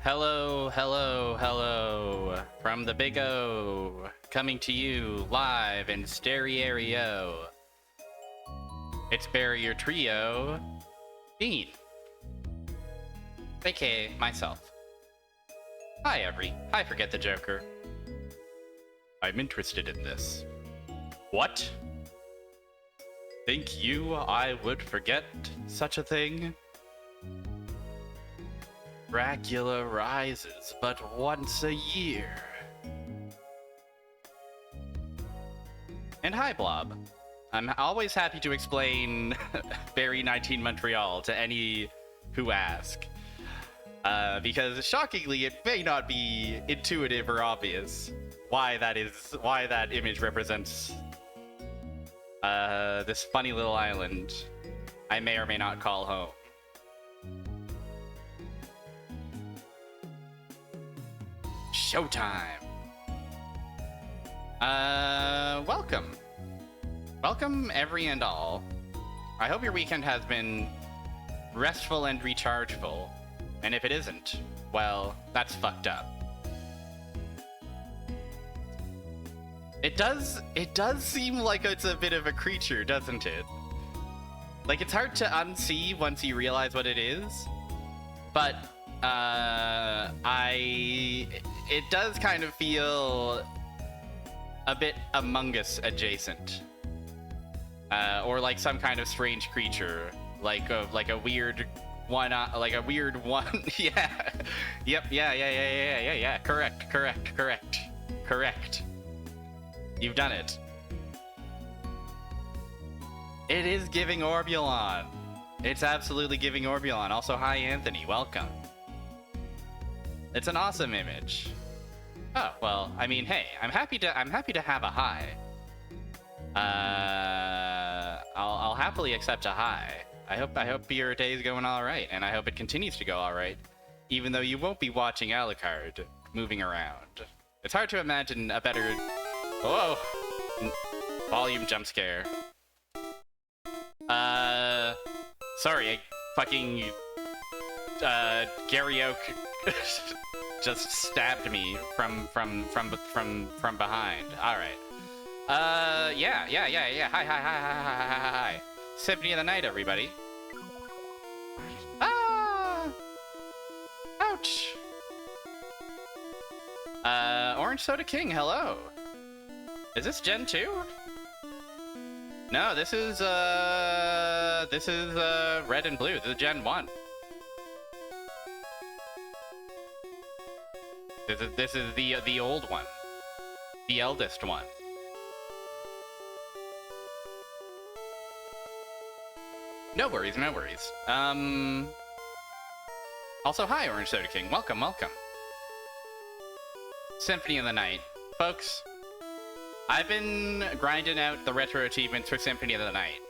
Hello, hello, hello, from the Big O, coming to you live in stereo. It's Barrier Trio, Dean, aka myself. Hi, Forget the Joker. I'm interested in this. What? Think you I would forget such a thing? Dracula rises but once a year. And hi, Blob. I'm always happy to explain Barry 19 Montreal to any who ask. Because shockingly, it may not be intuitive or obvious why that image represents this funny little island I may or may not call home. Showtime! Welcome. Welcome, every and all. I hope your weekend has been restful and rechargeful. And if it isn't, well, that's fucked up. It does seem like it's a bit of a creature, doesn't it? Like, it's hard to unsee once you realize what it is. But, it does kind of feel a bit Among Us adjacent. Or like some kind of strange creature. Like a weird one, yeah. Yep, yeah. Correct. You've done it. It is giving Orbulon. It's absolutely giving Orbulon. Also, hi, Anthony. Welcome. It's an awesome image. Oh, well, I mean, hey, I'm happy to have a hi. I'll happily accept a hi. I hope your day is going all right, and I hope it continues to go all right, even though you won't be watching Alucard moving around. It's hard to imagine a better... Whoa! Volume jump scare. Sorry, I fucking... Gary Oak just stabbed me from behind. All right. Yeah. Hi. Symphony of the Night, everybody. Ah! Ouch. Orange Soda King, hello. Is this Gen 2? No, this is Red and Blue. This is Gen 1. This is the old one. The eldest one. No worries. Also, hi, Orange Soda King. Welcome. Symphony of the Night. Folks, I've been grinding out the retro achievements for Symphony of the Night.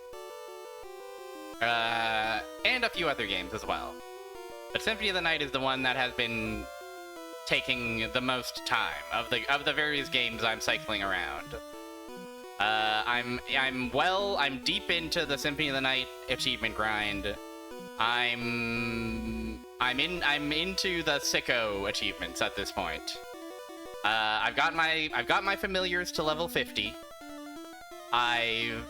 And a few other games as well. But Symphony of the Night is the one that has been taking the most time of the various games I'm cycling around. I'm deep into the Symphony of the Night achievement grind. I'm into the sicko achievements at this point. I've got my familiars to level 50. I've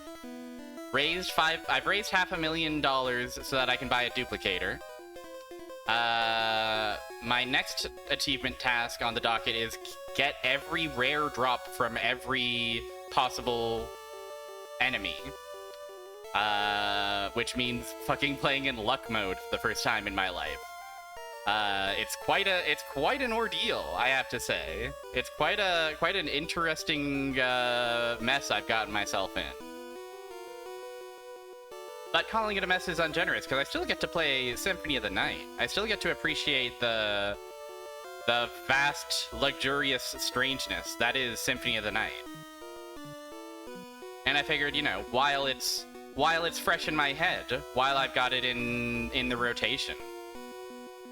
raised $500,000 so that I can buy a duplicator. My next achievement task on the docket is get every rare drop from every possible enemy. Which means fucking playing in luck mode for the first time in my life. It's quite an ordeal, I have to say. It's quite an interesting mess I've gotten myself in. But calling it a mess is ungenerous, because I still get to play Symphony of the Night. I still get to appreciate the vast, luxurious strangeness that is Symphony of the Night. And I figured, you know, while it's fresh in my head, while I've got it in the rotation,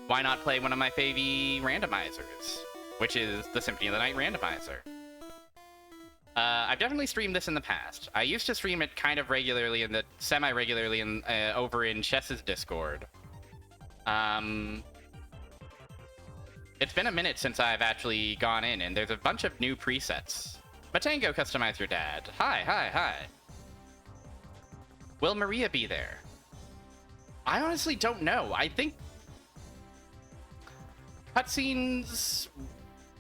why not play one of my favy randomizers, which is the Symphony of the Night randomizer. I've definitely streamed this in the past. I used to stream it kind of regularly, semi-regularly over in Chess's Discord. It's been a minute since I've actually gone in, and there's a bunch of new presets. Matango, customize your dad. Hi, hi, hi. Will Maria be there? I honestly don't know. I think cutscenes...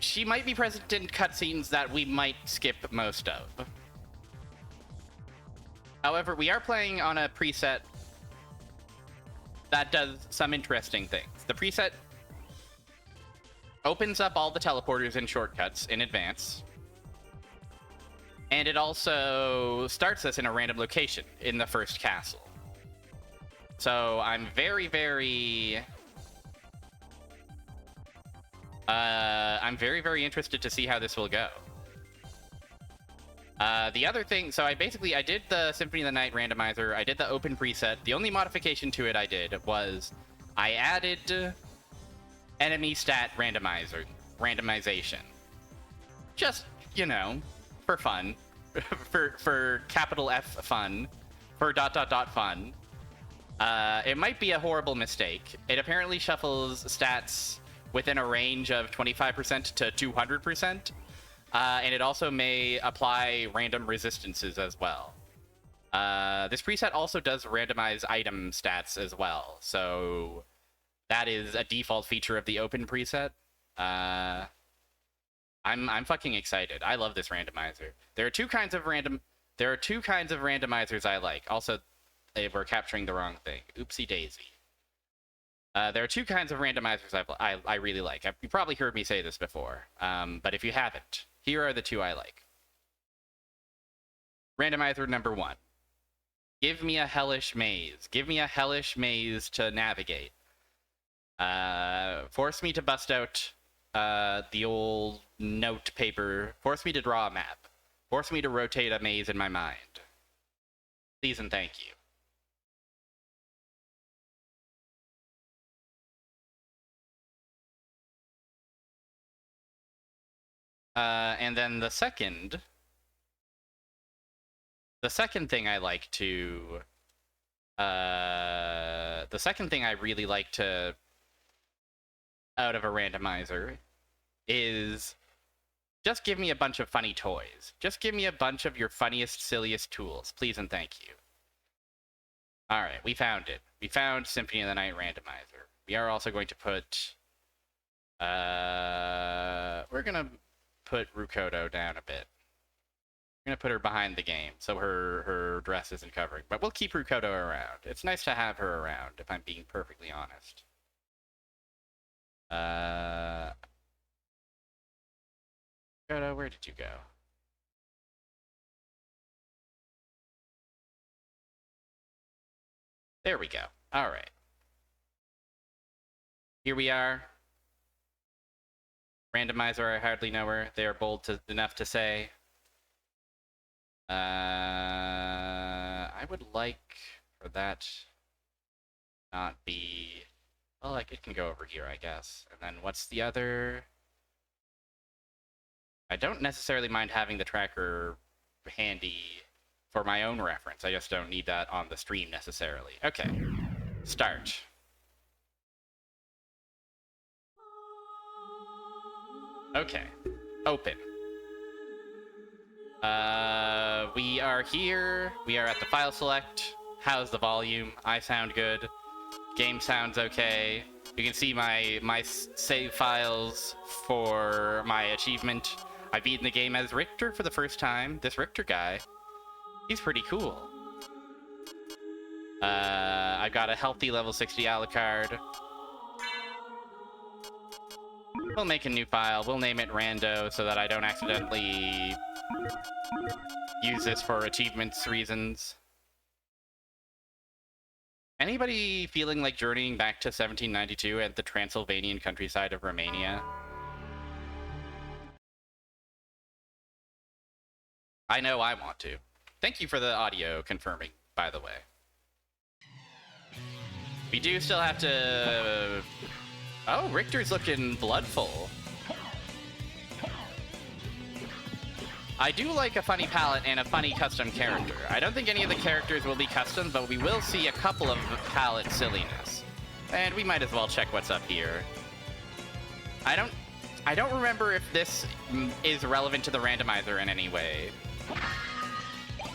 She might be present in cutscenes that we might skip most of. However, we are playing on a preset that does some interesting things. The preset opens up all the teleporters and shortcuts in advance. And it also starts us in a random location in the first castle. So I'm very, very... I'm very, very interested to see how this will go. The other thing, so I did the Symphony of the Night randomizer, I did the open preset. The only modification to it I did was I added enemy stat randomization. Just, you know, for fun. for capital F fun. For ... fun. It might be a horrible mistake. It apparently shuffles stats within a range of 25% to 200%. And it also may apply random resistances as well. This preset also does randomize item stats as well. So that is a default feature of the open preset. I'm fucking excited. I love this randomizer. There are two kinds of randomizers I like. Also, we're capturing the wrong thing. Oopsie daisy. There are two kinds of randomizers I really like. You probably heard me say this before, but if you haven't, here are the two I like. Randomizer number 1. Give me a hellish maze. Give me a hellish maze to navigate. Force me to bust out the old note paper. Force me to draw a map. Force me to rotate a maze in my mind. Please and thank you. And then the second thing I like to, the second thing I really like to, out of a randomizer, is just give me a bunch of funny toys. Just give me a bunch of your funniest, silliest tools, please and thank you. Alright, we found it. We found Symphony of the Night randomizer. We are also going to put, we're gonna put Rukodo down a bit. I'm gonna put her behind the game so her dress isn't covering, but we'll keep Rukodo around. It's nice to have her around, if I'm being perfectly honest. Rukodo, where did you go? There we go. Alright. Here we are. Randomizer, I hardly know her. They are bold enough to say. I would like for that not be... Well, like, it can go over here, I guess. And then what's the other... I don't necessarily mind having the tracker handy for my own reference. I just don't need that on the stream necessarily. Okay. Start. Okay. Open. We are here. We are at the file select. How's the volume? I sound good. Game sounds okay. You can see my save files for my achievement. I beat the game as Richter for the first time. This Richter guy, he's pretty cool. I got a healthy level 60 Alucard. We'll make a new file. We'll name it Rando so that I don't accidentally use this for achievements reasons. Anybody feeling like journeying back to 1792 at the Transylvanian countryside of Romania? I know I want to. Thank you for the audio confirming, by the way. We do still have to... Oh, Richter's looking bloodful. I do like a funny palette and a funny custom character. I don't think any of the characters will be custom, but we will see a couple of palette silliness. And we might as well check what's up here. I don't remember if this is relevant to the randomizer in any way.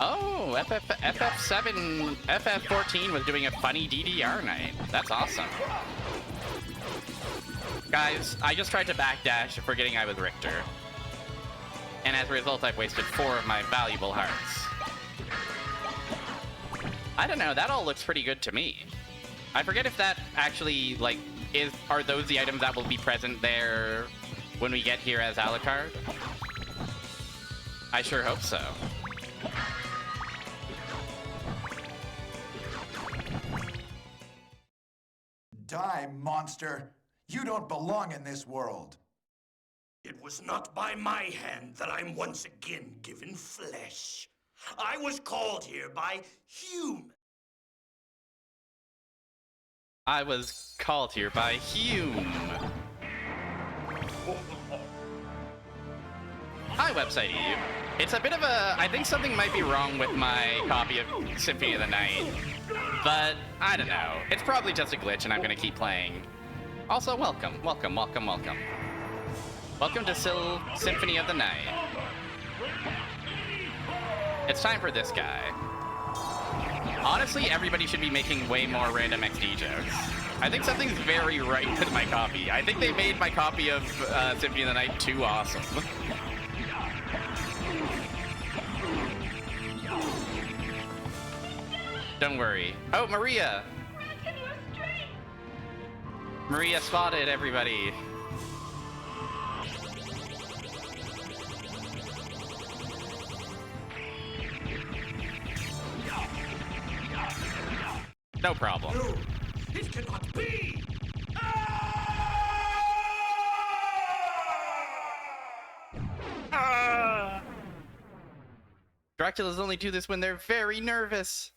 Oh, FF7, FF14 was doing a funny DDR night. That's awesome. Guys, I just tried to backdash, forgetting I was Richter. And as a result, I've wasted 4 of my valuable hearts. I don't know, that all looks pretty good to me. I forget if that actually, like, are those the items that will be present there when we get here as Alucard? I sure hope so. Die, monster! You don't belong in this world! It was not by my hand that I'm once again given flesh. I was called here by human. I was called here by Hume. Hi, Website EU. It's a bit of a... I think something might be wrong with my copy of Symphony of the Night. But, I don't know. It's probably just a glitch and I'm gonna keep playing. Also, welcome. Welcome, welcome, welcome. Welcome to Symphony of the Night. It's time for this guy. Honestly, everybody should be making way more random XD jokes. I think something's very right with my copy. I think they made my copy of Symphony of the Night too awesome. Don't worry. Oh, Maria! Maria spotted everybody. No problem. No, it cannot be! Draculas only do this when they're very nervous.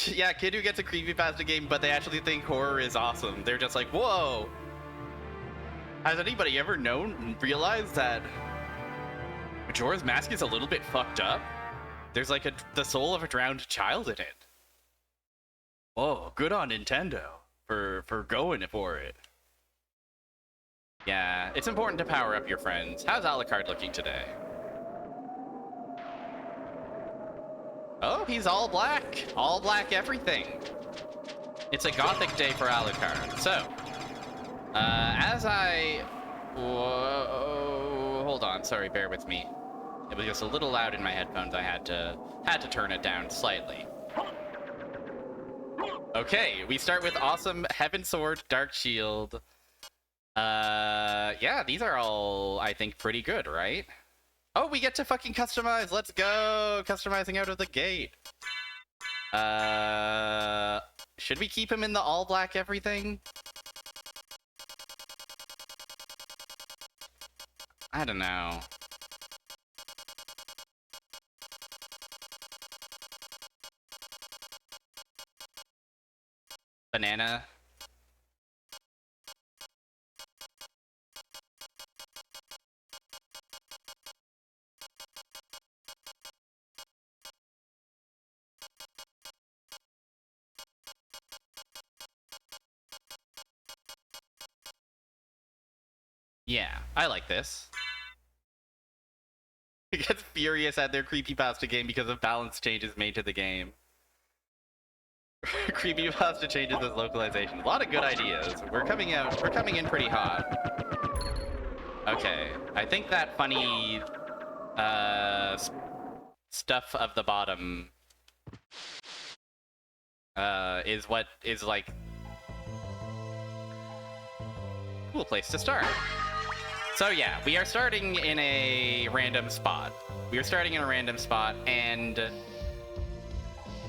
Yeah, kid who gets a creepypasta game, but they actually think horror is awesome. They're just like, whoa! Has anybody ever realized that Majora's Mask is a little bit fucked up? There's like the soul of a drowned child in it. Whoa, good on Nintendo for going for it. Yeah, it's important to power up your friends. How's Alucard looking today? Oh, he's all black. All black everything. It's a gothic day for Alucard. So, as I... Whoa, hold on, sorry, bear with me. It was just a little loud in my headphones. I had to turn it down slightly. Okay, we start with awesome Heaven Sword, Dark Shield. Yeah, these are all, I think, pretty good, right? Oh, we get to fucking customize. Let's go. Customizing out of the gate. Should we keep him in the all black everything? I don't know. Banana. Yeah, I like this. It gets furious at their creepypasta game because of balance changes made to the game. Creepypasta changes as localization. A lot of good ideas. We're coming in pretty hot. Okay, I think that funny stuff of the bottom is what is like cool place to start. So yeah, we are starting in a random spot. And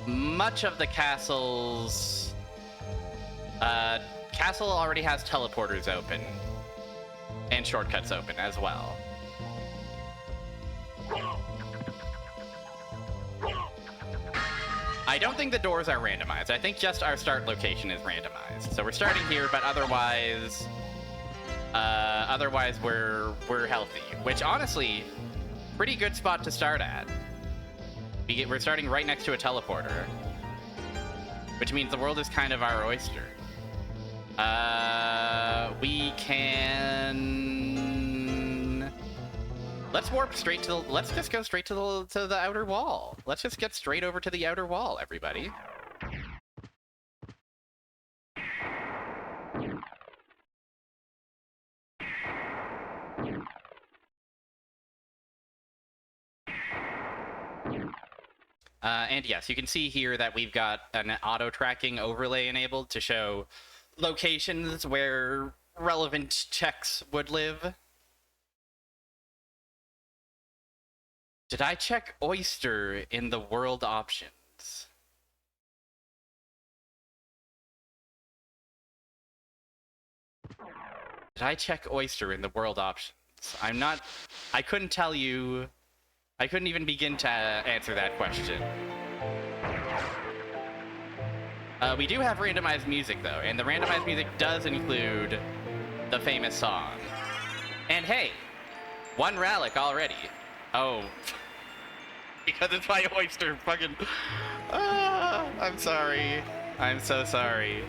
much of the castle's castle already has teleporters open and shortcuts open as well. I don't think the doors are randomized. I think just our start location is randomized. So we're starting here, but otherwise we're healthy, which honestly, pretty good spot to start at. We're starting right next to a teleporter, which means the world is kind of our oyster. We can... Let's warp straight to the... Let's just go straight to the outer wall. Let's just get straight over to the outer wall, everybody. And yes, you can see here that we've got an auto-tracking overlay enabled to show locations where relevant checks would live. Did I check Oyster in the world options? Did I check Oyster in the world options? I'm not... I couldn't tell you... I couldn't even begin to answer that question. We do have randomized music, though, and the randomized music does include the famous song. And hey, one relic already. Oh. Because it's my Oyster fucking... I'm sorry. I'm so sorry.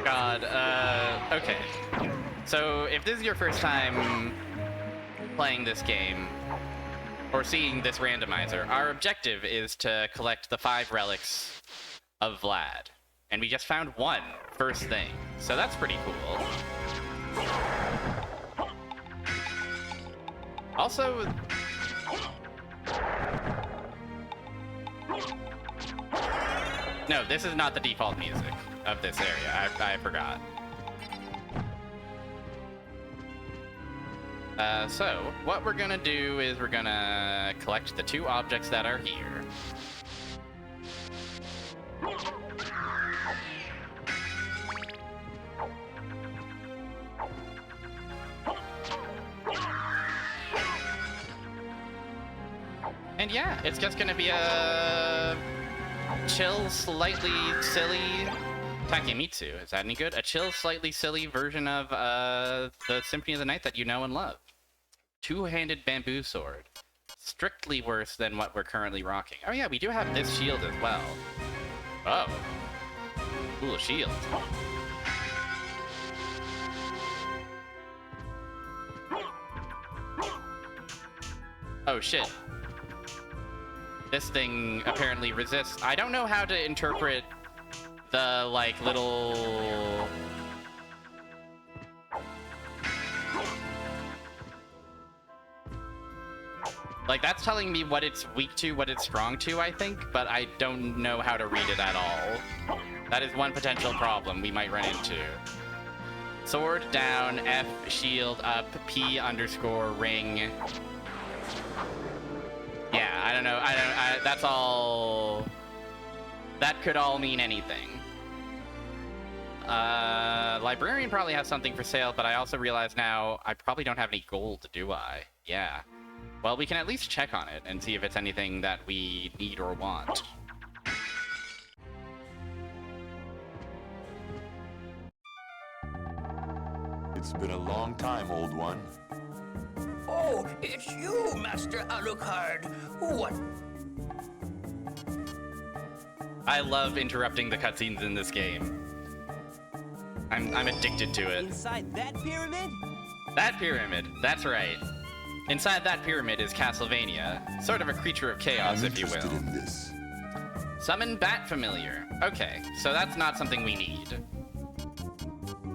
God, okay. So, if this is your first time playing this game, or seeing this randomizer, our objective is to collect the 5 relics of Vlad. And we just found one first thing, so that's pretty cool. Also... No, this is not the default music of this area. I forgot. So, what we're gonna do is we're gonna collect the 2 objects that are here. And yeah, it's just gonna be a chill, slightly silly... Takemitsu, is that any good? A chill, slightly silly version of the Symphony of the Night that you know and love. 2-handed bamboo sword. Strictly worse than what we're currently rocking. Oh yeah, we do have this shield as well. Oh. Cool shield. Oh shit. This thing apparently resists. I don't know how to interpret the, like, little... Like, that's telling me what it's weak to, what it's strong to, I think, but I don't know how to read it at all. That is one potential problem we might run into. Sword down, F, shield up, P underscore ring. Yeah, I don't know, that's all... That could all mean anything. Librarian probably has something for sale, but I also realize now I probably don't have any gold, do I? Yeah. Well, we can at least check on it and see if it's anything that we need or want. It's been a long time, old one. Oh, it's you, Master Alucard. What? I love interrupting the cutscenes in this game. I'm addicted to it. Inside that pyramid? That pyramid, that's right. Inside that pyramid is Castlevania, sort of a creature of chaos, if you will. I'm interested in this. Summon Bat Familiar. Okay, so that's not something we need.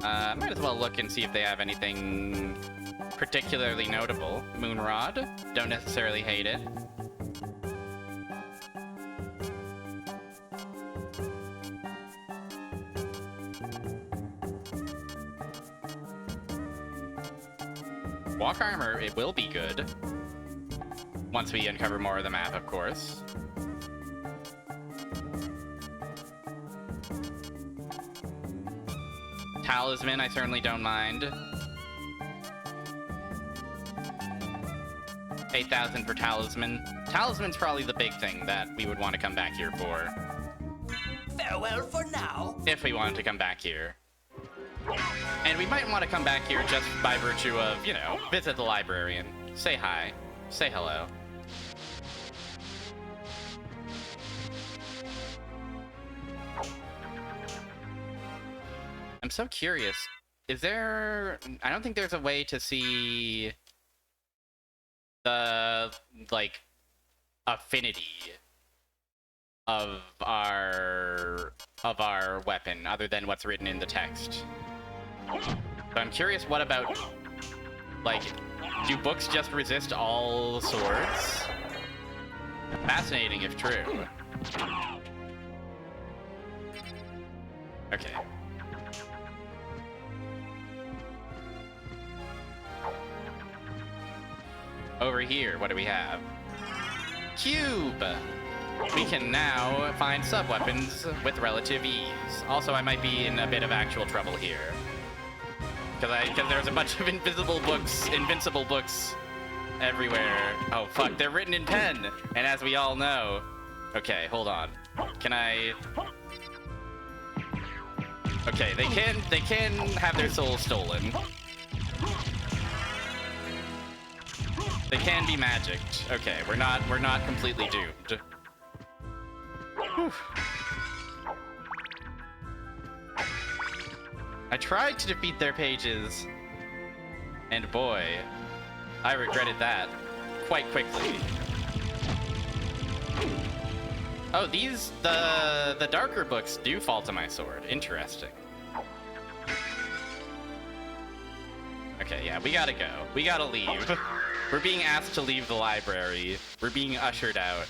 Might as well look and see if they have anything particularly notable. Moonrod, don't necessarily hate it. Walk armor, it will be good. Once we uncover more of the map, of course. Talisman, I certainly don't mind. 8,000 for Talisman. Talisman's probably the big thing that we would want to come back here for. Farewell for now. If we wanted to come back here. And we might want to come back here just by virtue of, you know, visit the librarian, say hi, say hello. I'm so curious. Is there... I don't think there's a way to see the, like, affinity of our weapon other than what's written in the text. So I'm curious, what about, like, do books just resist all swords? Fascinating if true. Okay. Over here, what do we have? Cube! We can now find sub-weapons with relative ease. Also, I might be in a bit of actual trouble here. Because there's a bunch of invincible books everywhere. Oh, fuck, they're written in pen! And as we all know... Okay, hold on. Can I... Okay, they can have their souls stolen. They can be magicked. Okay, we're not completely doomed. Whew. I tried to defeat their pages, and boy, I regretted that quite quickly. Oh, the darker books do fall to my sword. Interesting. Okay, yeah, we gotta go. We gotta leave. We're being asked to leave the library. We're being ushered out.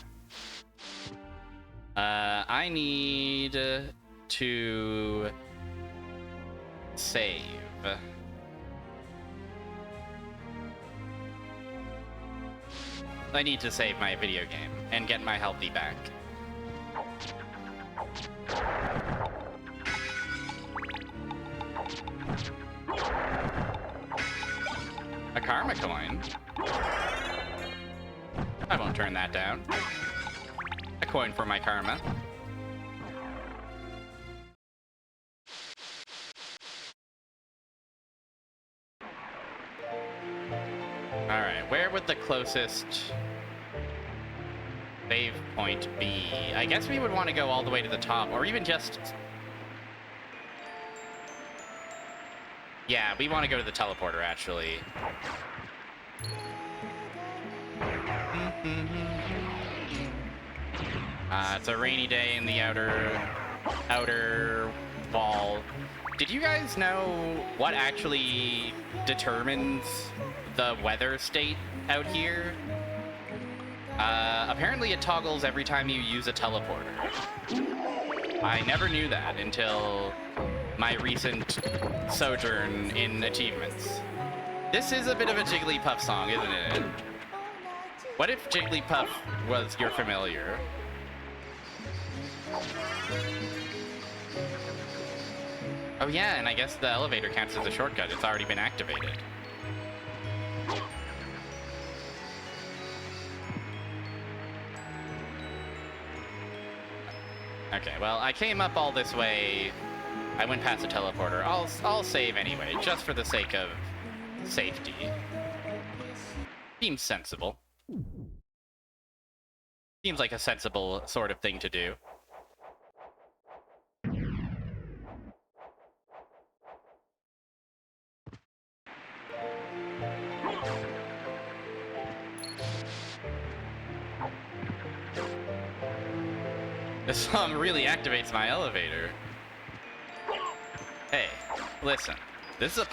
I need to save. I need to save my video game and get my healthy back. A karma coin? I won't turn that down. A coin for my karma. Alright, where would the closest save point be? I guess we would want to go all the way to the top, or even just... Yeah, we want to go to the teleporter, actually. It's a rainy day in the outer wall. Did you guys know what actually determines the weather state out here? Apparently it toggles every time you use a teleporter. I never knew that until my recent sojourn in achievements. This is a bit of a Jigglypuff song, isn't it? What if Jigglypuff was your familiar? Oh yeah, and I guess the elevator counts as a shortcut. It's already been activated. Okay, well, I came up all this way. I went past the teleporter. I'll save anyway, just for the sake of safety. Seems sensible. Seems like a sensible sort of thing to do. This song really activates my elevator. Hey, listen. This is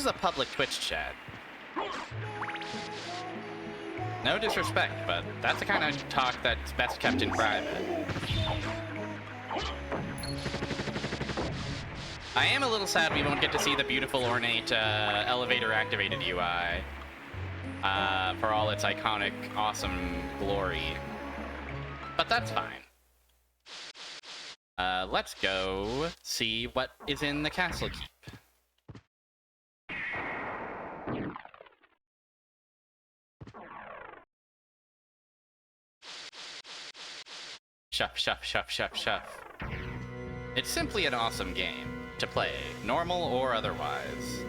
a public Twitch chat. No disrespect, but that's the kind of talk that's best kept in private. I am a little sad we won't get to see the beautiful, ornate, elevator-activated UI for all its iconic, awesome glory. But that's fine. Let's go see what is in the castle keep. Shuff, shuff, shuff, shuff, shuff. It's simply an awesome game to play, normal or otherwise.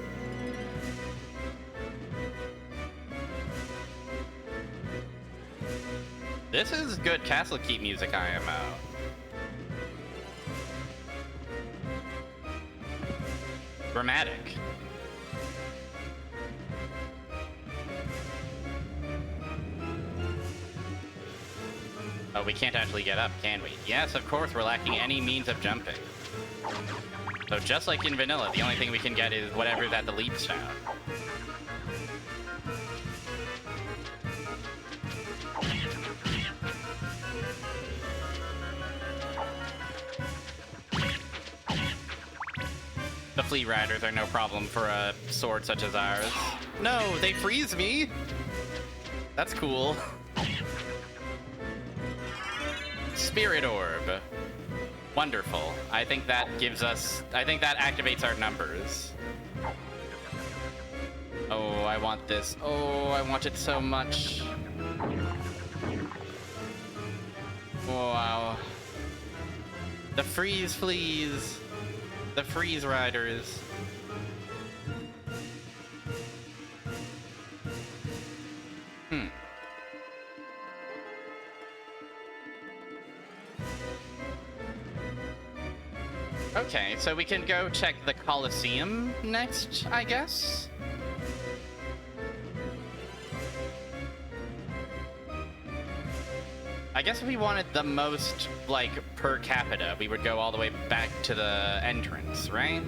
This is good Castle Keep music, IMO. dramatic. Oh, we can't actually get up, can we? Yes, of course, we're lacking any means of jumping. So just like in vanilla, the only thing we can get is whatever's at the leap sound. The Flea Riders are no problem for a sword such as ours. No, they freeze me! That's cool. Spirit Orb. Wonderful. I think that activates our numbers. Oh, I want this. Oh, I want it so much. Wow. The Freeze Fleas. The Freeze Riders. Okay, so we can go check the Colosseum next, I guess? I guess if we wanted the most, like, per capita, we would go all the way back to the entrance, right?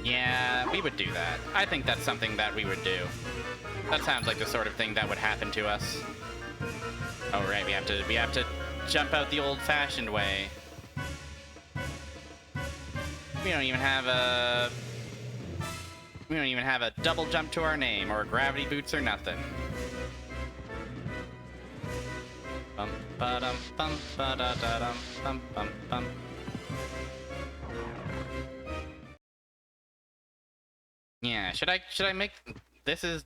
Yeah, we would do that. I think that's something that we would do. That sounds like the sort of thing that would happen to us. Oh right, we have to jump out the old-fashioned way. We don't even have a double jump to our name, or gravity boots, or nothing. Bum ba dum bum ba da da dum bum bum bum. Yeah, should I make this is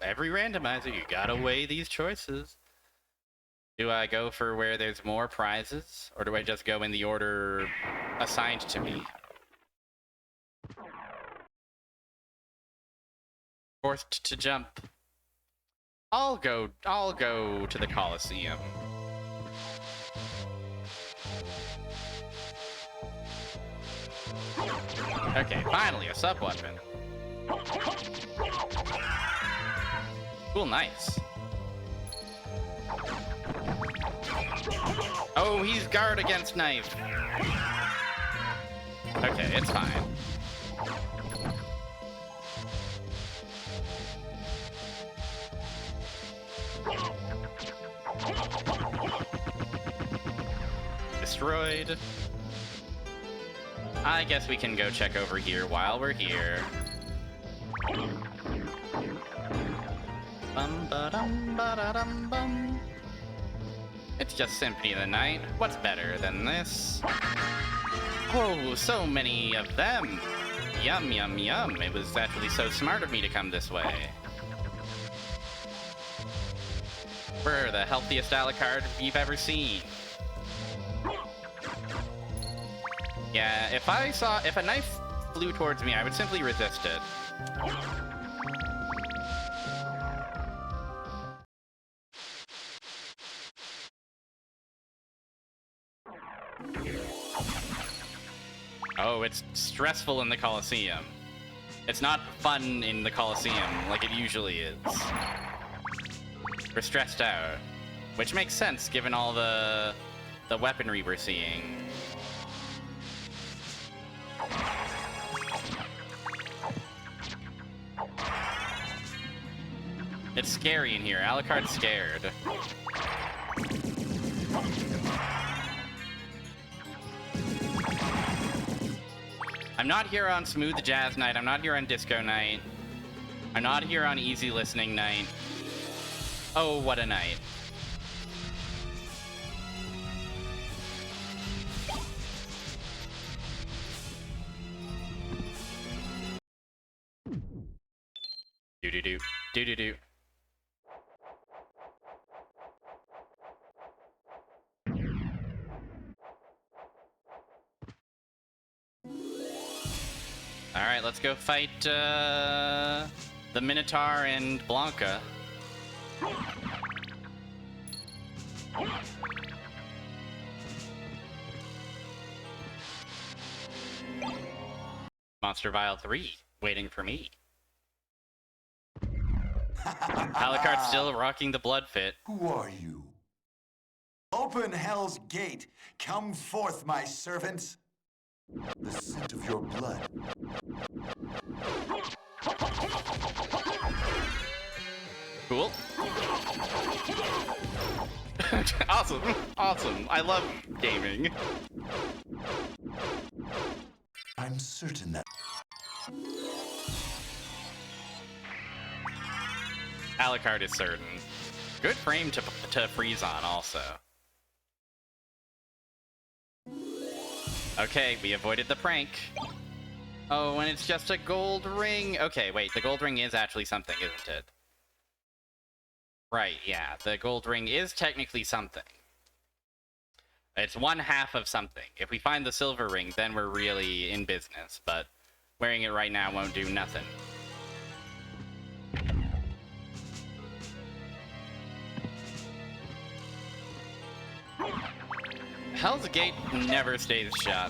every randomizer, you gotta weigh these choices. Do I go for where there's more prizes, or do I just go in the order assigned to me? Forced to jump. I'll go to the Colosseum. Okay, finally a sub-weapon. Cool, nice. Oh, he's guard against knife. Okay, it's fine. Destroyed. I guess we can go check over here while we're here. Bum ba dum ba da dum bum. It's just Symphony of the Night. What's better than this? Oh, so many of them. Yum, yum, yum. It was actually so smart of me to come this way. We're the healthiest Alucard you've ever seen. Yeah, if a knife flew towards me, I would simply resist it. Oh, it's stressful in the Colosseum. It's not fun in the Colosseum like it usually is. We're stressed out, which makes sense given all the weaponry we're seeing. It's scary in here. Alucard's scared. I'm not here on Smooth Jazz Night. I'm not here on Disco Night. I'm not here on Easy Listening Night. Oh, what a night. Do-do-do. Do-do-do. Alright, let's go fight, the Minotaur and Blanca. Monster Vial 3, waiting for me. Alucard's still rocking the blood fit. Who are you? Open Hell's Gate. Come forth, my servants. The scent of your blood. Cool. Awesome. Awesome. I love gaming. I'm certain that... Alucard is certain. Good frame to freeze on, also. Okay, we avoided the prank. Oh, and it's just a gold ring. Okay, wait, the gold ring is actually something, isn't it? Right, yeah, the gold ring is technically something. It's one half of something. If we find the silver ring, then we're really in business, but wearing it right now won't do nothing. Hell's Gate never stays shut.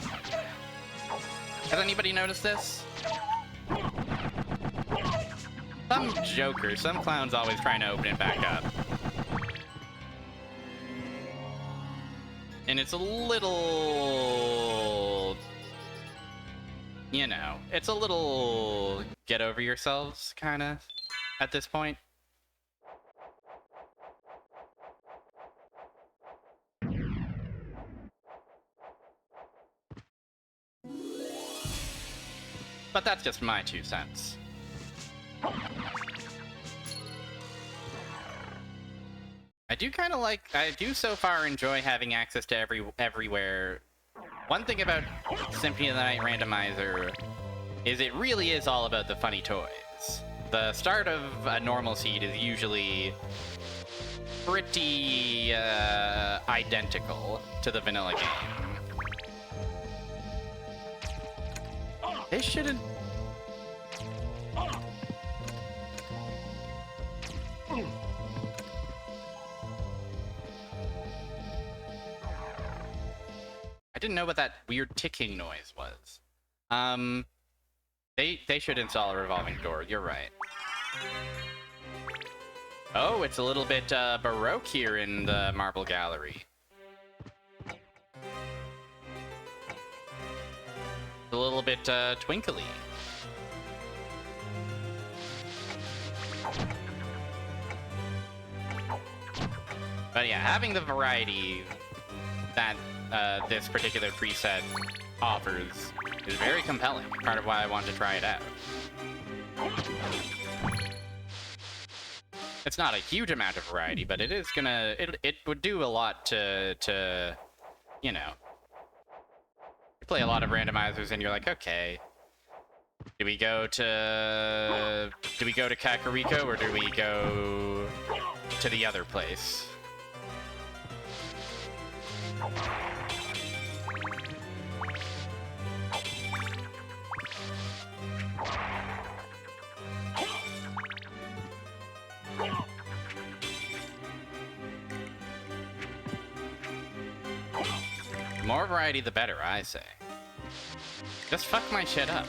Has anybody noticed this? Some joker, some clown's always trying to open it back up. And it's a little... You know, it's a little get over yourselves, kinda, at this point. But that's just my 2 cents. I do kind of like, I do so far enjoy having access to everywhere. One thing about Symphony of the Night Randomizer is it really is all about the funny toys. The start of a normal seed is usually pretty identical to the vanilla game. They shouldn't... I didn't know what that weird ticking noise was. They should install a revolving door, you're right. Oh, it's a little bit Baroque here in the Marble Gallery. A little bit twinkly. But yeah, having the variety that this particular preset offers is very compelling. Part of why I wanted to try it out. It's not a huge amount of variety, but it is gonna... It would do a lot to you know... You play a lot of randomizers and you're like, okay, do we go to Kakariko or do we go to the other place? The more variety, the better, I say. Just fuck my shit up.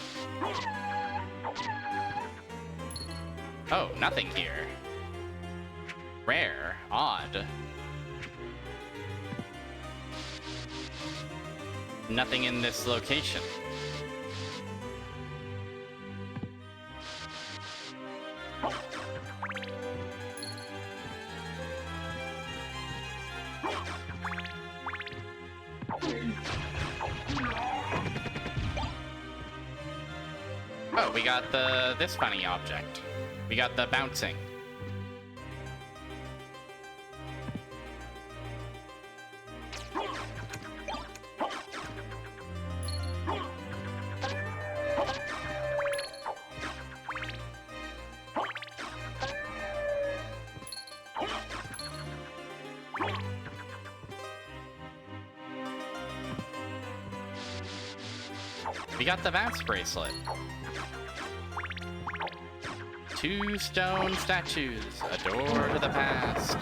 Oh, nothing here. Rare. Odd. Nothing in this location. Oh, we got this funny object. We got the bouncing. We got the bounce bracelet. 2 stone statues, a door to the past.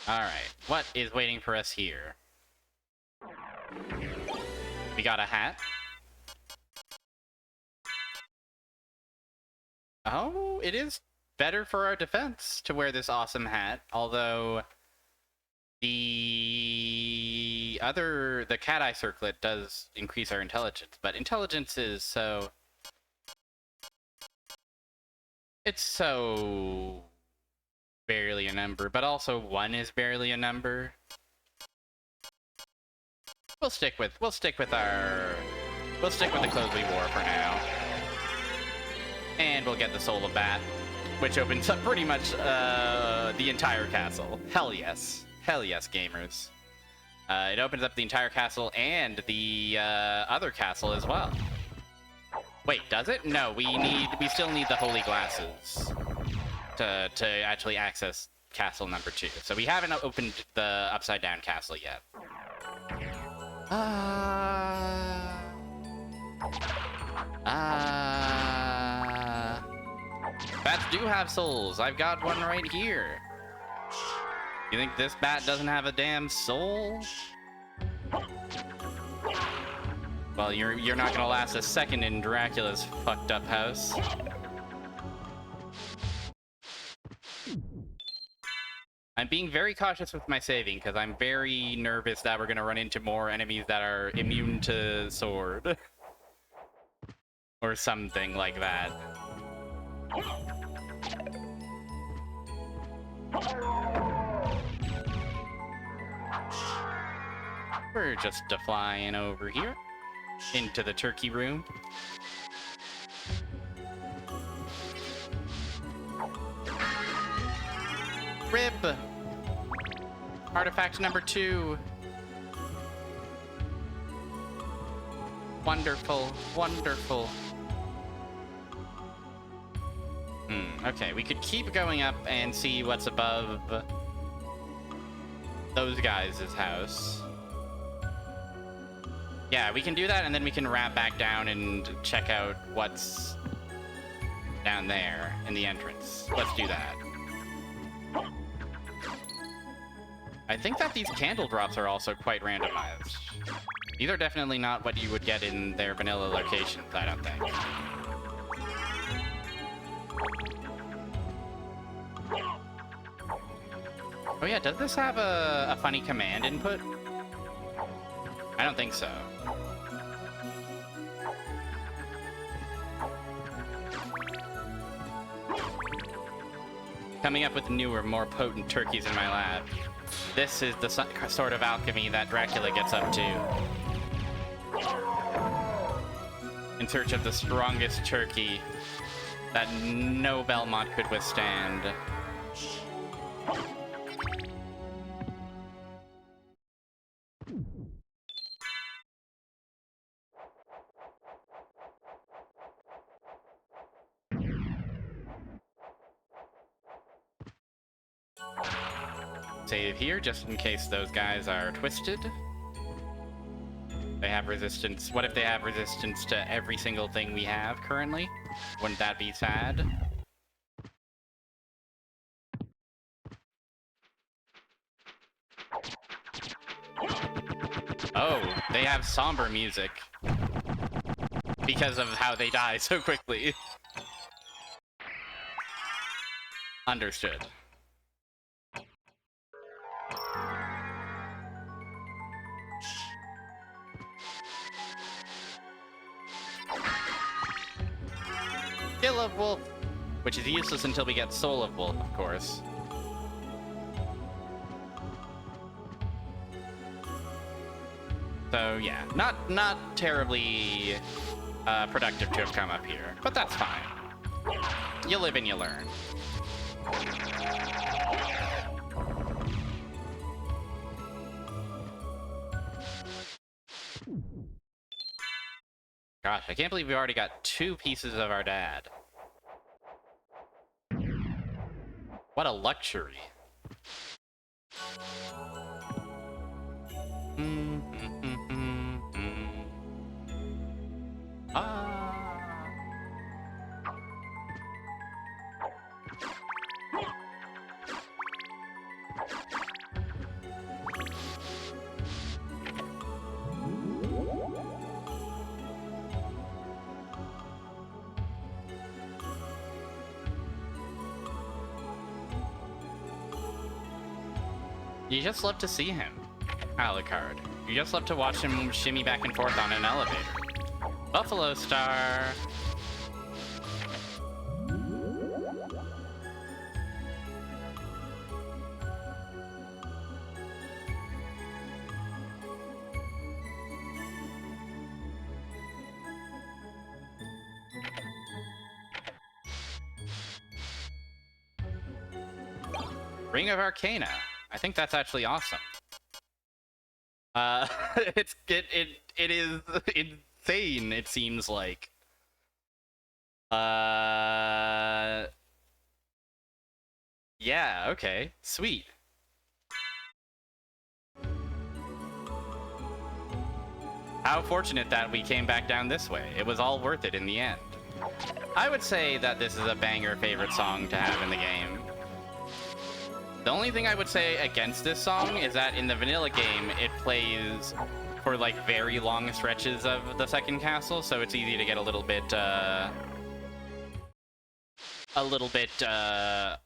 Alright, what is waiting for us here? We got a hat. Oh, it is better for our defense to wear this awesome hat, although the cat eye circlet does increase our intelligence, but intelligence is so... It's so barely a number, but also 1 is barely a number. We'll stick with the clothes we wore for now. And we'll get the Soul of Bat, which opens up pretty much the entire castle. Hell yes. Hell yes, gamers. It opens up the entire castle and the other castle as well. Wait, does it? No, we still need the holy glasses to actually access castle number 2. So we haven't opened the upside down castle yet. Bats do have souls. I've got one right here. You think this bat doesn't have a damn soul? Well, you're not gonna last a second in Dracula's fucked up house. I'm being very cautious with my saving because I'm very nervous that we're gonna run into more enemies that are immune to sword. Or something like that. We're just flying over here into the turkey room. Rib! Artifact number 2. Wonderful, wonderful. Okay, we could keep going up and see what's above those guys' house. Yeah, we can do that, and then we can wrap back down and check out what's down there in the entrance. Let's do that. I think that these candle drops are also quite randomized. These are definitely not what you would get in their vanilla locations, I don't think. Oh yeah, does this have a funny command input? I don't think so. Coming up with newer, more potent turkeys in my lab. This is the sort of alchemy that Dracula gets up to. In search of the strongest turkey that no Belmont could withstand. Save here, just in case those guys are twisted. They have resistance. What if they have resistance to every single thing we have currently? Wouldn't that be sad? Oh, they have somber music. Because of how they die so quickly. Understood. Skill of Wolf, which is useless until we get Soul of Wolf, of course. So yeah, not terribly productive to have come up here, but that's fine. You live and you learn. Gosh, I can't believe we already got 2 pieces of our dad. What a luxury. Ah. You just love to see him, Alucard. You just love to watch him shimmy back and forth on an elevator. Buffalo Star. Ring of Arcana. I think that's actually awesome. it is insane, it seems like. Yeah, okay. Sweet. How fortunate that we came back down this way. It was all worth it in the end. I would say that this is a banger favorite song to have in the game. The only thing I would say against this song is that in the vanilla game, it plays for like very long stretches of the second castle, so it's easy to get a little bit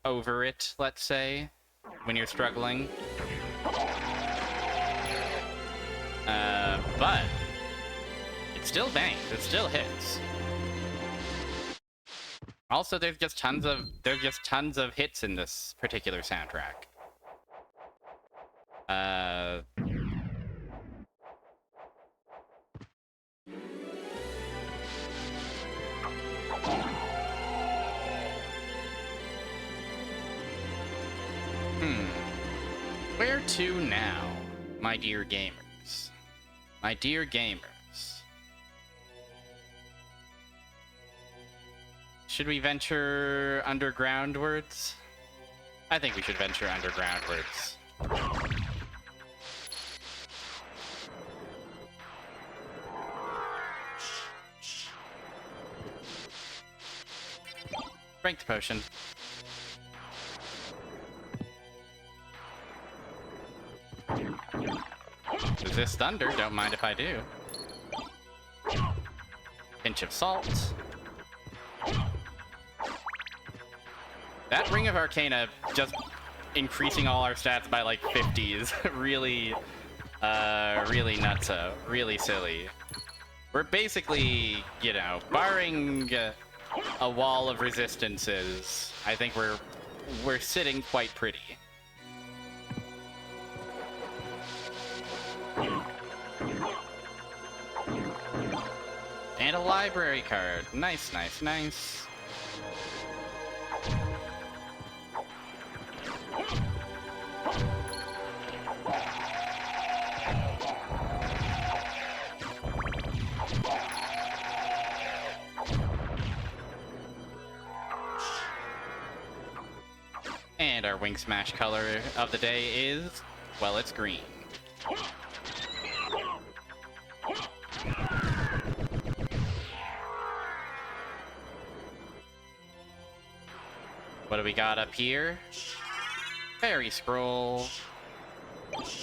over it, let's say, when you're struggling. But it still bangs, it still hits. Also, there's just tons of hits in this particular soundtrack. Where to now, my dear gamers? My dear gamers. Should we venture undergroundwards? I think we should venture undergroundwards. Strength potion. Resist thunder, don't mind if I do. Pinch of salt. That Ring of Arcana just increasing all our stats by like 50 is really, really nutso, really silly. We're basically, you know, barring a wall of resistances, I think we're sitting quite pretty. And a library card. Nice, nice, nice. And our Wing Smash color of the day is, well, it's green. What do we got up here? Fairy Scroll.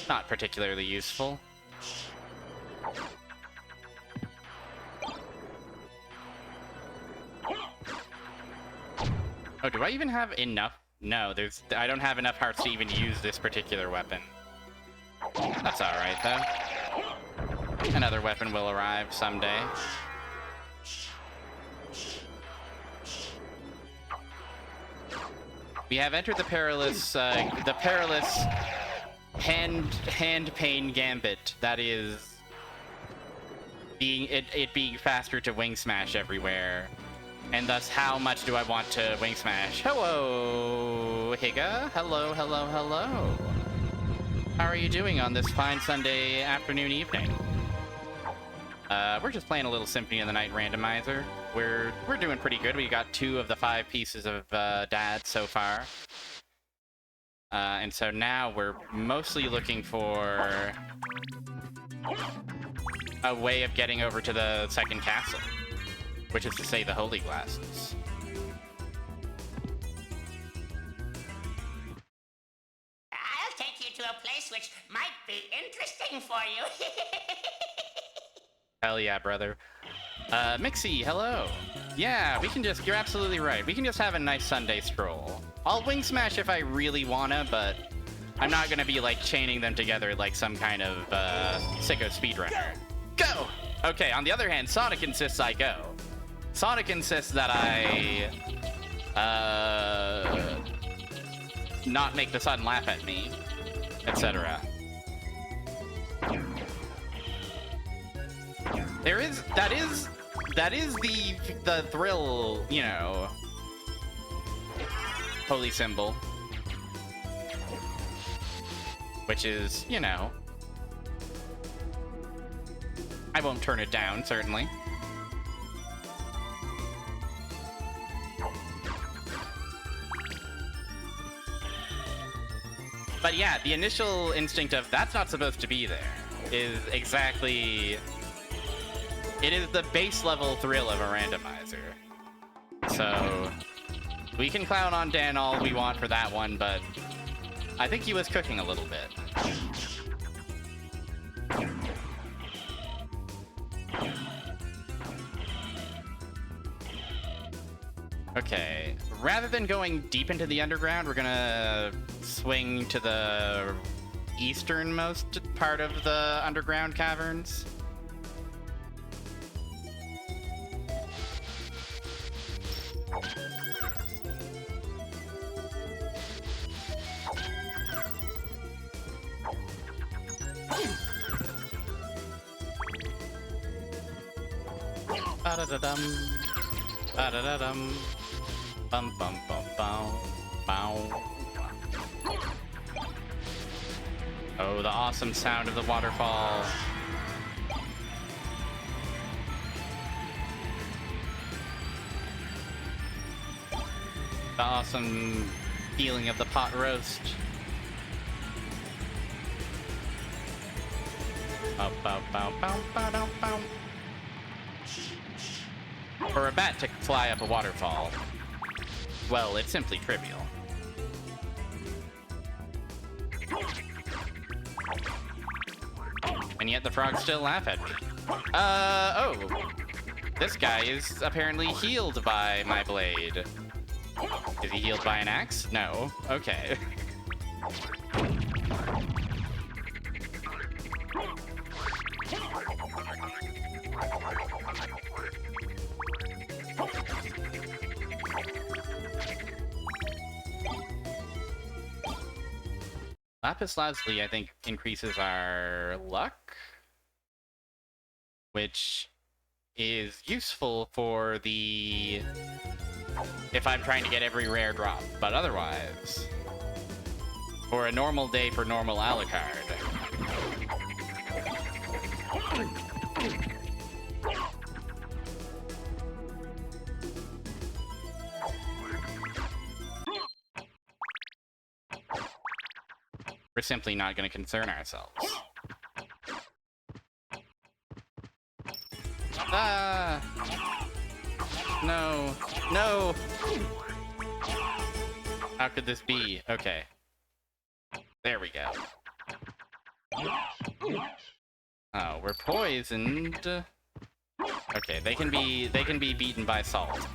Not particularly useful. Oh, do I even have enough? No, I don't have enough hearts to even use this particular weapon. That's alright, though. Another weapon will arrive someday. We have entered the perilous hand pain gambit. That is it being faster to Wing Smash everywhere. And thus, how much do I want to Wing Smash? Hello, Higa. Hello, hello, hello. How are you doing on this fine Sunday afternoon, evening? We're just playing a little Symphony of the Night randomizer. We're doing pretty good. We got 2 of the 5 pieces of dad so far. And so now we're mostly looking for a way of getting over to the second castle. which is to say the holy glasses. I'll take you to a place which might be interesting for you. Hell yeah, brother. Mixie, hello. Yeah, we can just, you're absolutely right. We can just have a nice Sunday stroll. I'll wing smash if I really wanna, but I'm not gonna be like chaining them together like some kind of sicko speedrunner. Go! Okay, on the other hand, Sonic insists I go. Sonic insists that I not make the sun laugh at me, etc. That is the thrill, you know, holy symbol, which is, you know, I won't turn it down, certainly. But yeah, the initial instinct of that's not supposed to be there is exactly... It is the base level thrill of a randomizer. So, we can clown on Dan all we want for that one, but I think he was cooking a little bit. Okay, rather than going deep into the underground, we're gonna swing to the easternmost part of the underground caverns. Ba-da-da-dum, ba-da-da-dum, bum bum bum bum, bow. Oh, the awesome sound of the waterfall. The awesome feeling of the pot roast. Bow, bow, bow, bow, bow, bow, bow. For a bat to fly up a waterfall, well, it's simply trivial. And yet the frogs still laugh at me. Oh. This guy is apparently healed by my blade. Is he healed by an axe? No. Okay. Lapis Lazuli, I think, increases our luck, which is useful for the... if I'm trying to get every rare drop, but otherwise, for a normal day for normal Alucard. We're simply not going to concern ourselves. Ah! No. No! How could this be? Okay. There we go. Oh, we're poisoned. Okay, they can be beaten by salt.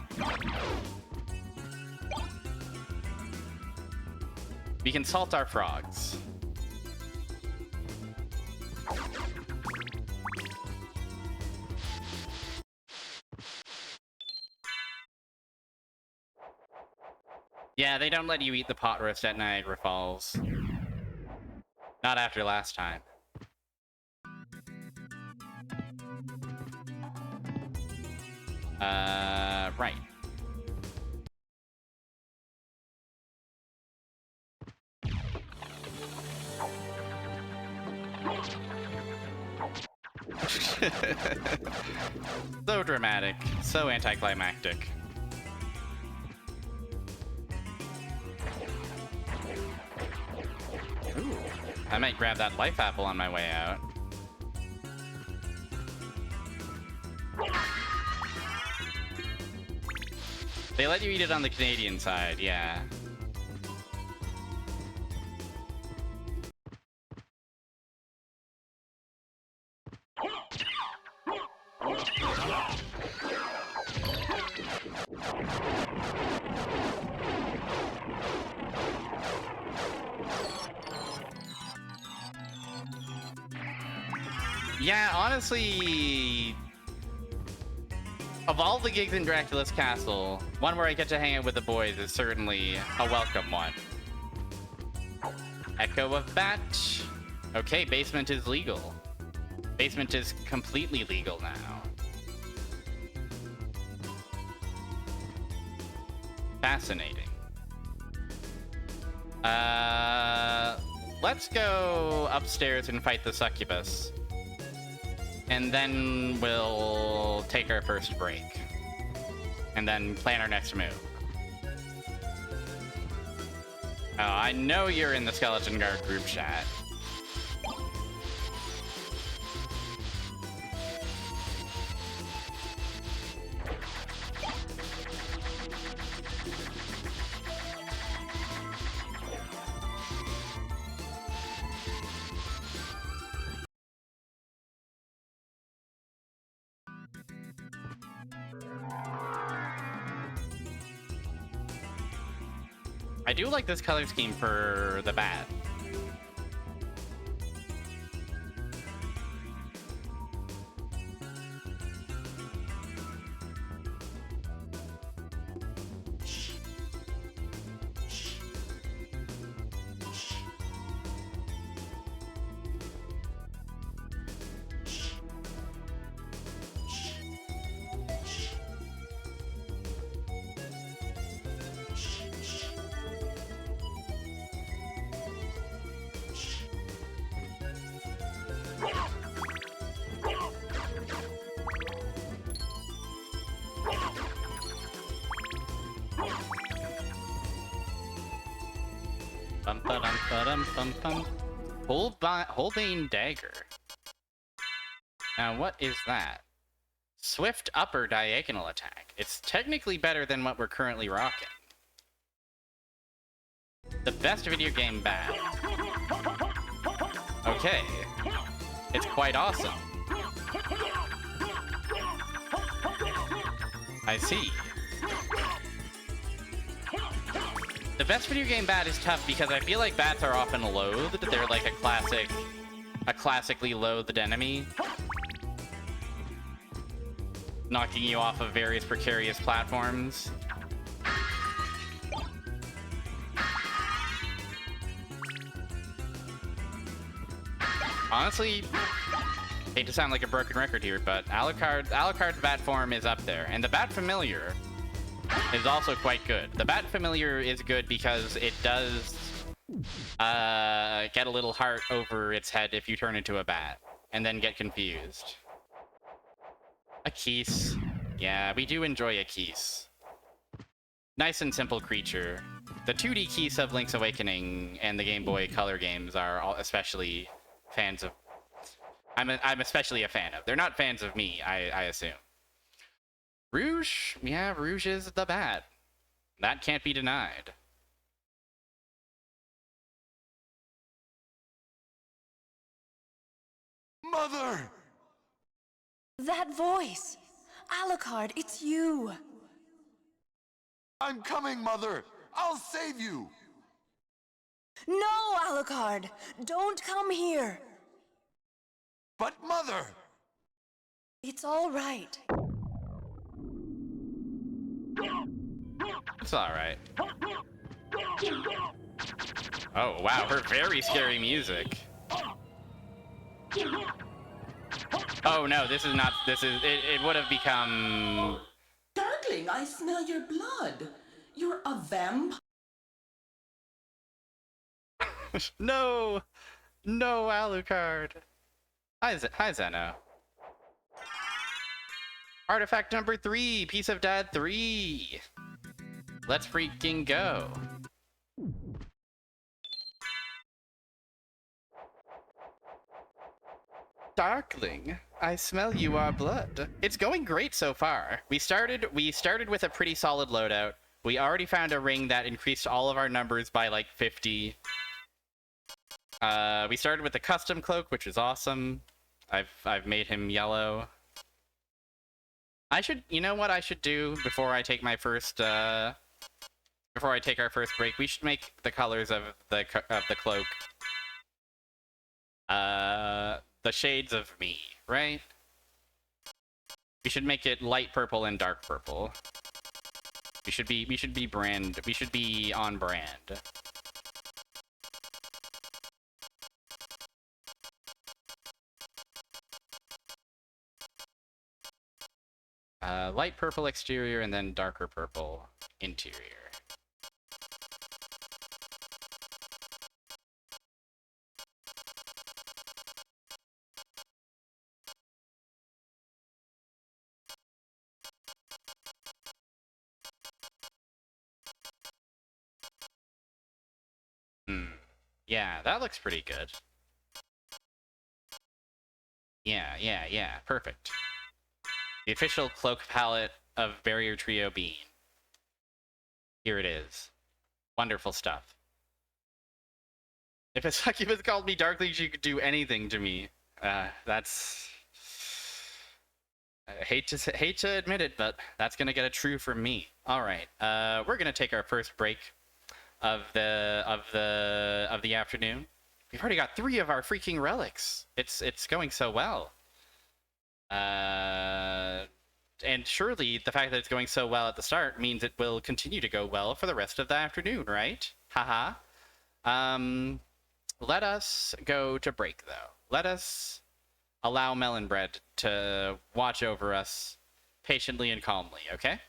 We can salt our frogs. Yeah, they don't let you eat the pot roast at Niagara Falls. Not after last time. Right. So dramatic, so anticlimactic. Ooh, I might grab that life apple on my way out. They let you eat it on the Canadian side, yeah. Yeah, honestly, of all the gigs in Dracula's Castle, one where I get to hang out with the boys is certainly a welcome one. Echo of Bat. Okay, basement is legal. Basement is completely legal now. Fascinating. Let's go upstairs and fight the succubus. And then we'll take our first break. And then plan our next move. Oh, I know you're in the Skeleton Guard group chat. I do like this color scheme for the bat. Holbane Dagger. Now, what is that? Swift upper diagonal attack. It's technically better than what we're currently rocking. The best video game bat. Okay. It's quite awesome. I see. The best video game bat is tough because I feel like bats are often loathed. They're like a classically loathed enemy. Knocking you off of various precarious platforms. Honestly, hate to sound like a broken record here, but Alucard's bat form is up there. And the Bat Familiar is also quite good. The Bat Familiar is good because it does get a little heart over its head if you turn into a bat, and then get confused. A Keese. Yeah, we do enjoy a Keese. Nice and simple creature. The 2D Keese of Link's Awakening and the Game Boy Color games are all especially fans of... I'm especially a fan of. They're not fans of me, I assume. Rouge? Yeah, Rouge is the bat. That can't be denied. Mother! That voice! Alucard, it's you! I'm coming, Mother! I'll save you! No, Alucard! Don't come here! But, Mother! It's all right. It's alright. Oh, wow, her very scary music. Oh no, this is not, it would have become... Darkling, I smell your blood. You're a vampire. No! No, Alucard. Hi, Zeno. Artifact number 3, Piece of Dad 3. Let's freaking go. Darkling, I smell you are blood. It's going great so far. We started with a pretty solid loadout. We already found a ring that increased all of our numbers by like 50. We started with the custom cloak, which is awesome. I've made him yellow. You know what I should do before I take my first before I take our first break? We should make the colors of the cloak the shades of me, right? We should make it light purple and dark purple. We should be on brand. Light purple exterior and then darker purple interior. Yeah, that looks pretty good. Yeah, perfect. The official cloak palette of Barrier Trio Bean. Here it is. Wonderful stuff. If a succubus called me Darkly, she could do anything to me. That's... I hate to admit it, but that's gonna get a true from me. All right, we're gonna take our first break of the afternoon. We've already got 3 of our freaking relics. It's going so well. And surely the fact that it's going so well at the start means it will continue to go well for the rest of the afternoon, right? Haha. Let us go to break, though. Let us allow Melon Bread to watch over us patiently and calmly, okay?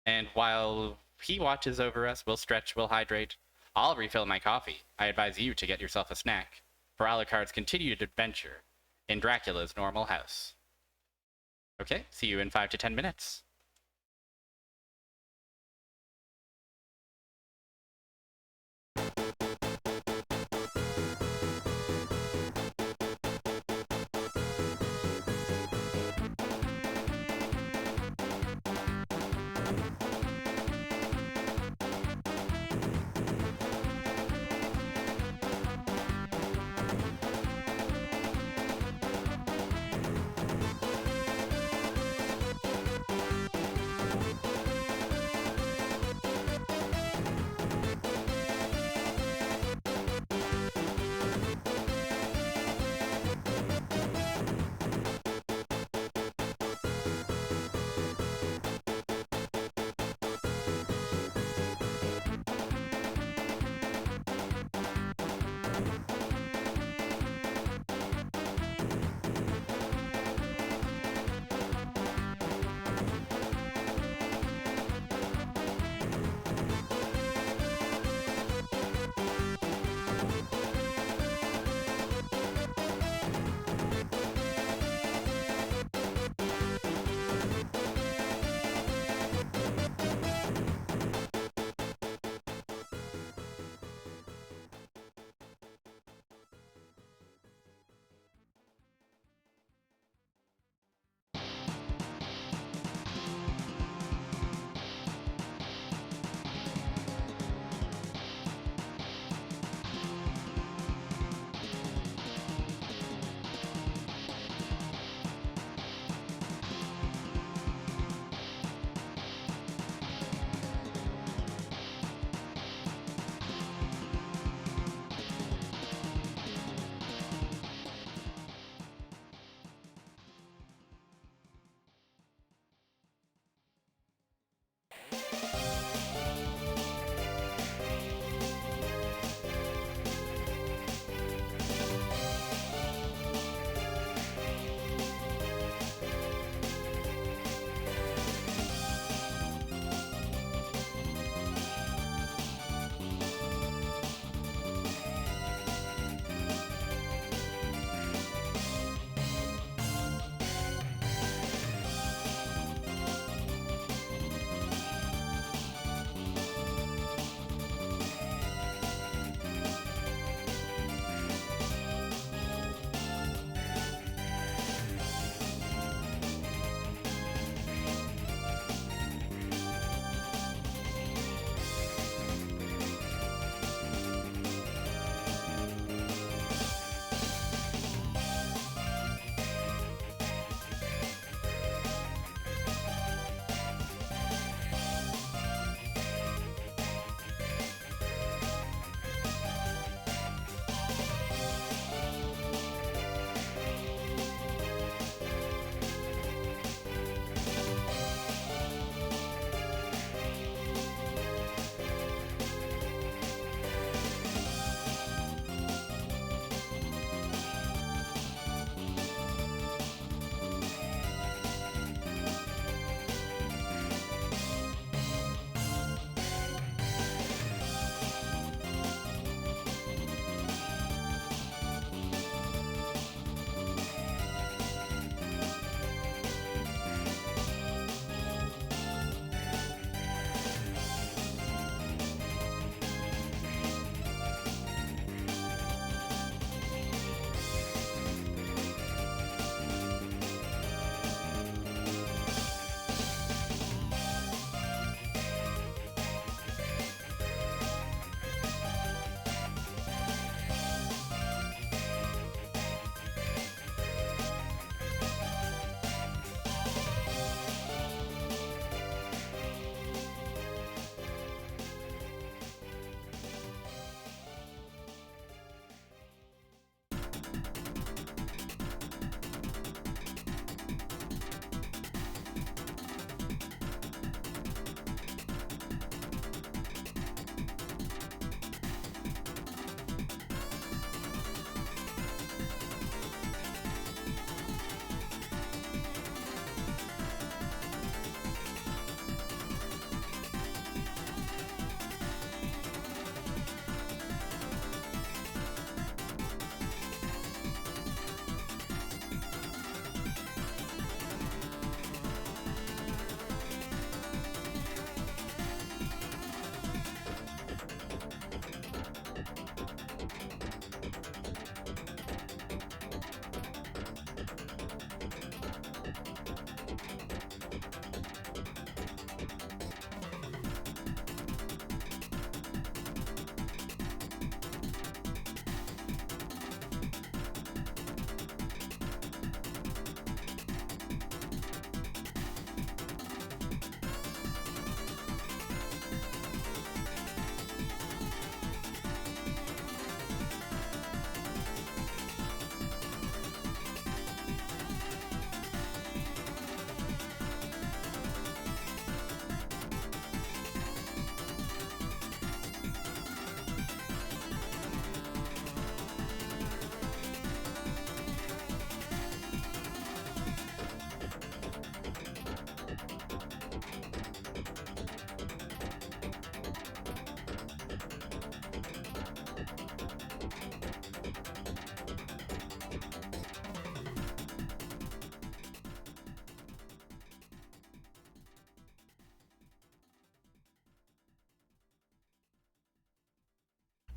And while he watches over us, we'll stretch, we'll hydrate. I'll refill my coffee. I advise you to get yourself a snack for Alucard's continued adventure in Dracula's normal house. Okay, see you in 5 to 10 minutes.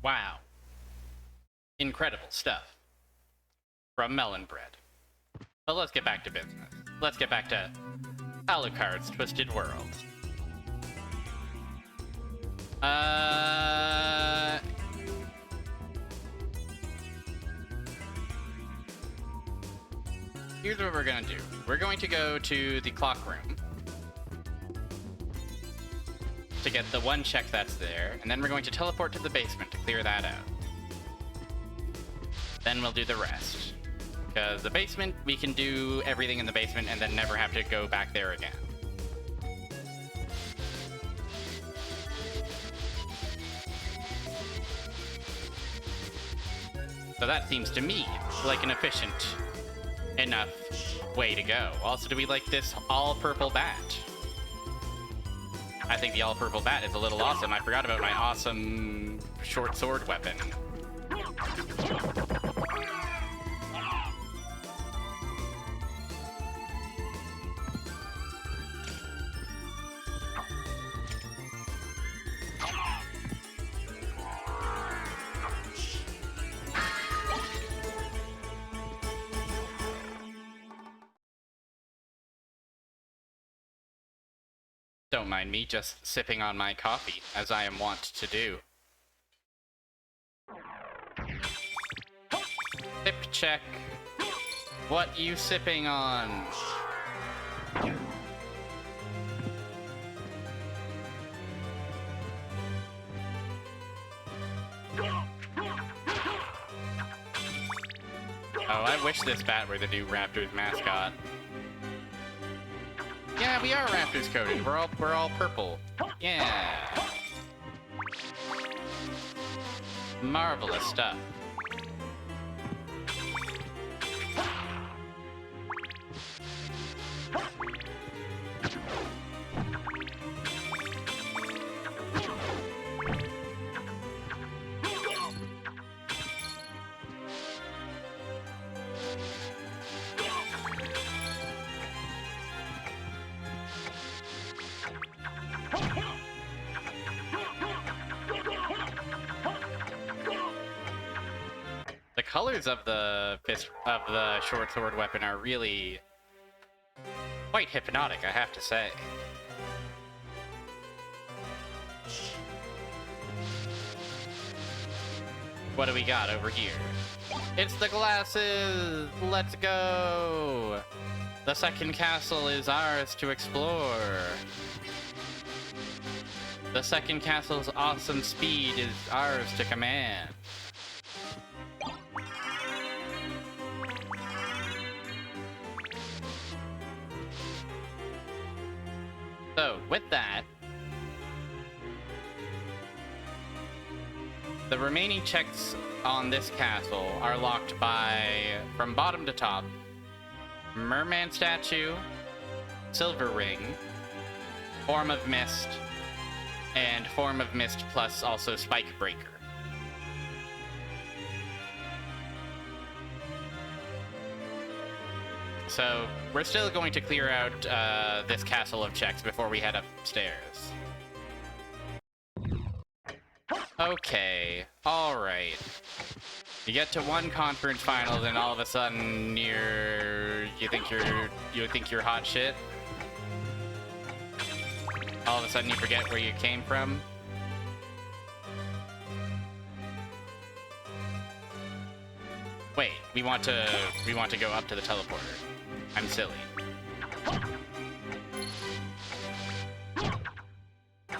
Wow. Incredible stuff. From Melon Bread. But let's get back to business. Let's get back to Alucard's Twisted World. Here's what we're gonna do. We're going to go to the clock room to get the one check that's there, and then we're going to teleport to the basement to clear that out. Then we'll do the rest. Because the basement, we can do everything in the basement and then never have to go back there again. So that seems to me like an efficient enough way to go. Also, do we like this all-purple bat? I think the all-purple bat is a little awesome. I forgot about my awesome short sword weapon. Don't mind me just sipping on my coffee, as I am wont to do. Sip check. What you sipping on? Oh, I wish this bat were the new Raptors mascot. Yeah, we are Raptors coded. We're all purple. Yeah. Marvelous stuff. The colors of the short sword weapon are really quite hypnotic, I have to say. What do we got over here? It's the glasses! Let's go! The second castle is ours to explore. The second castle's awesome speed is ours to command. So, with that, the remaining checks on this castle are locked by, from bottom to top, Merman Statue, Silver Ring, Form of Mist, and Form of Mist plus also Spike Breaker. So, we're still going to clear out this castle of checks before we head upstairs. Okay, alright. You get to one conference finals and all of a sudden you think you're hot shit? All of a sudden you forget where you came from? Wait, we want to go up to the teleporter. I'm silly.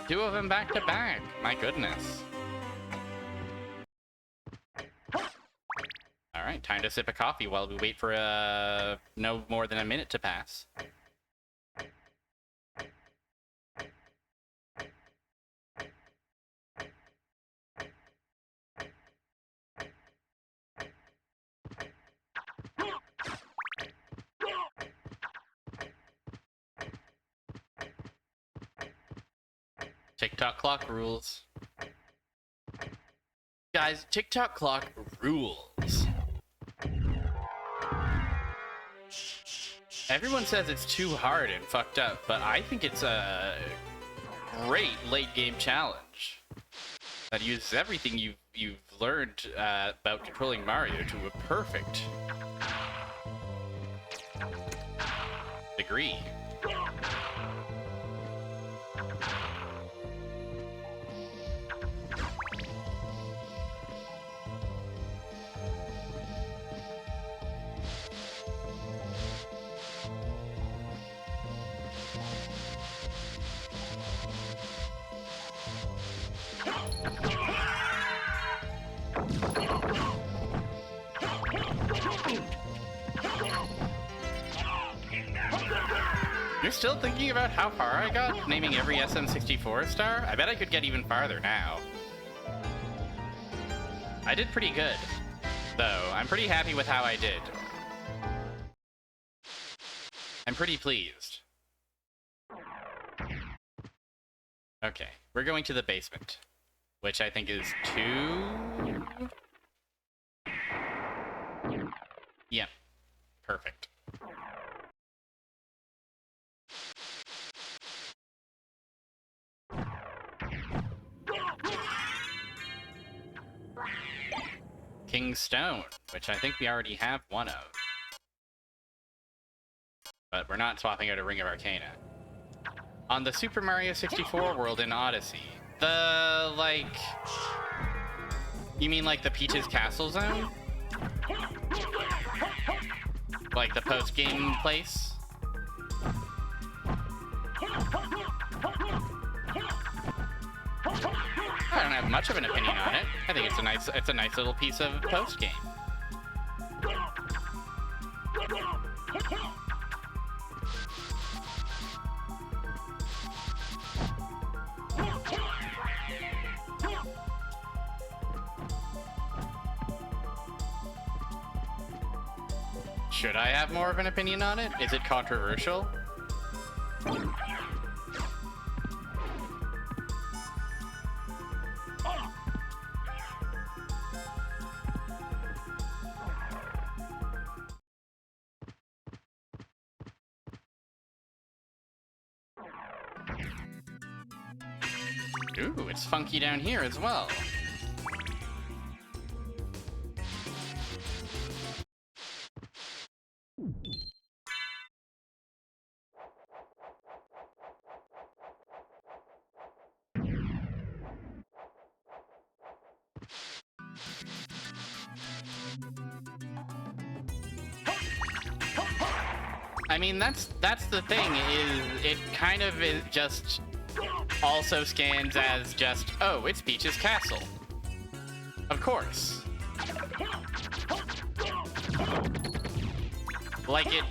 Two of them back to back. My goodness. Alright, time to sip a coffee while we wait for no more than a minute to pass. TikTok clock rules. Guys, TikTok clock rules. Everyone says it's too hard and fucked up, but I think it's a great late game challenge. that uses everything you've learned about controlling Mario to a perfect degree. You're still thinking about how far I got, naming every SM64 star? I bet I could get even farther now. I did pretty good, though. I'm pretty happy with how I did. I'm pretty pleased. Okay, we're going to the basement, which I think is 2... Yeah, perfect. King Stone, which I think we already have one of. But we're not swapping out a Ring of Arcana. On the Super Mario 64 world in Odyssey, the, like... You mean like the Peach's Castle zone? Like the post-game place? I don't have much of an opinion on it. I think it's a nice little piece of post-game. Should I have more of an opinion on it? Is it controversial? Ooh, it's funky down here as well. I mean, that's the thing, is it kind of is just also scans as just, oh, it's Peach's Castle. Of course. Like it,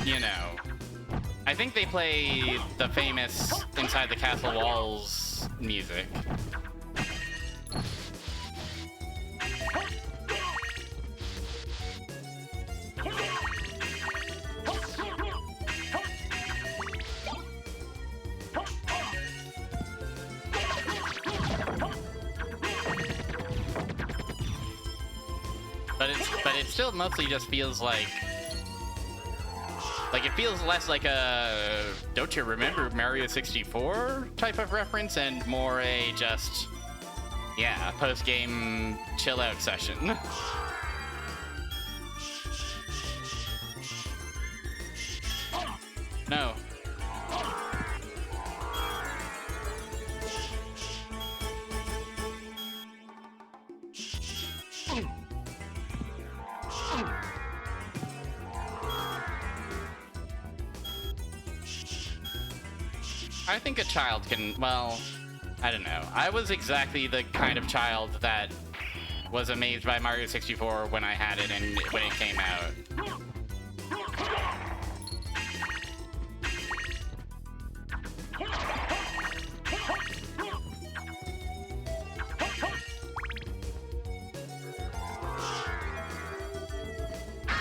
you know. I think they play the famous Inside the Castle Walls music. But it still mostly just feels like it feels less like a "don't you remember Mario 64" type of reference and more a just, yeah, post-game chill-out session. No. I think a child can, well, I don't know. I was exactly the kind of child that was amazed by Mario 64 when I had it and when it came out.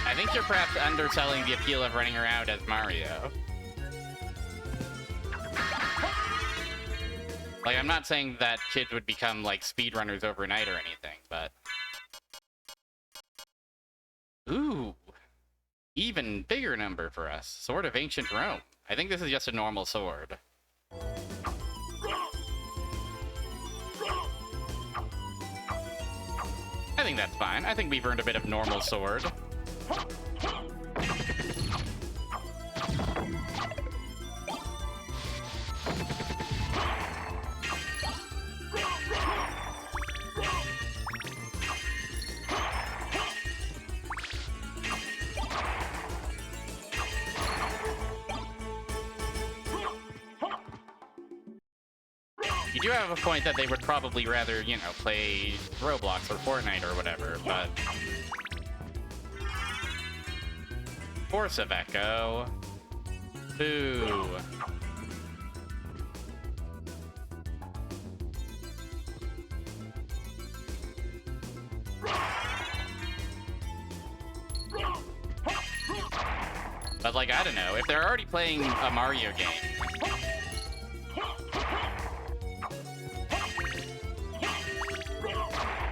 I think you're perhaps underselling the appeal of running around as Mario. Like, I'm not saying that kids would become, like, speedrunners overnight or anything, but... Ooh! Even bigger number for us. Sword of Ancient Rome. I think this is just a normal sword. think that's fine. I think we've earned a bit of normal sword. You do have a point that they would probably rather, you know, play Roblox or Fortnite or whatever, but... Force of Echo. Boo. But, like, I don't know, if they're already playing a Mario game...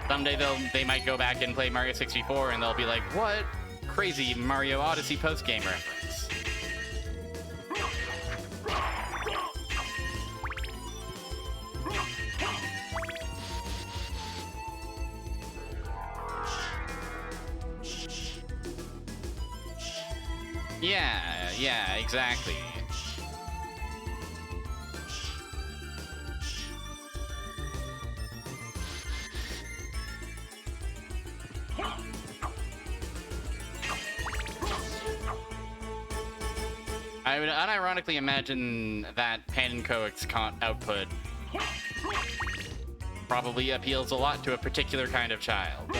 Someday they might go back and play Mario 64 and they'll be like, what? Crazy Mario Odyssey post-game reference. Yeah, exactly. I would unironically imagine that Pan & Coic's output probably appeals a lot to a particular kind of child.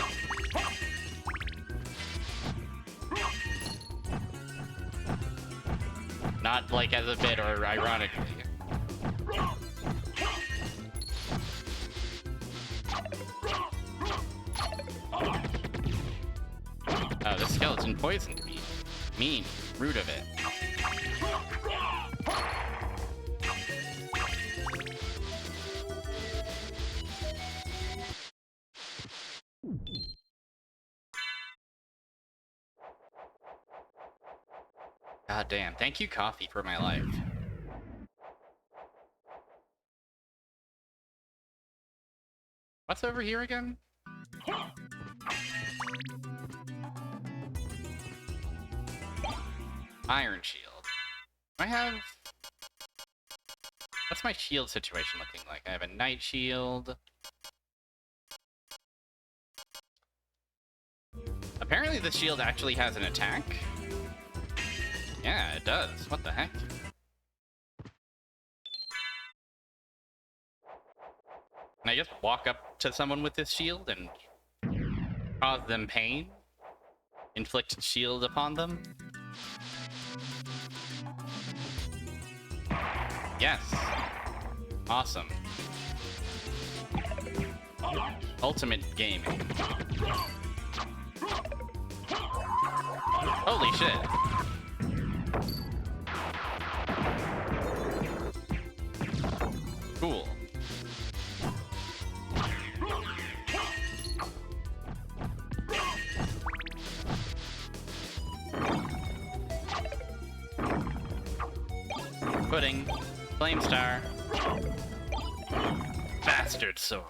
Not like as a bit or ironically. Oh, the skeleton poisoned me. Mean. Root of it. God damn. Thank you, coffee, for my life. What's over here again? Iron shield. Do I have... What's my shield situation looking like? I have a night shield. Apparently the shield actually has an attack. Yeah, it does. What the heck? Can I just walk up to someone with this shield and cause them pain? Inflict shield upon them? Yes. Awesome. Ultimate gaming. Holy shit. Cool. Pudding. Flame Star. Bastard sword.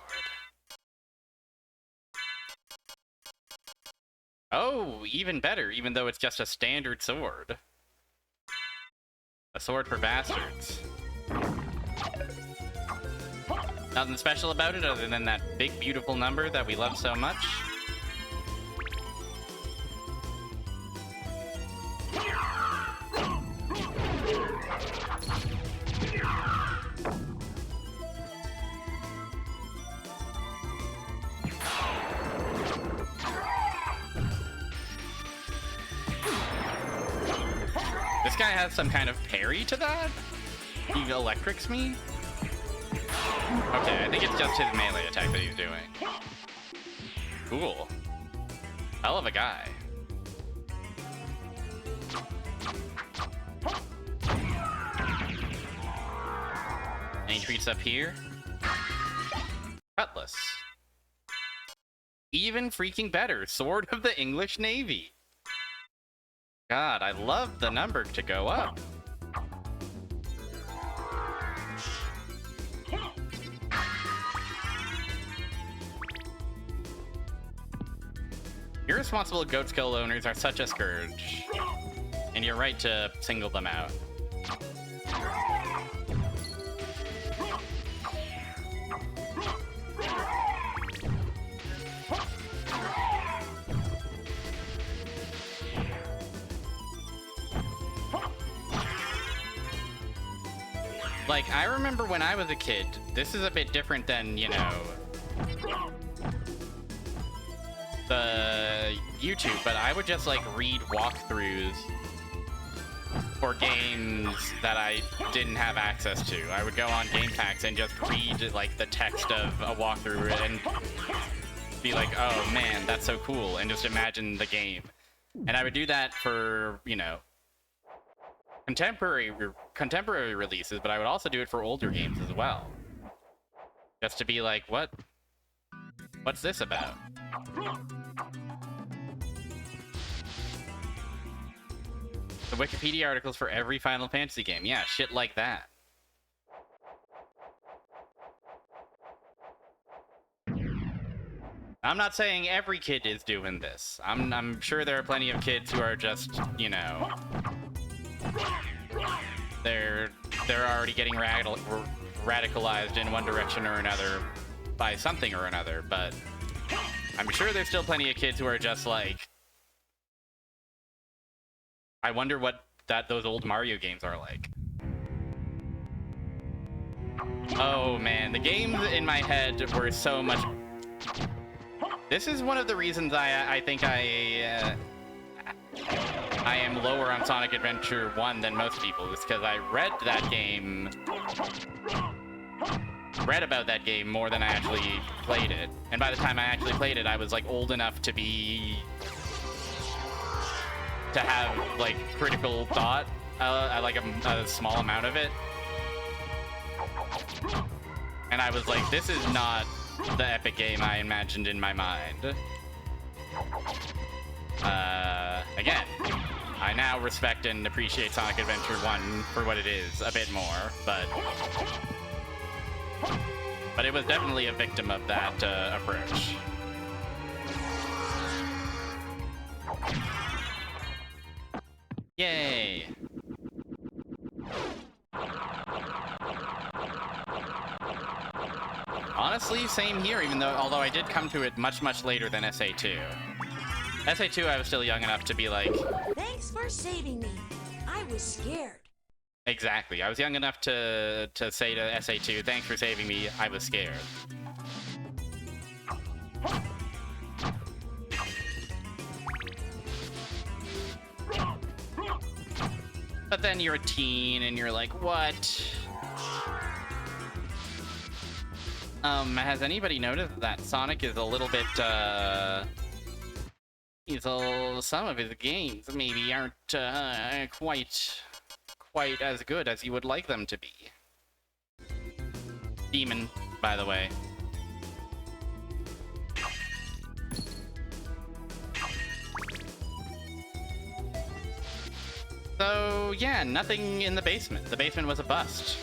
Oh, even better, even though it's just a standard sword. A sword for bastards. Nothing special about it other than that big, beautiful number that we love so much. This guy has some kind of parry to that? He electrics me? Okay, I think it's just his melee attack that he's doing. Cool. Hell of a guy. Any treats up here? Cutlass. Even freaking better, Sword of the English Navy. God, I love the number to go up. irresponsible goat skull owners are such a scourge. And you're right to single them out. Like, I remember when I was a kid, this is a bit different than, you know, the YouTube, but I would just, like, read walkthroughs for games that I didn't have access to. I would go on Game Packs and just read, like, the text of a walkthrough and be like, oh, man, that's so cool, and just imagine the game. And I would do that for, you know, contemporary releases, but I would also do it for older games as well. Just to be like, what's this about? The Wikipedia articles for every Final Fantasy game. Yeah, shit like that. I'm not saying every kid is doing this. I'm sure there are plenty of kids who are just, you know, they're already getting radicalized in one direction or another by something or another, but I'm sure there's still plenty of kids who are just like, I wonder what those old Mario games are like. Oh man, the games in my head were so much... This is one of the reasons I think I am lower on Sonic Adventure 1 than most people, is because I read about that game more than I actually played it. And by the time I actually played it, I was like old enough to have like critical thought, like a small amount of it. And I was like, this is not the epic game I imagined in my mind. Again, I now respect and appreciate Sonic Adventure 1 for what it is a bit more, but it was definitely a victim of that approach. Yay! Honestly, same here, although I did come to it much, much later than SA2. SA2, I was still young enough to be like... Thanks for saving me. I was scared. Exactly. I was young enough to say to SA2, thanks for saving me, I was scared. But then you're a teen and you're like, what? Has anybody noticed that Sonic is a little bit, some of his games maybe aren't, quite as good as you would like them to be. Demon, by the way. So, yeah, nothing in the basement. The basement was a bust.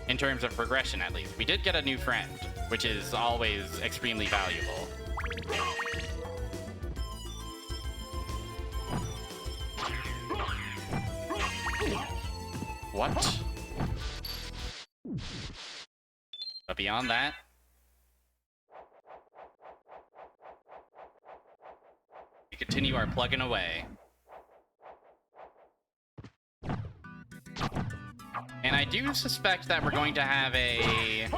In terms of progression, at least. We did get a new friend, which is always extremely valuable. What? But beyond that... we continue our plugging away. And I do suspect that we're going to have a...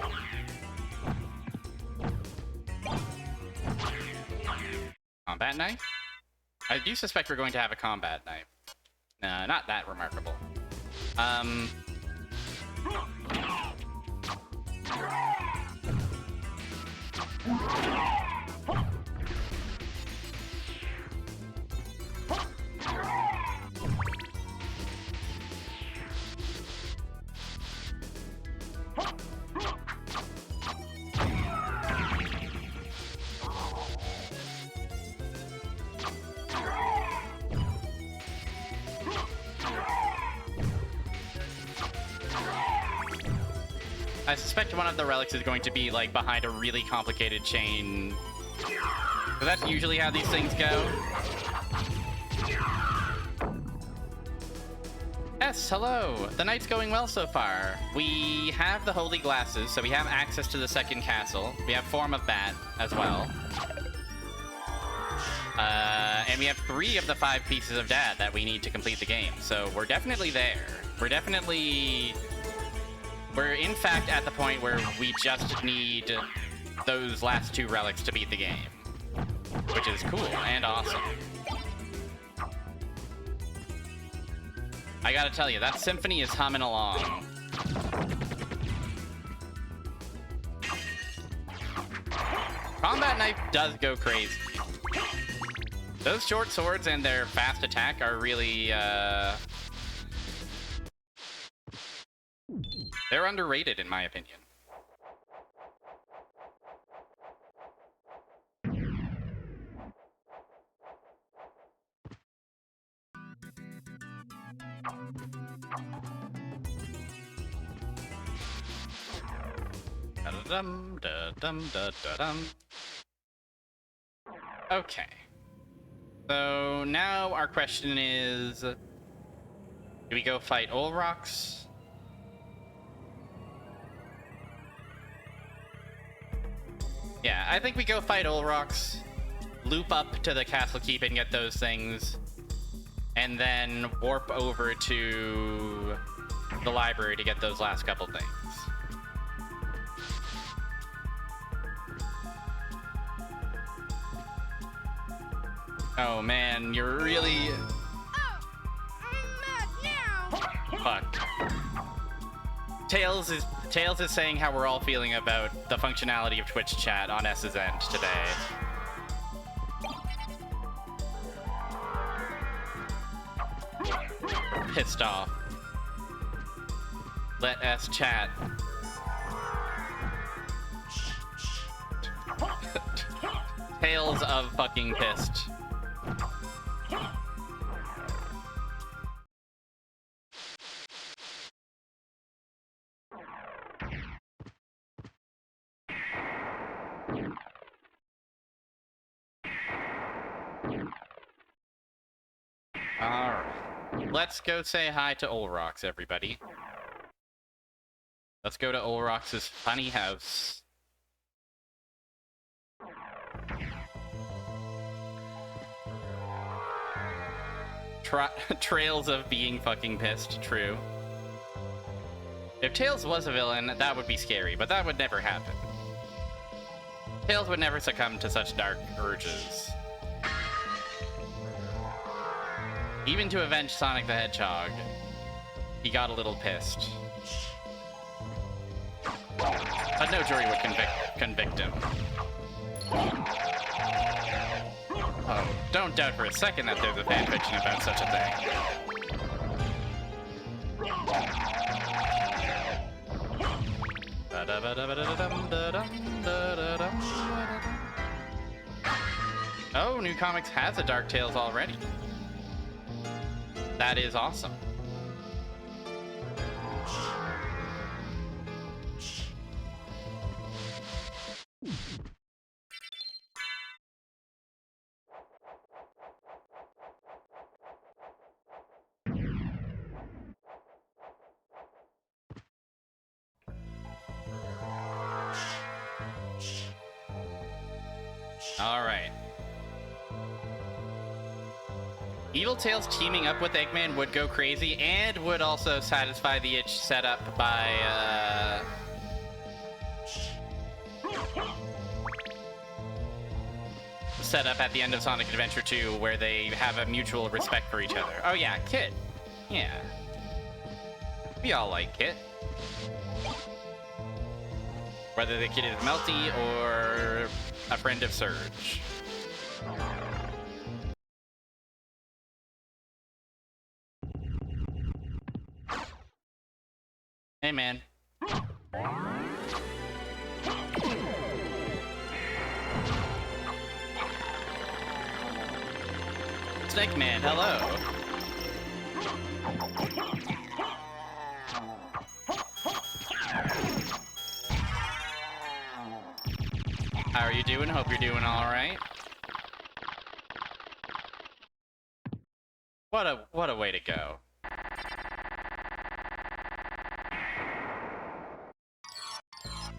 combat knife? I do suspect we're going to have a combat knife. No, not that remarkable. I suspect one of the relics is going to be, like, behind a really complicated chain So that's usually how these things go. Yes, hello. The night's going well so far. We have the holy glasses, so we have access to the second castle. We have Form of Bat as well. And we have 3 of the 5 pieces of dad that we need to complete the game. So we're definitely there. We're in fact at the point where we just need those last 2 relics to beat the game. Which is cool and awesome. I gotta tell you, that symphony is humming along. Combat Knife does go crazy. Those short swords and their fast attack are really, they're underrated in my opinion. Da-da-dum, da-dum, da-da-dum. Okay. So now our question is, do we go fight Olrox? Yeah, I think we go fight Olrox, loop up to the Castle Keep and get those things, and then warp over to the library to get those last couple things. Oh man, you're really... Oh, I'm mad now. Fuck. Tails is saying how we're all feeling about the functionality of Twitch chat on S's end today. Pissed off. Let S chat. Tales of fucking pissed. Alright. Let's go say hi to Olrox, everybody. Let's go to Olrox's funny house. Trails of being fucking pissed, true. If Tails was a villain, that would be scary, but that would never happen. Tails would never succumb to such dark urges. Even to avenge Sonic the Hedgehog, he got a little pissed. But no jury would convict him. Oh, don't doubt for a second that there's a fanfiction about such a thing. Oh, New Comics has a Dark Tales already. That is awesome. All right. Evil Tails teaming up with Eggman would go crazy and would also satisfy the itch set up by, set up at the end of Sonic Adventure 2 where they have a mutual respect for each other. Oh yeah, Kit. Yeah. We all like Kit. Whether the kid is Melty or a friend of Surge. Hey, man. Snake Man, hello. How are you doing? Hope you're doing alright. What a way to go.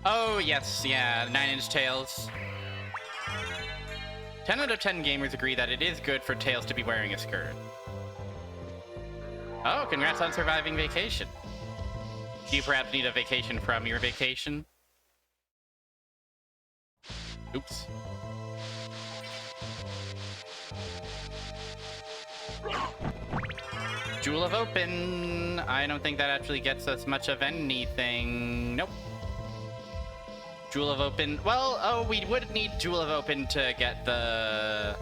Oh, yes, yeah, 9-inch Tails. 10 out of 10 gamers agree that it is good for Tails to be wearing a skirt. Oh, congrats on surviving vacation. Do you perhaps need a vacation from your vacation? Oops. Jewel of Open. I don't think that actually gets us much of anything. Nope. Jewel of Open. Well, oh, we would need Jewel of Open to get the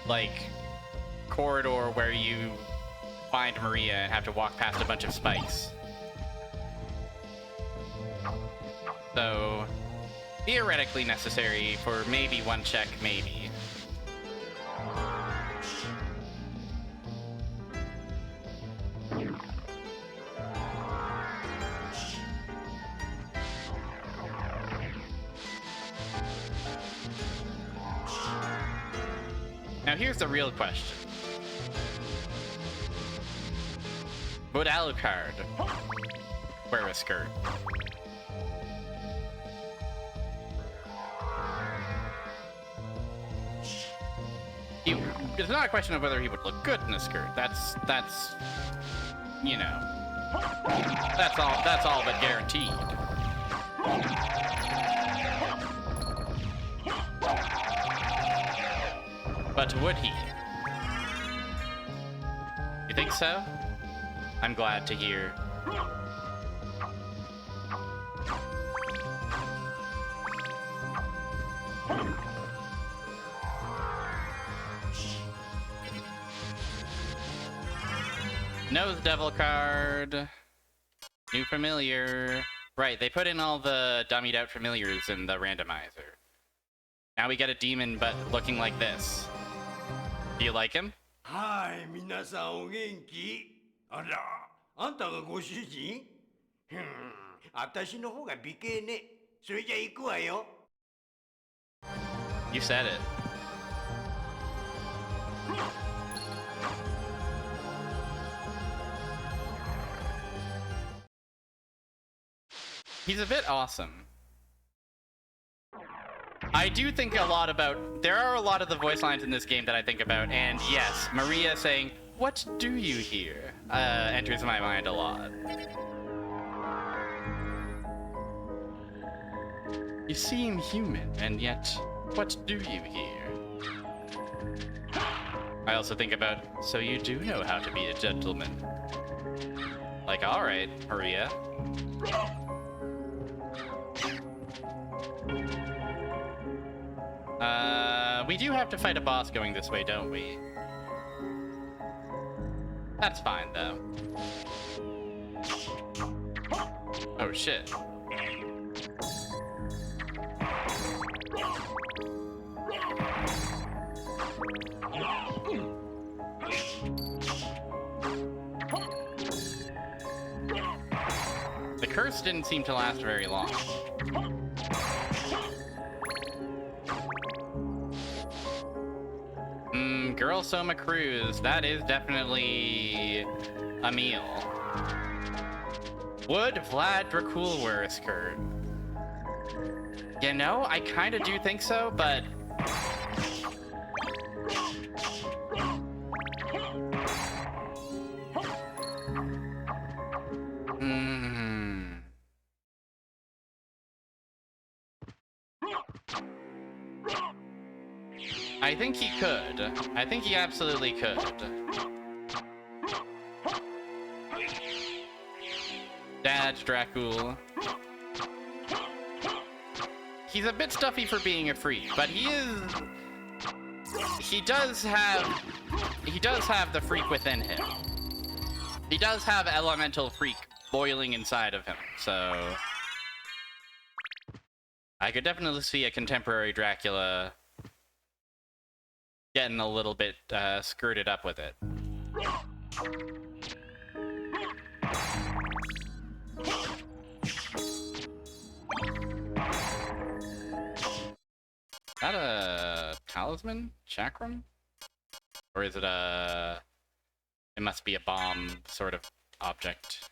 like corridor where you find Maria and have to walk past a bunch of spikes. So theoretically necessary for maybe one check, maybe. Now here's the real question. Would Alucard wear a skirt? It's not a question of whether he would look good in a skirt. That's you know, that's all but guaranteed. But would he? You think so? I'm glad to hear. Nose Devil card. New familiar. Right, they put in all the dummied out familiars in the randomizer. Now we get a demon, but looking like this. Do you like him? Hi, 皆さんお元気？あら、あんたがご主人？私の方が美形ね。それじゃ行くわよ。You said it. He's a bit awesome. I do think a lot about... There are a lot of the voice lines in this game that I think about, and yes, Maria saying, "What do you hear?" enters my mind a lot. You seem human, and yet, what do you hear? I also think about, so you do know how to be a gentleman. Like, alright, Maria. We do have to fight a boss going this way, don't we? That's fine, though. Oh, shit. The curse didn't seem to last very long. Girl Soma Cruz, that is definitely a meal. Would Vlad Dracul wear a skirt? You know, I kind of do think so, but... I think he could. I think he absolutely could. Dad's Dracul. He's a bit stuffy for being a freak, but he does have the freak within him. He does have elemental freak boiling inside of him, so I could definitely see a contemporary Dracula getting a little bit skirted up with it. talisman? Chakram? Or is it a... It must be a bomb sort of object.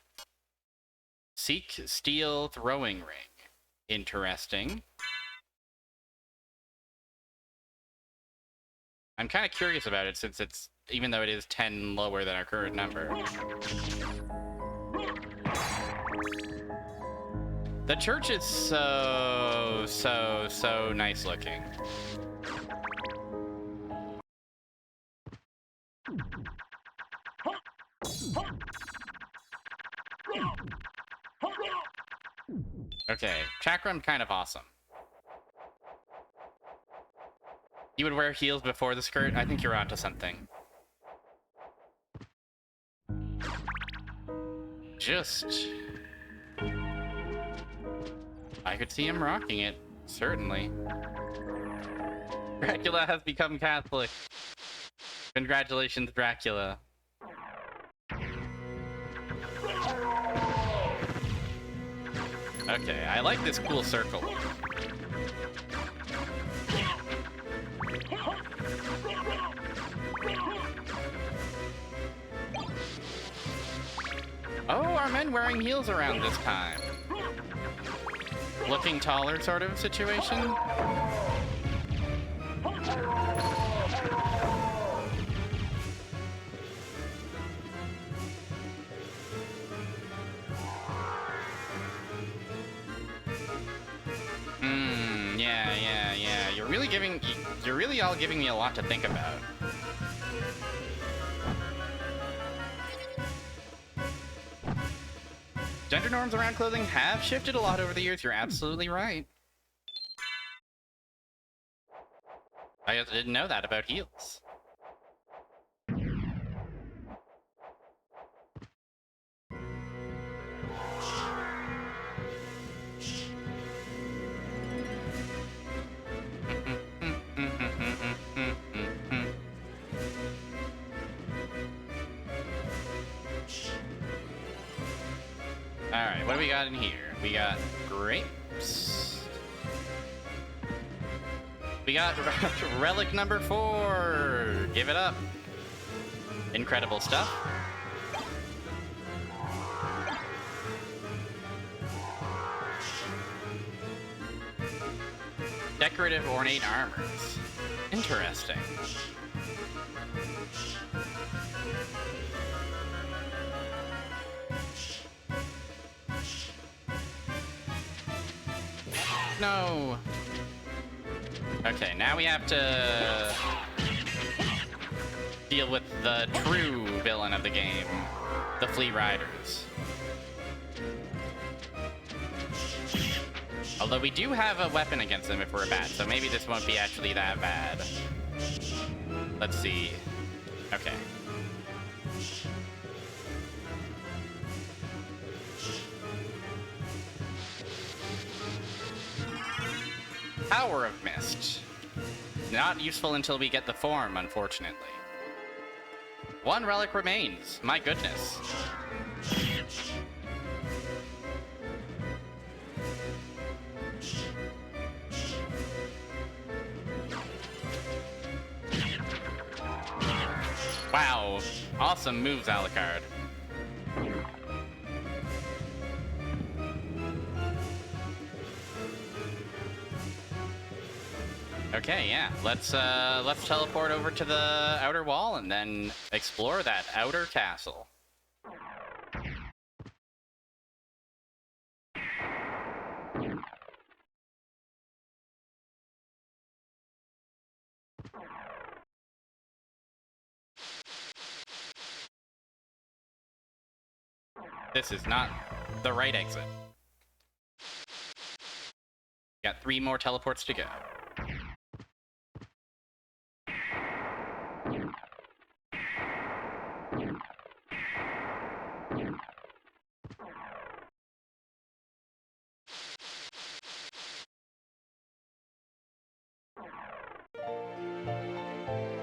Seek steel throwing ring. Interesting. I'm kind of curious about it since it's, even though it is 10 lower than our current number. The church is so nice looking. Okay, Chakram kind of awesome. You would wear heels before the skirt? I think you're onto something. Just... I could see him rocking it, certainly. Dracula has become Catholic. Congratulations, Dracula. Okay, I like this cool circle. Oh, are men wearing heels around this time? Looking taller sort of situation? Yeah. You're really all giving me a lot to think about. Gender norms around clothing have shifted a lot over the years. You're absolutely right. I just didn't know that about heels. Alright, what do we got in here? We got grapes. We got relic number 4. Give it up. Incredible stuff. Decorative ornate armors. Interesting. No. Okay, now we have to deal with the true villain of the game, the Flea Riders. Although we do have a weapon against them if we're bad, so maybe this won't be actually that bad. Let's see. Okay. Power of Mist. Not useful until we get the form, unfortunately. 1 relic remains. My goodness. Wow. Awesome moves, Alucard. Okay, yeah. Let's teleport over to the outer wall and then explore that outer castle. This is not the right exit. Got 3 more teleports to go.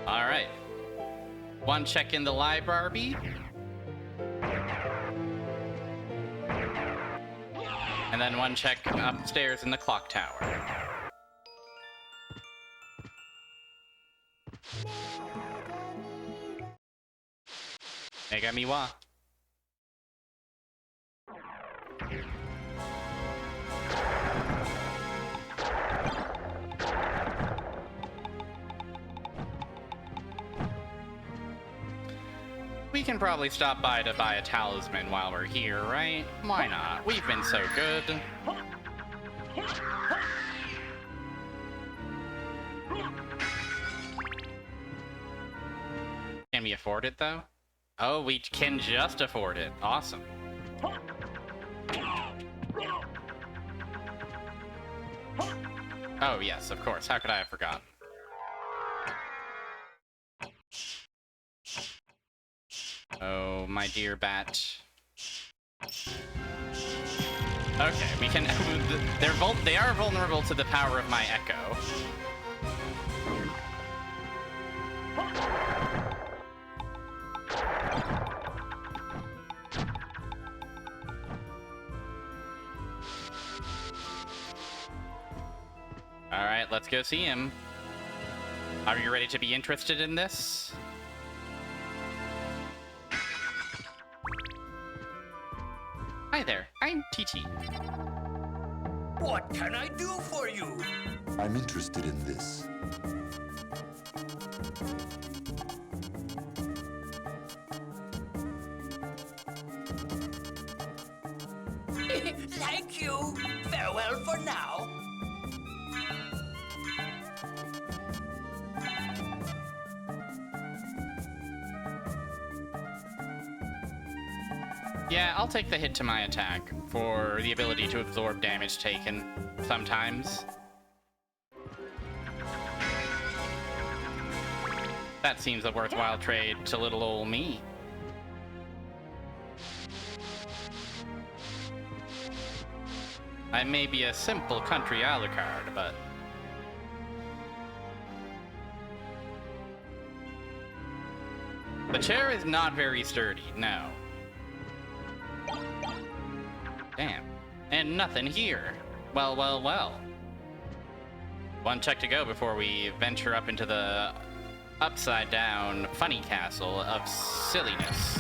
All right. 1 check in the library. And then 1 check upstairs in the clock tower. Megamiwa. We can probably stop by to buy a talisman while we're here, right? Why not? We've been so good. Can we afford it, though? Oh, we can just afford it. Awesome. Oh, yes, of course. How could I have forgotten? Oh, my dear bat. Okay, we can... they are vulnerable to the power of my echo. Alright, let's go see him. Are you ready to be interested in this? Hi there, I'm TT. What can I do for you? I'm interested in this. Thank you. Farewell for now. Yeah, I'll take the hit to my attack for the ability to absorb damage taken sometimes. That seems a worthwhile trade to little ol' me. I may be a simple country Alucard, but... the chair is not very sturdy, no. Damn. And nothing here. Well, well, well. One check to go before we venture up into the upside-down funny castle of silliness.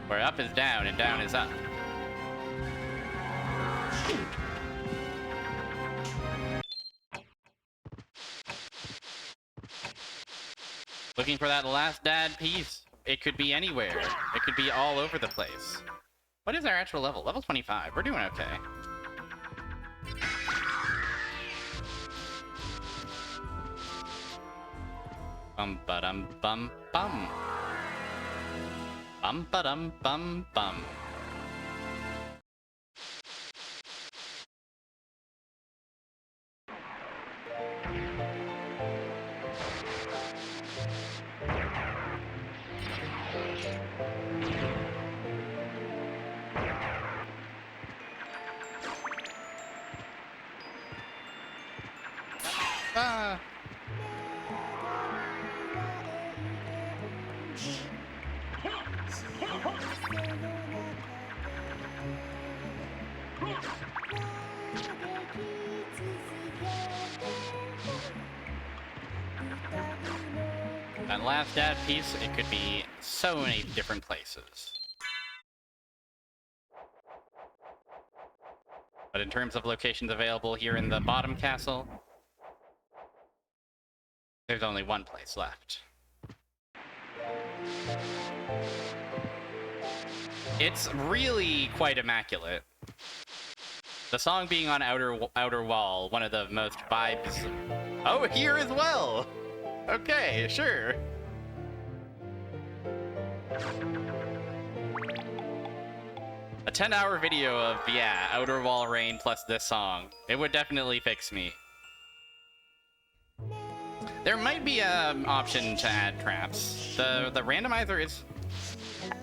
Where up is down and down is up. Looking for that last dad piece. It could be anywhere. It could be all over the place. What is our actual level? Level 25. We're doing okay. Bum ba dum bum bum. Bum ba dum bum bum. Ah. That last dad piece, it could be so many different places. But in terms of locations available here in the bottom castle, there's only one place left. It's really quite immaculate. The song being on Outer Wall, one of the most vibes... Oh, here as well! Okay, sure. A 10-hour video of, yeah, Outer Wall Rain plus this song. It would definitely fix me. There might be an option to add traps. The randomizer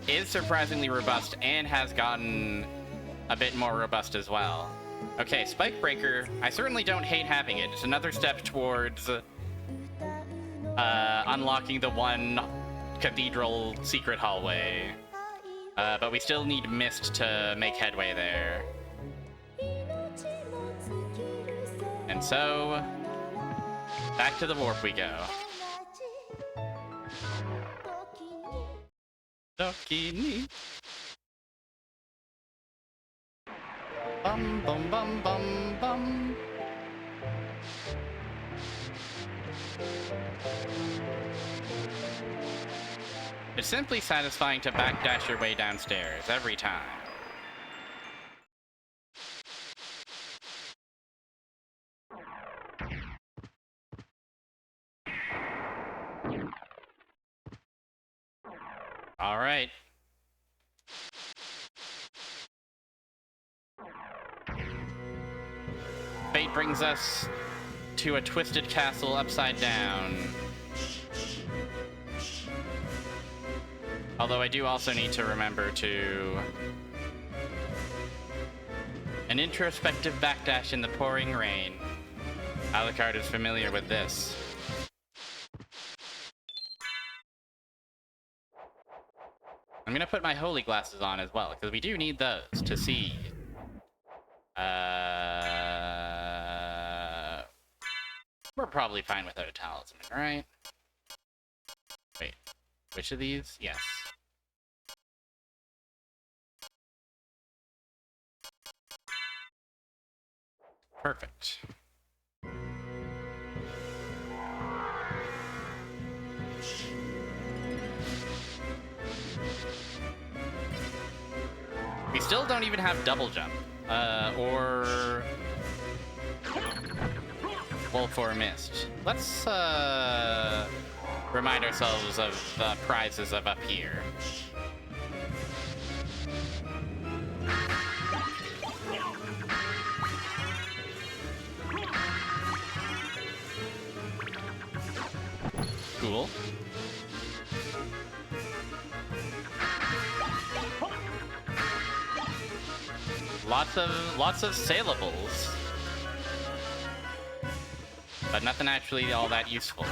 is surprisingly robust and has gotten a bit more robust as well. Okay, Spike Breaker. I certainly don't hate having it. It's another step towards unlocking the one cathedral secret hallway. But we still need Mist to make headway there. And so, back to the warp we go. Dokini. Bum bum bum bum bum. It's simply satisfying to backdash your way downstairs every time. All right. Fate brings us to a twisted castle upside down. Although I do also need to remember to... An introspective backdash in the pouring rain. Alucard is familiar with this. I'm gonna put my holy glasses on as well, because we do need those to see. We're probably fine without a talisman, right? Wait, which of these? Yes. Perfect. We still don't even have double jump, or Wolf or Mist. Let's remind ourselves of the prizes of up here. Cool. Lots of sailables, but nothing actually all that useful.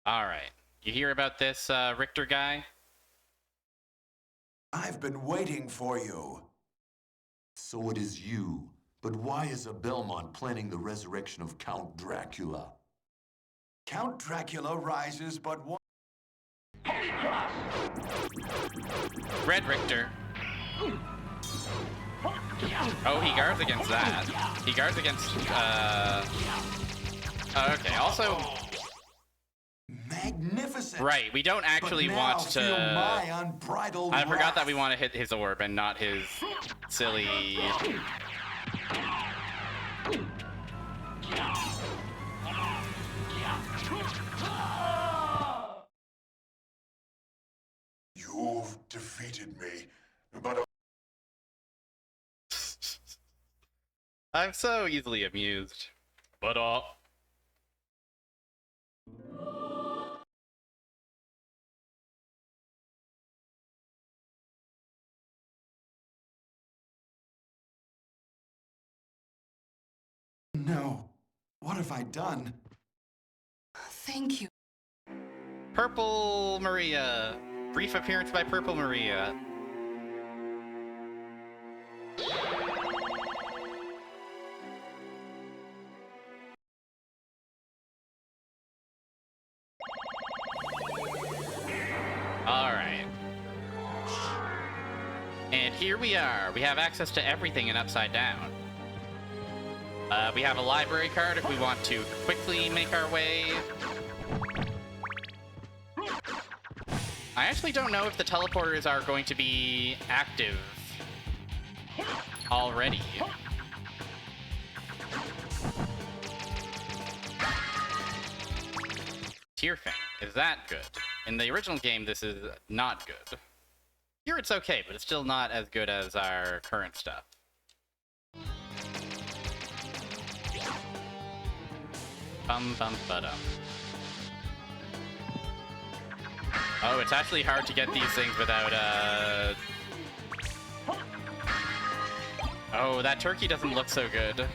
All right, you hear about this Richter guy? I've been waiting for you. So it is you. But why is a Belmont planning the resurrection of Count Dracula? Count Dracula rises but one. Red Richter. Oh, he guards against that. He guards against, okay, also... Magnificent. Right, we don't actually But now want feel to... my unbridled I forgot that we wrath. want to hit his orb and not his silly... You've defeated me, but I'm so easily amused. But, No. What have I done? Thank you. Purple Maria. Brief appearance by Purple Maria. Alright. And here we are. We have access to everything in Upside Down. We have a library card if we want to quickly make our way. I actually don't know if the teleporters are going to be active already. Tearfang, is that good? In the original game, this is not good. Here it's okay, but it's still not as good as our current stuff. Bum bum ba-dum. Oh, it's actually hard to get these things without, Oh, that turkey doesn't look so good.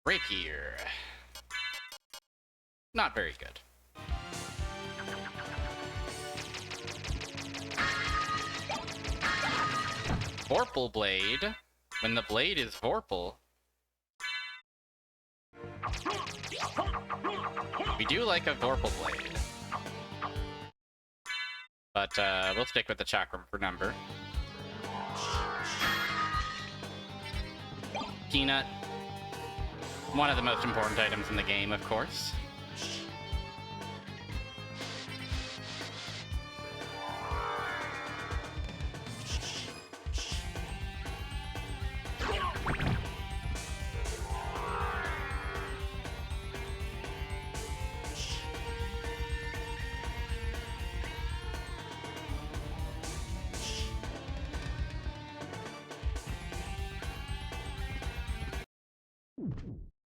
Rapier. Not very good. Vorpal blade when the blade is Vorpal. We do like a Vorpal blade. But we'll stick with the chakram for number. Peanut. One of the most important items in the game, of course.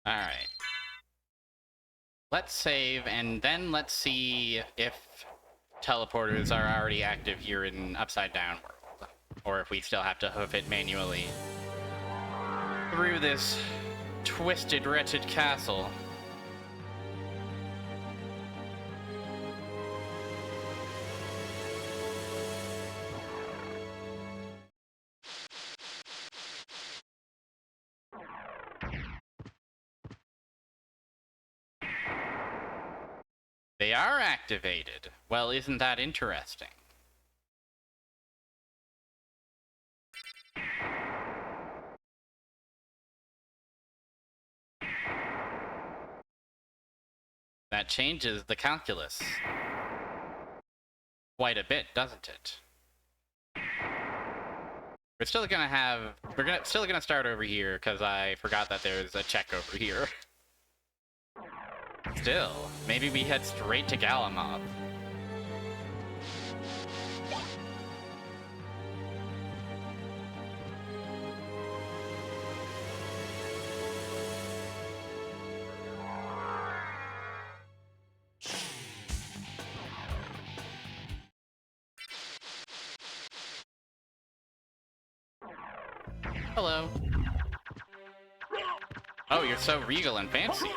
Alright. Let's save, and then let's see if teleporters are already active here in Upside Down World. Or if we still have to hoof it manually through this twisted, wretched castle. They are activated. Well, isn't that interesting? That changes the calculus quite a bit, doesn't it? We're still gonna start over here because I forgot that there's a check over here. Still, maybe we head straight to Galamob. Hello. Oh, you're so regal and fancy.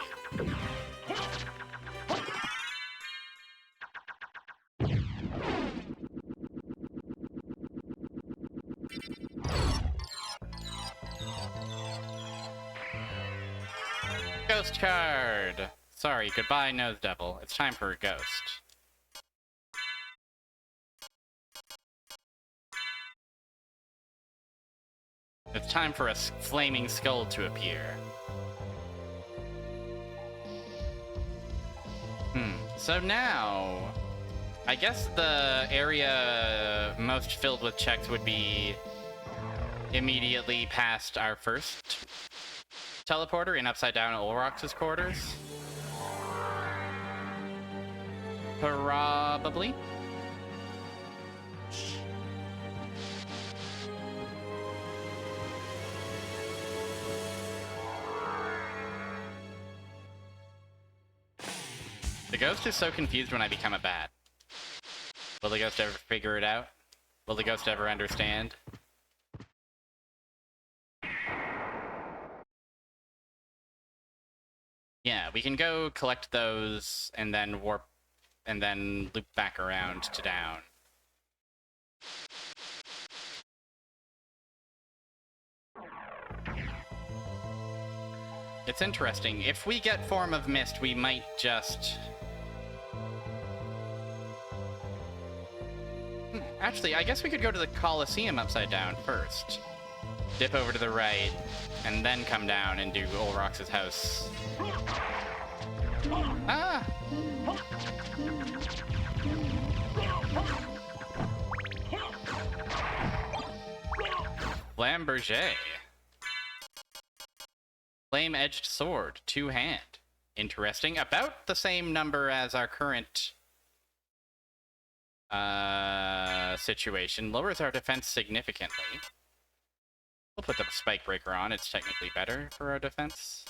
Ghost card! Sorry, goodbye, Nose Devil. It's time for a ghost. It's time for a flaming skull to appear. So now, I guess the area most filled with checks would be immediately past our first teleporter in Upside Down Olrox's quarters. Probably. The ghost is so confused when I become a bat. Will the ghost ever figure it out? Will the ghost ever understand? Yeah, we can go collect those and then warp and then loop back around to down. It's interesting. If we get Form of Mist, we might just... Actually, I guess we could go to the Colosseum Upside Down first. Dip over to the right, and then come down and do Olrox's house. Ah! Flamberger. Flame-edged sword, two-hand. Interesting. About the same number as our current situation. Lowers our defense significantly. We'll put the spike breaker on. It's technically better for our defense.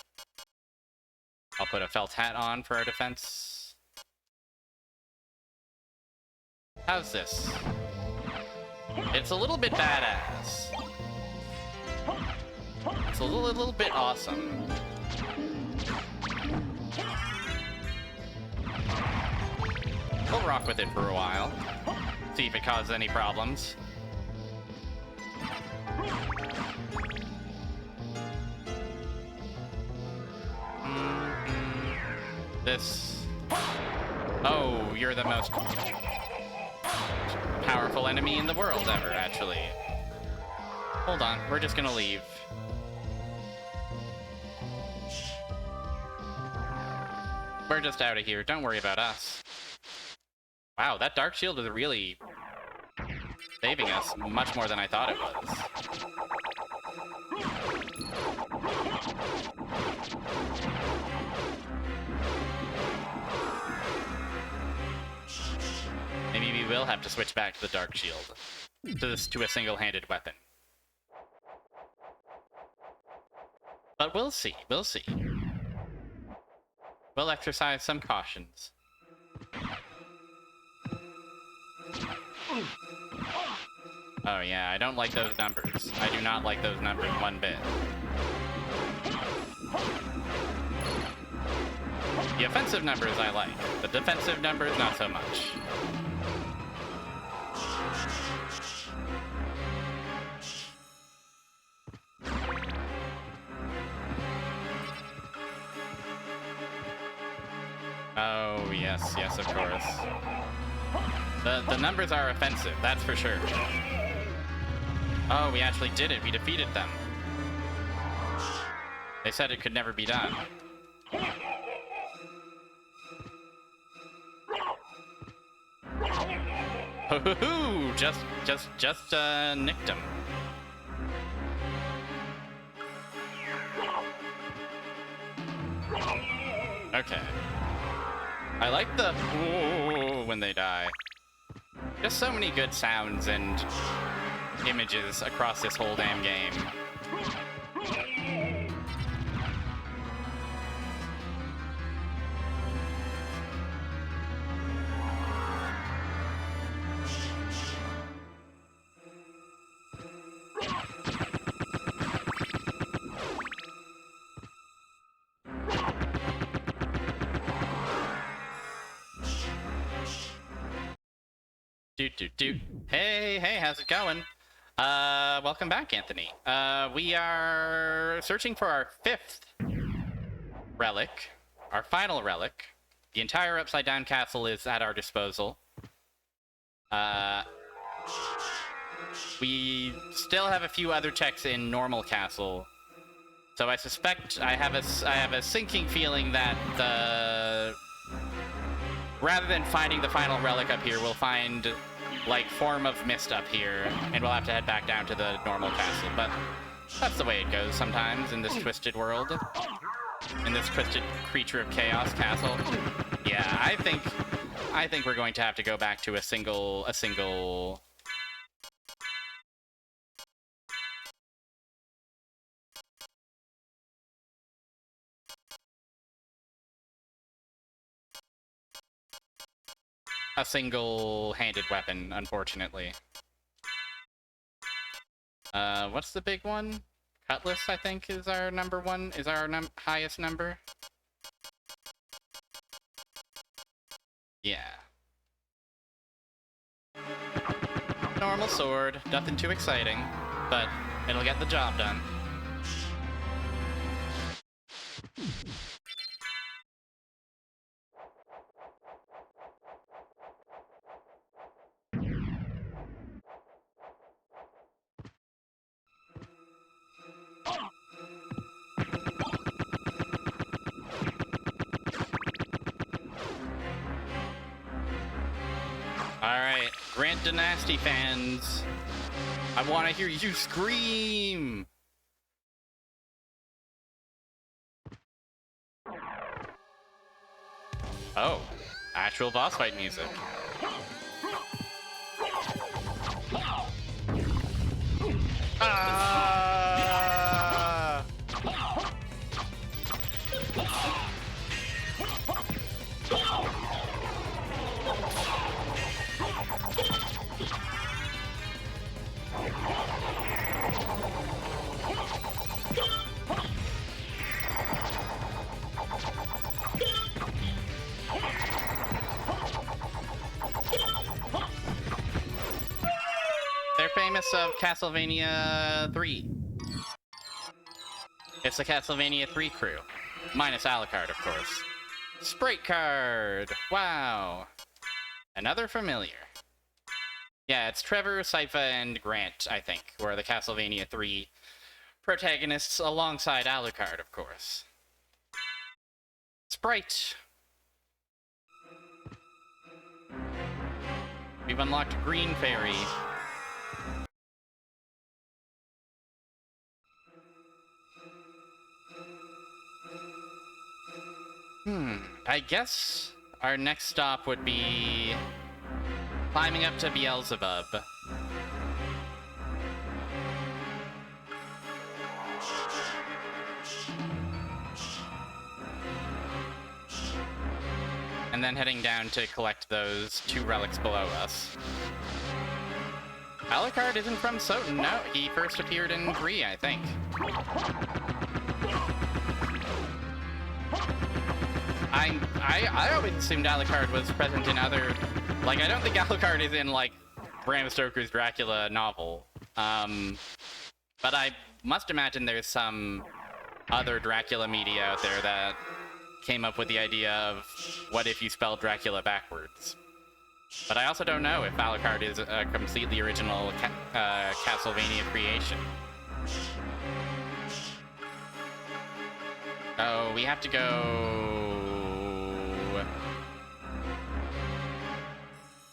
I'll put a felt hat on for our defense. How's this? It's a little bit badass. It's a little bit awesome. We'll rock with it for a while. See if it causes any problems. This... Oh, you're the most powerful enemy in the world ever, actually. Hold on, we're just gonna leave. We're just out of here, don't worry about us. Wow, that Dark Shield is really saving us much more than I thought it was. Maybe we will have to switch back to the Dark Shield. To a single-handed weapon. But we'll see, we'll see. We'll exercise some cautions. Oh yeah, I don't like those numbers. I do not like those numbers one bit. The offensive numbers I like. The defensive numbers, not so much. Oh, yes, yes, of course. The numbers are offensive, that's for sure. Oh, we actually did it. We defeated them. They said it could never be done. Hoo-hoo-hoo! Just nicked him. Okay. I like the ooh when they die. Just so many good sounds and images across this whole damn game. Hey, how's it going? Welcome back, Anthony. We are searching for our 5th relic, our final relic. The entire Upside Down Castle is at our disposal. We still have a few other checks in Normal Castle, so I suspect I have a sinking feeling that rather than finding the final relic up here, we'll find like Form of Mist up here, and we'll have to head back down to the Normal Castle. But that's the way it goes sometimes in this twisted world, in this twisted creature of chaos castle. Yeah, I think we're going to have to go back to a single. A single-handed weapon, unfortunately. What's the big one? Cutlass, I think, is our number one, is our highest number. Yeah. Normal sword, nothing too exciting, but it'll get the job done. Alright, Grant Dynasty fans, I want to hear you scream! Oh, actual boss fight music. Ah! famous of Castlevania 3. It's the Castlevania 3 crew. Minus Alucard, of course. Sprite card! Wow! Another familiar. Yeah, it's Trevor, Sypha, and Grant, I think, who are the Castlevania 3 protagonists alongside Alucard, of course. Sprite! We've unlocked Green Fairy. I guess our next stop would be climbing up to Beelzebub. And then heading down to collect those 2 relics below us. Alucard isn't from SotN, no. He first appeared in 3, I think. I always assumed Alucard was present in other... Like, I don't think Alucard is in, like, Bram Stoker's Dracula novel. But I must imagine there's some other Dracula media out there that came up with the idea of what if you spelled Dracula backwards. But I also don't know if Alucard is a completely original Castlevania creation. Oh, we have to go...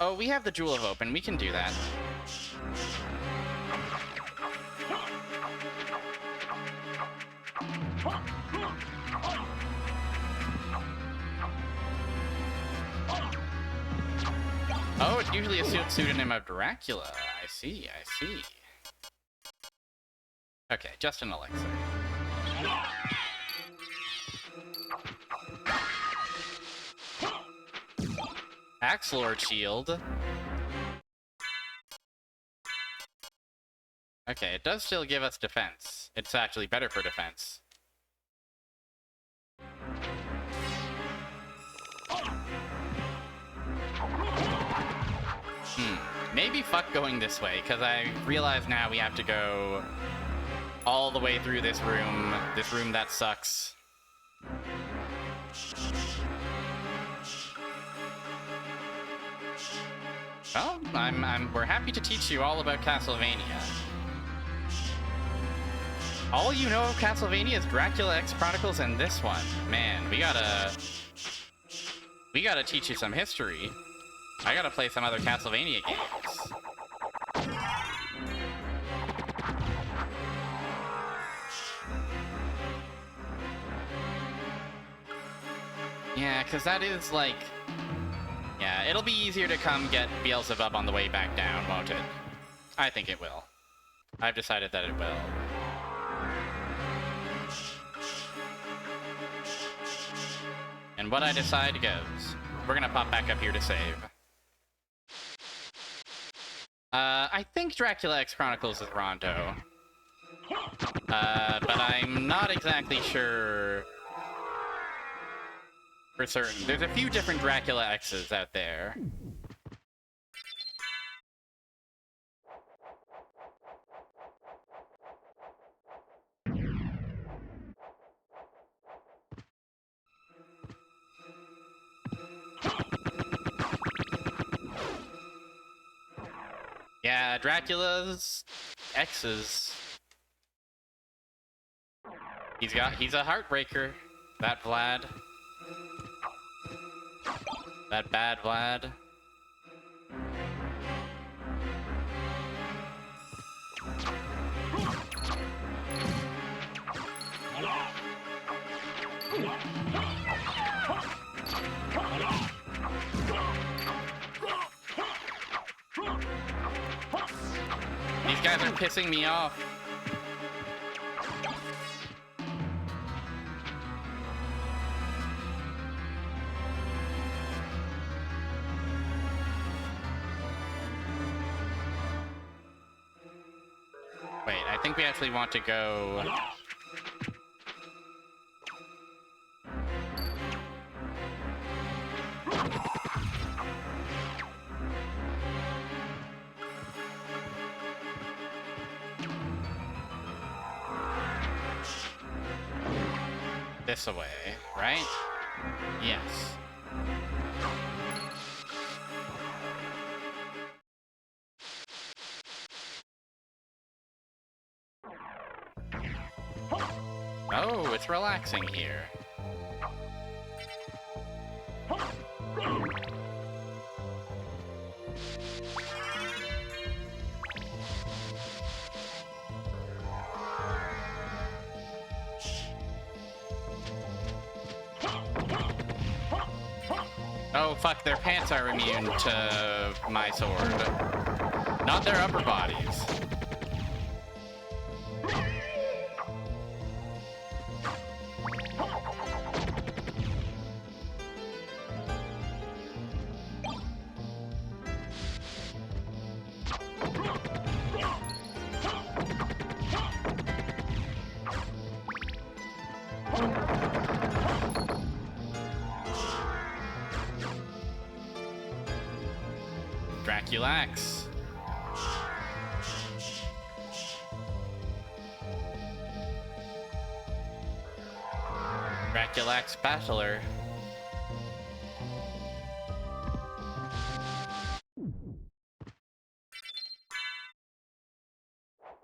Oh, we have the Jewel of Open. We can do that. Oh, it's usually a pseudonym of Dracula. I see, I see. Okay, just an elixir. Axe Lord Shield. Okay, it does still give us defense. It's actually better for defense. Maybe fuck going this way, because I realize now we have to go all the way through this room that sucks. Well, we're happy to teach you all about Castlevania. All you know of Castlevania is Dracula X Chronicles and this one. Man, we gotta teach you some history. I gotta play some other Castlevania games. Yeah, because that is like... Yeah, it'll be easier to come get Beelzebub on the way back down, won't it? I think it will. I've decided that it will. And what I decide goes. We're gonna pop back up here to save. I think Dracula X Chronicles is Rondo. But I'm not exactly sure for certain. There's a few different Dracula X's out there. Yeah, Dracula's X's. He's a heartbreaker, that Vlad. That bad Vlad. These guys are pissing me off. Wait, I think we actually want to go... this away, right? Yes. Oh, it's relaxing here. Oh, fuck, their pants are immune to my sword. Not their upper bodies. Draculax. Draculax Battler.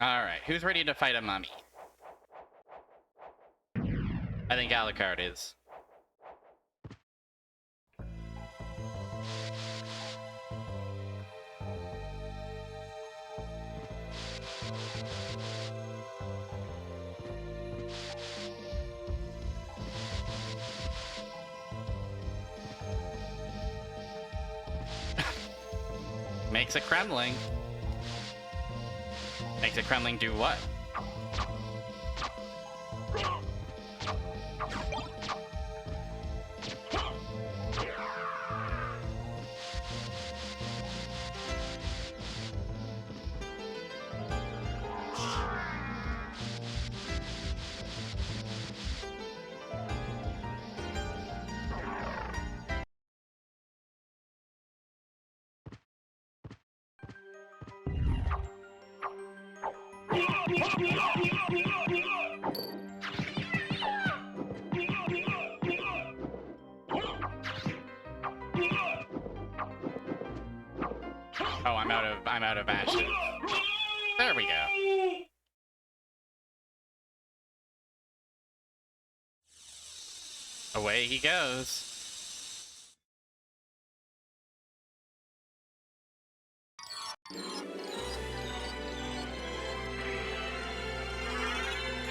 Alright, who's ready to fight a mummy? I think Alucard is. Makes a Kremling. Makes a Kremling do what? Oh, I'm out of ashes. There we go. Away he goes.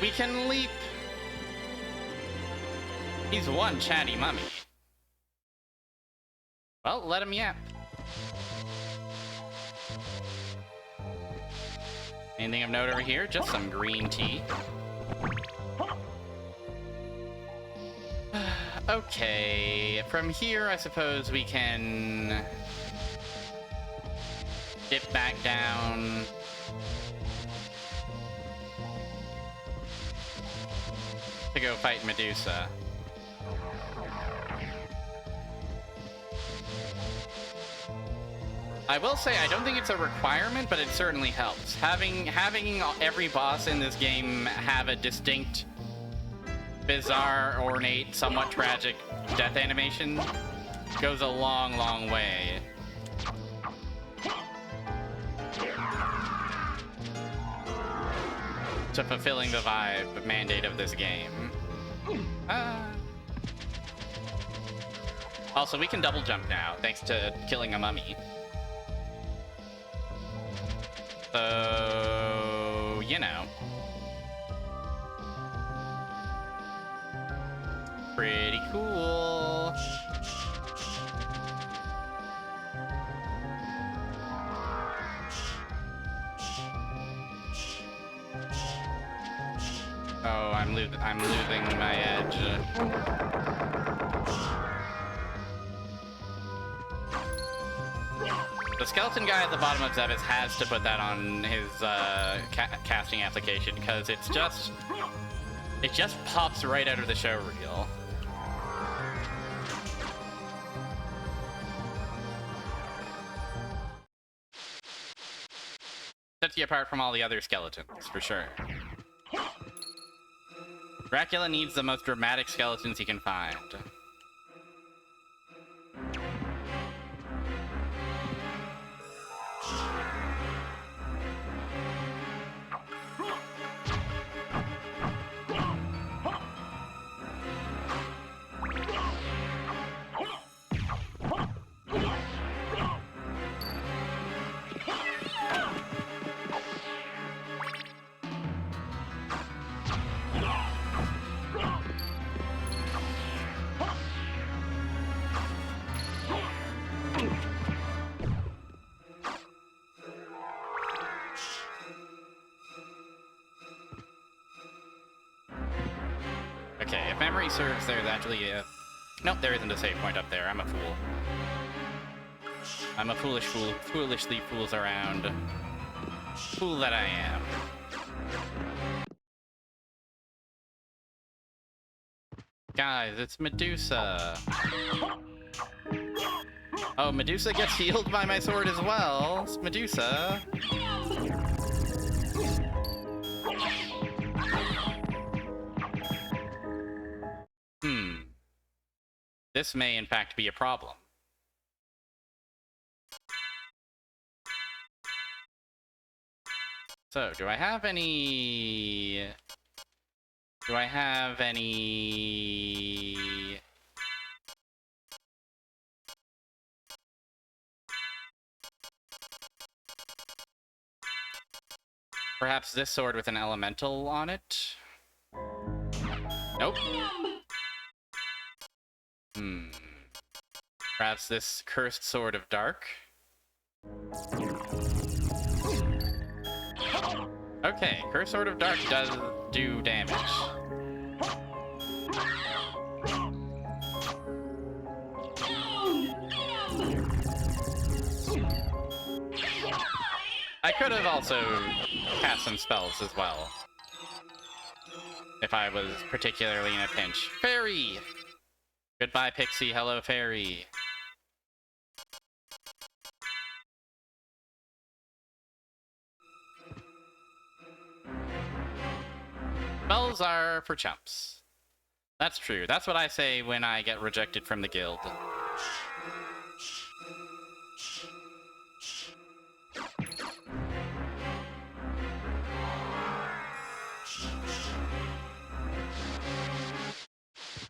We can leap. He's one chatty mummy. Well, let him yap. Anything of note over here? Just some green tea. Okay, from here I suppose we can dip back down. To go fight Medusa. I will say I don't think it's a requirement, but it certainly helps. Having every boss in this game have a distinct, bizarre, ornate, somewhat tragic death animation goes a long, long way. To fulfilling the vibe mandate of this game. Also, we can double jump now, thanks to killing a mummy. So, you know. Pretty cool. Oh, I'm losing my edge. The skeleton guy at the bottom of Zebus has to put that on his casting application because it just pops right out of the show reel. Sets you apart from all the other skeletons, for sure. Dracula needs the most dramatic skeletons he can find. Okay, if memory serves, there's actually a... Nope, there isn't a save point up there. I'm a fool. I'm a foolish fool. Foolishly fools around. Fool that I am. Guys, it's Medusa. Oh, Medusa gets healed by my sword as well. It's Medusa. This may in fact be a problem. So, do I have any... Perhaps this sword with an elemental on it? Nope. Perhaps this cursed sword of dark? Okay, cursed sword of dark does do damage. I could have also cast some spells as well, if I was particularly in a pinch. Fairy! Goodbye, Pixie. Hello, Fairy. Spells are for chumps. That's true. That's what I say when I get rejected from the guild.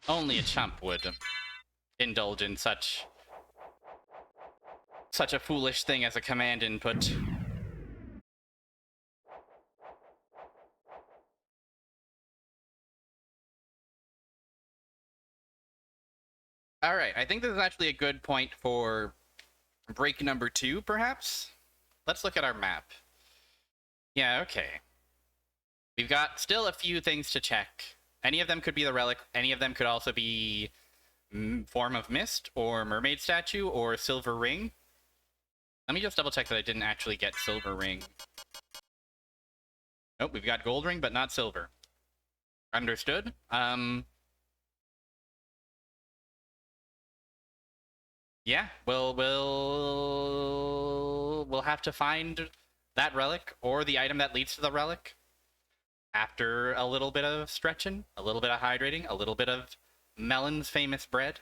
Only a chump would indulge in such a foolish thing as a command input. Alright, I think this is actually a good point for break number 2, perhaps? Let's look at our map. Yeah, okay. We've got still a few things to check. Any of them could be the relic, any of them could also be Form of Mist, or Mermaid Statue, or Silver Ring. Let me just double check that I didn't actually get Silver Ring. Nope, we've got Gold Ring, but not Silver. Understood. Yeah, we'll have to find that relic, or the item that leads to the relic, after a little bit of stretching, a little bit of hydrating, a little bit of Melon's famous bread.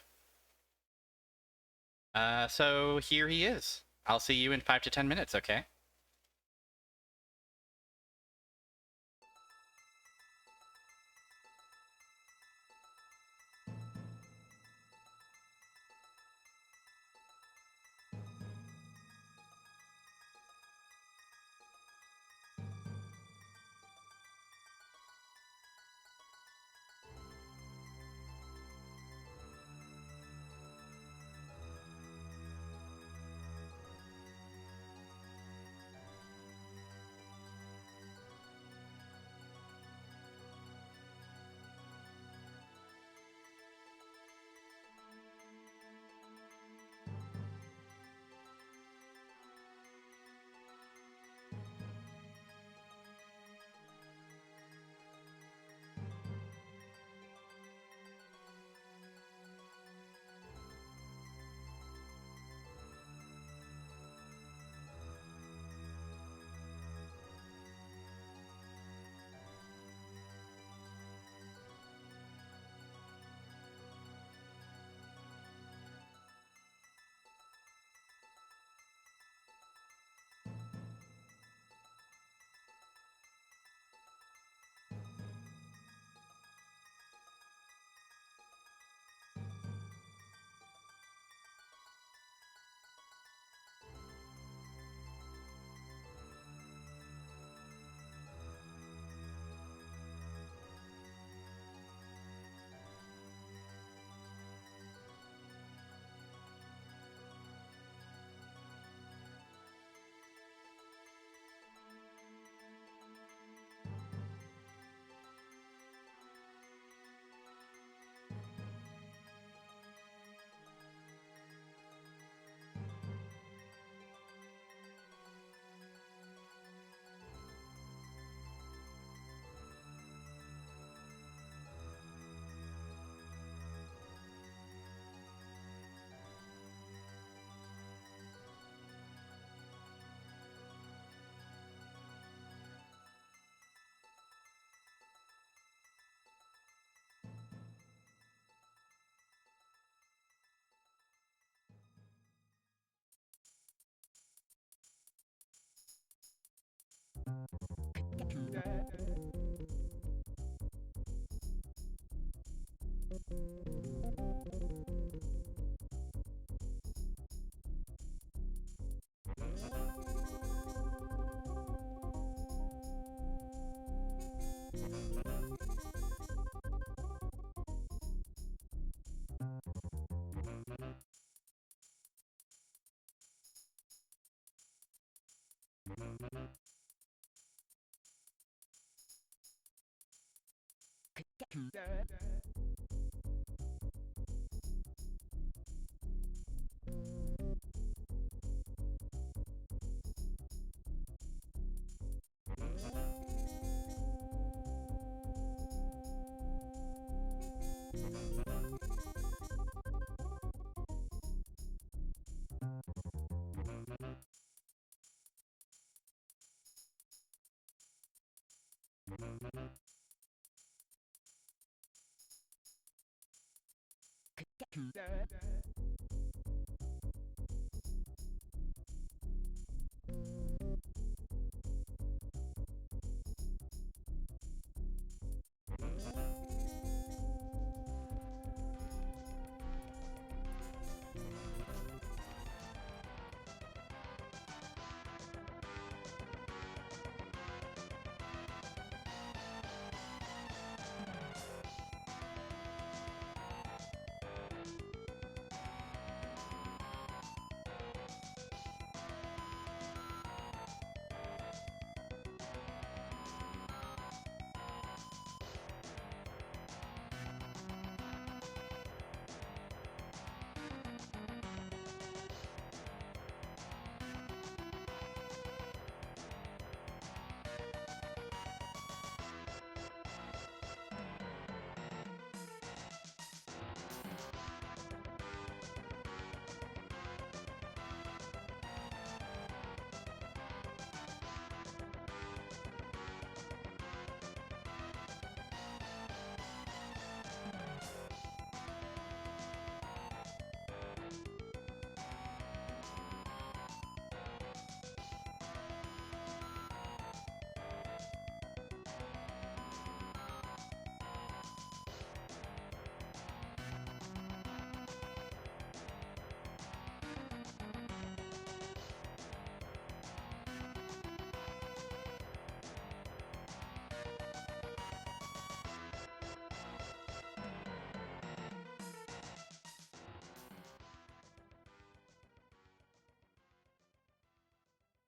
So here he is. I'll see you in 5 to 10 minutes, okay?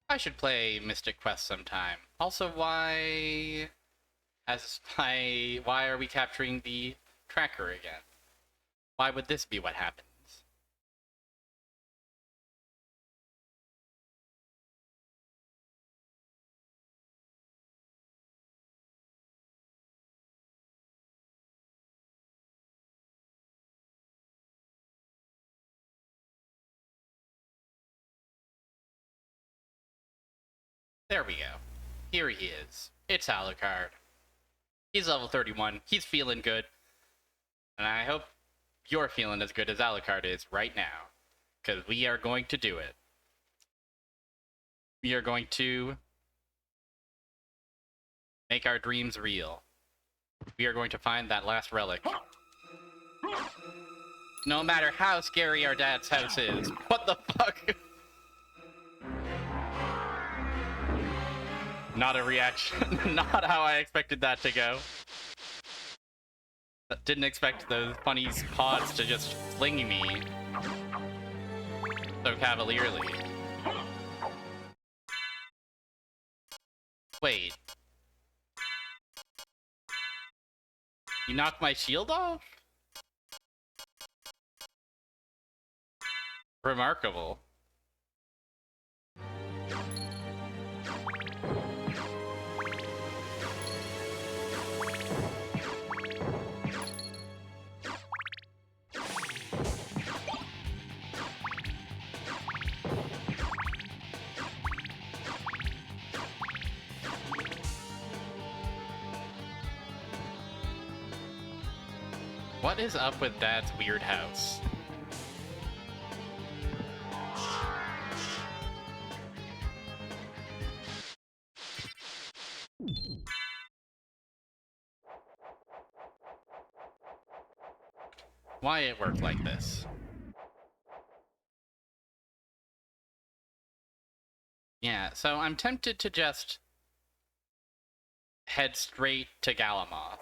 I should play Mystic Quest sometime. Also, why are we capturing the tracker again? Why would this be what happens? There we go. Here he is. It's Alucard. He's level 31. He's feeling good. And I hope you're feeling as good as Alucard is right now. Because we are going to do it. We are going to make our dreams real. We are going to find that last relic. No matter how scary our dad's house is. What the fuck? Not a reaction. Not how I expected that to go. Didn't expect those funny pods to just fling me so cavalierly. Wait. You knocked my shield off? Remarkable. What is up with Dad's weird house? why it worked like this. Yeah, so I'm tempted to just head straight to Galamoth.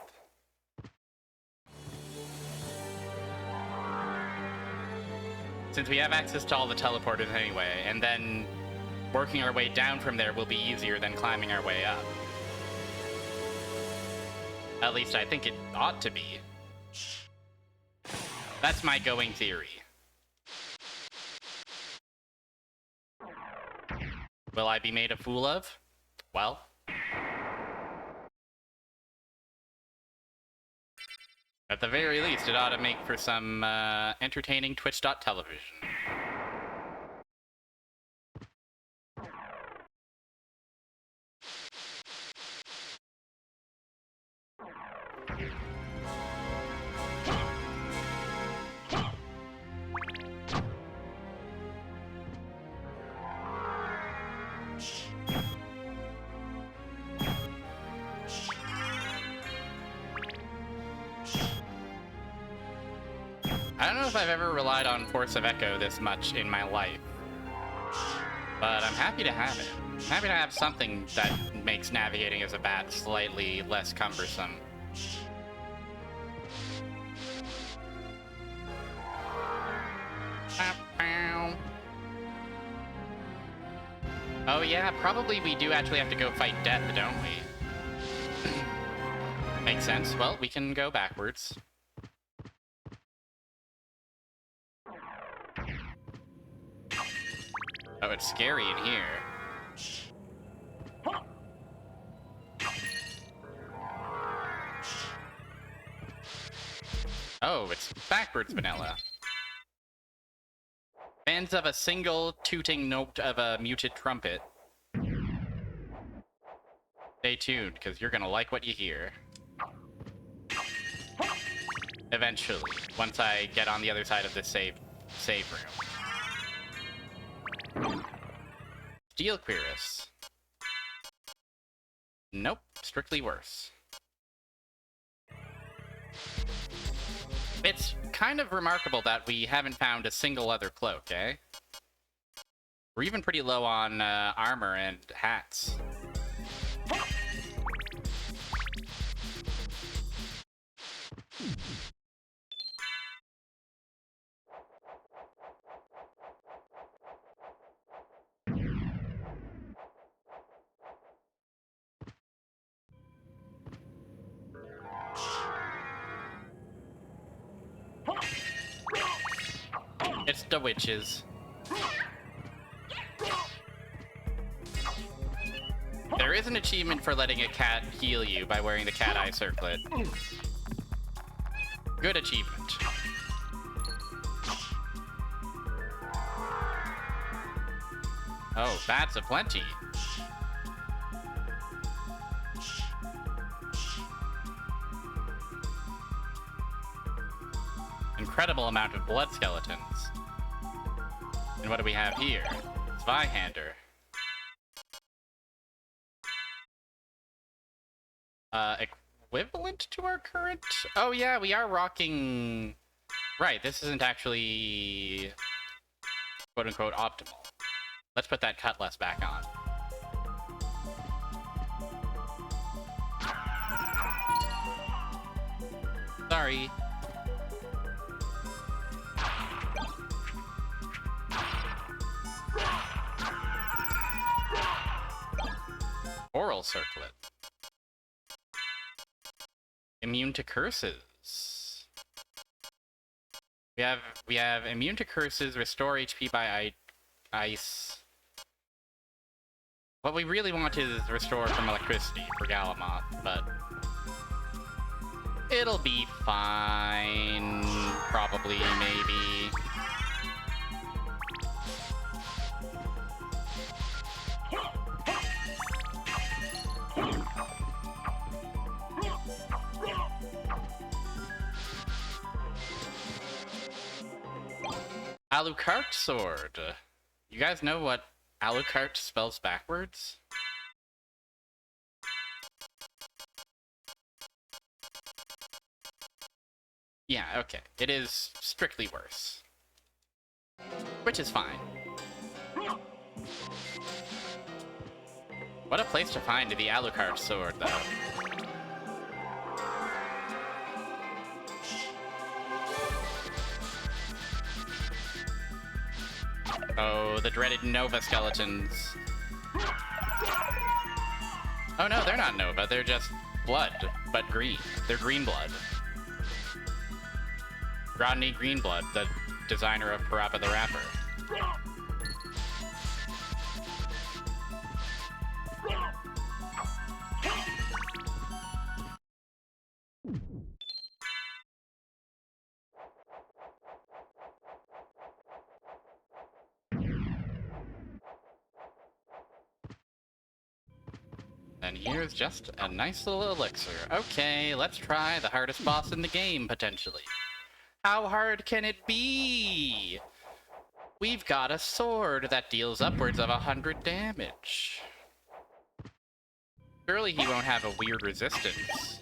Since we have access to all the teleporters anyway, and then working our way down from there will be easier than climbing our way up. At least I think it ought to be. That's my going theory. Will I be made a fool of? Well. At the very least, it ought to make for some entertaining Twitch.television. I don't know if I've ever relied on Force of Echo this much in my life, but I'm happy to have it. I'm happy to have something that makes navigating as a bat slightly less cumbersome. Oh yeah, probably we do actually have to go fight Death, don't we? Makes sense. Well, we can go backwards. Oh, it's scary in here. Oh, it's backwards vanilla. Fans of a single tooting note of a muted trumpet. Stay tuned, because you're gonna like what you hear. Eventually, once I get on the other side of this save room. Steel Quirus. Nope, strictly worse. It's kind of remarkable that we haven't found a single other cloak, eh? We're even pretty low on armor and hats. It's the witches. There is an achievement for letting a cat heal you by wearing the cat eye circlet. Good achievement. Oh, bats aplenty. Incredible amount of blood skeletons. And what do we have here? Zweihander. Equivalent to our current? Oh yeah, we are rocking... Right, this isn't actually... quote-unquote optimal. Let's put that cutlass back on. Sorry. Oral circlet. Immune to curses. We have immune to curses, restore HP by ice. What we really want is restore from electricity for Galamoth, but it'll be fine. Probably, maybe. Alucard sword. You guys know what Alucard spells backwards? Yeah, okay. It is strictly worse. Which is fine. What a place to find the Alucard sword, though. Oh, the dreaded Nova skeletons. Oh no, they're not Nova, they're just blood, but green. They're green blood. Rodney Greenblood, the designer of Parappa the Rapper. And here's just a nice little elixir. Okay, let's try the hardest boss in the game, potentially. How hard can it be? We've got a sword that deals upwards of 100 damage. Surely he won't have a weird resistance.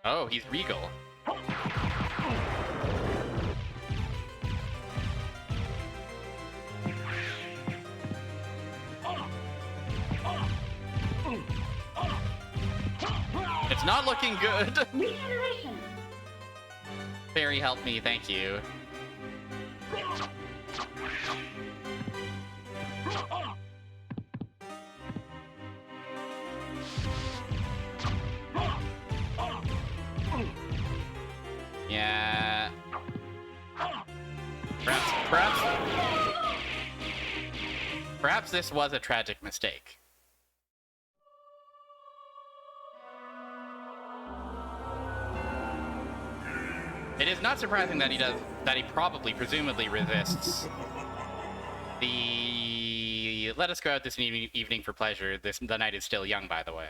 Oh, he's regal. It's not looking good. Fairy, help me, thank you. Yeah. Perhaps this was a tragic mistake. It is not surprising that he probably, presumably resists the let us go out this evening for pleasure. The night is still young, by the way.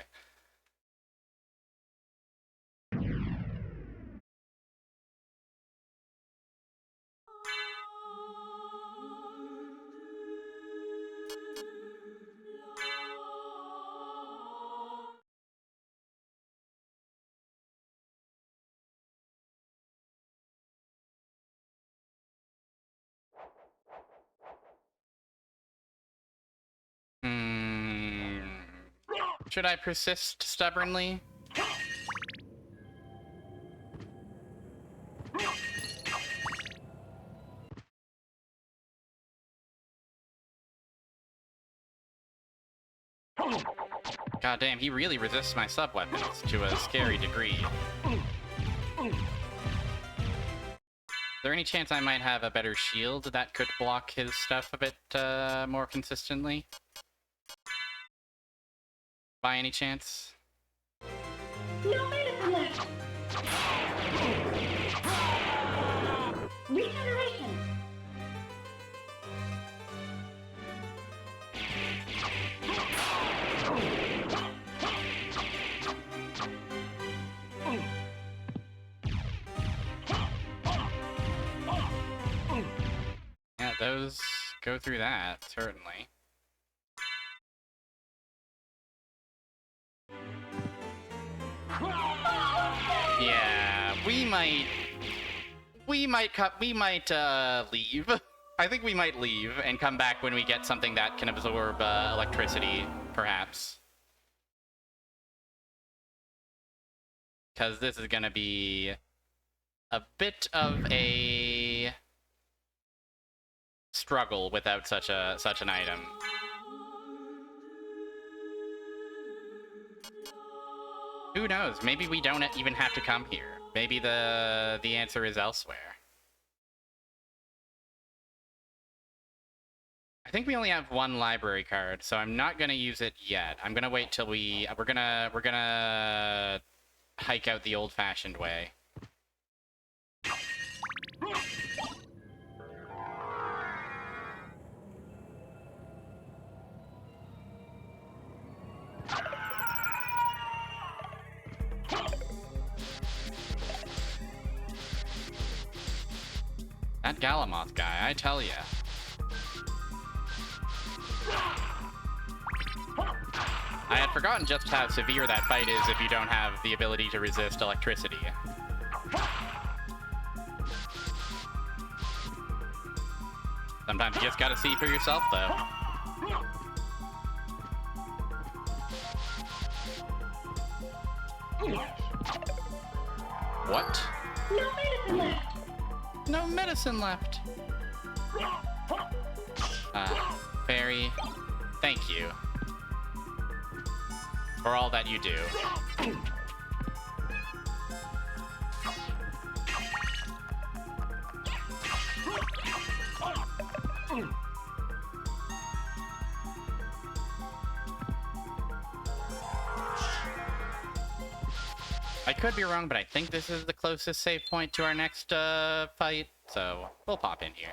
Should I persist stubbornly? God damn, he really resists my sub-weapons to a scary degree. Is there any chance I might have a better shield that could block his stuff a bit more consistently? By any chance? No medicine left. Regeneration. Yeah, those go through that, certainly. Yeah, we might leave. I think we might leave and come back when we get something that can absorb electricity, perhaps. Because this is gonna be a bit of a struggle without such an item. Who knows? Maybe we don't even have to come here. Maybe the answer is elsewhere. I think we only have one library card, so I'm not gonna use it yet. I'm gonna wait till we're gonna hike out the old-fashioned way. That Galamoth guy, I tell ya. I had forgotten just how severe that fight is if you don't have the ability to resist electricity. Sometimes you just gotta see for yourself, though. What? No medicine left. No medicine left. Fairy, thank you for all that you do. I could be wrong, but I think this is the closest save point to our next fight, so we'll pop in here.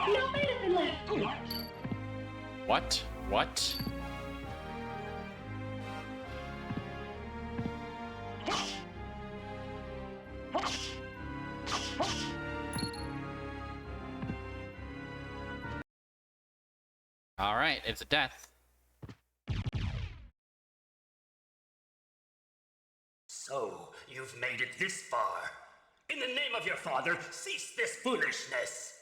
No medicine left. What? What? Alright, it's a death. So, you've made it this far. In the name of your father, cease this foolishness.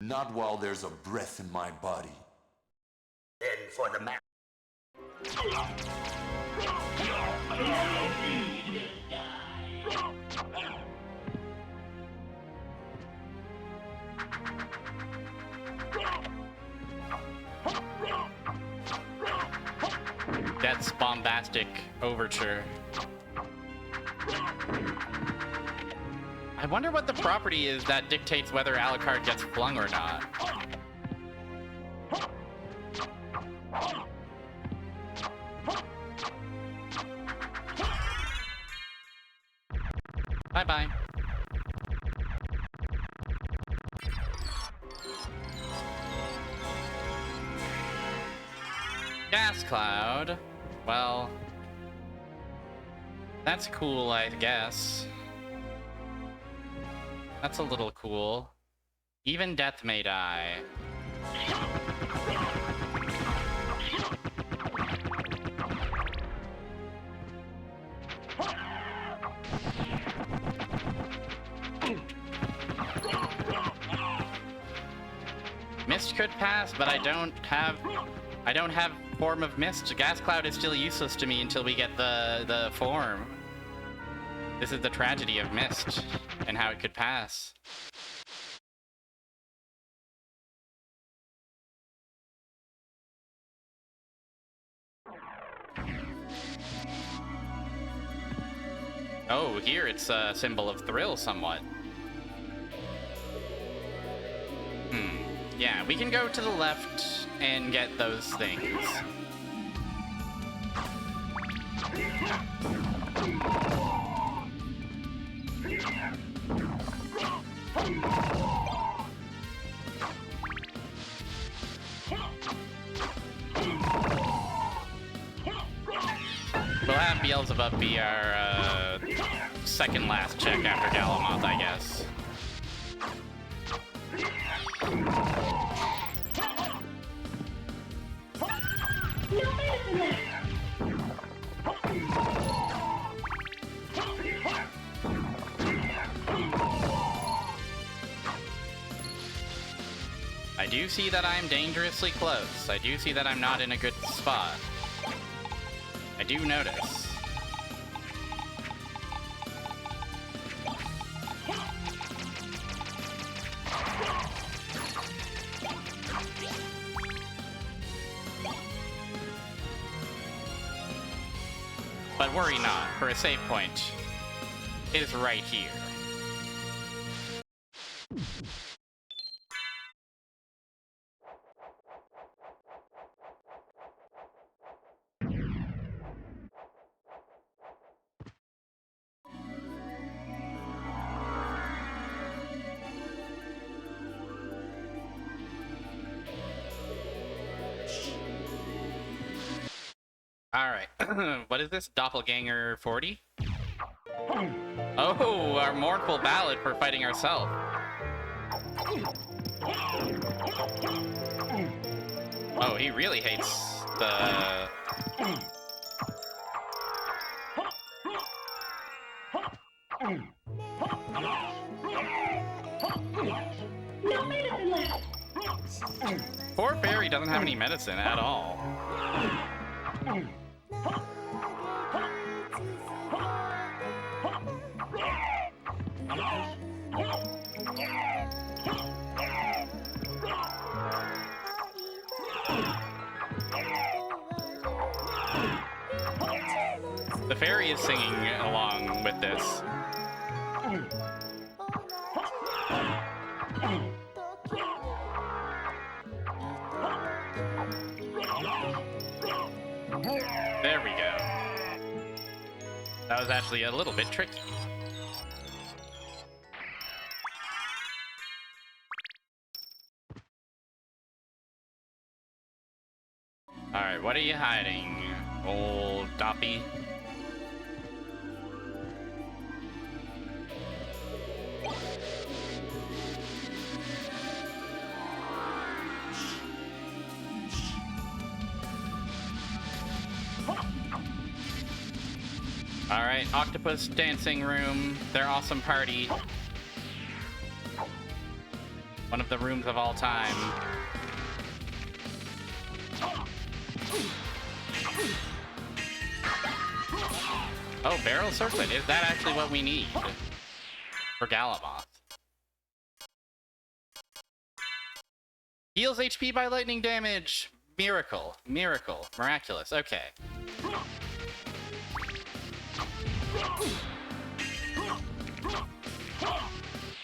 Not while there's a breath in my body. Then for the man. Death's bombastic overture. I wonder what the property is that dictates whether Alucard gets flung or not. Bye-bye. Gas cloud. Well, that's cool, I guess. That's a little cool. Even death may die. Mist could pass, but I don't have form of mist. Gas cloud is still useless to me until we get the form. This is the tragedy of mist and how it could pass. Oh, here it's a symbol of thrill somewhat. Yeah, we can go to the left and get those things. We'll have Beelzebub be our second last check after Galamoth, I guess. No medicine left. I do see that I'm dangerously close. I do see that I'm not in a good spot. I do notice. But worry not, for a save point is right here. Alright. What is this? Doppelganger 40? Oh, our mournful ballad for fighting ourselves. Oh, he really hates the... No medicine left. Poor fairy doesn't have any medicine at all. The fairy is singing along with this. There we go. That was actually a little bit tricky. Alright, what are you hiding, old Doppy? Alright, Octopus Dancing Room, their awesome party. One of the rooms of all time. Oh, barrel circlet. Is that actually what we need for Galamoth? Heals HP by lightning damage. Miracle. Miracle. Miraculous. Okay.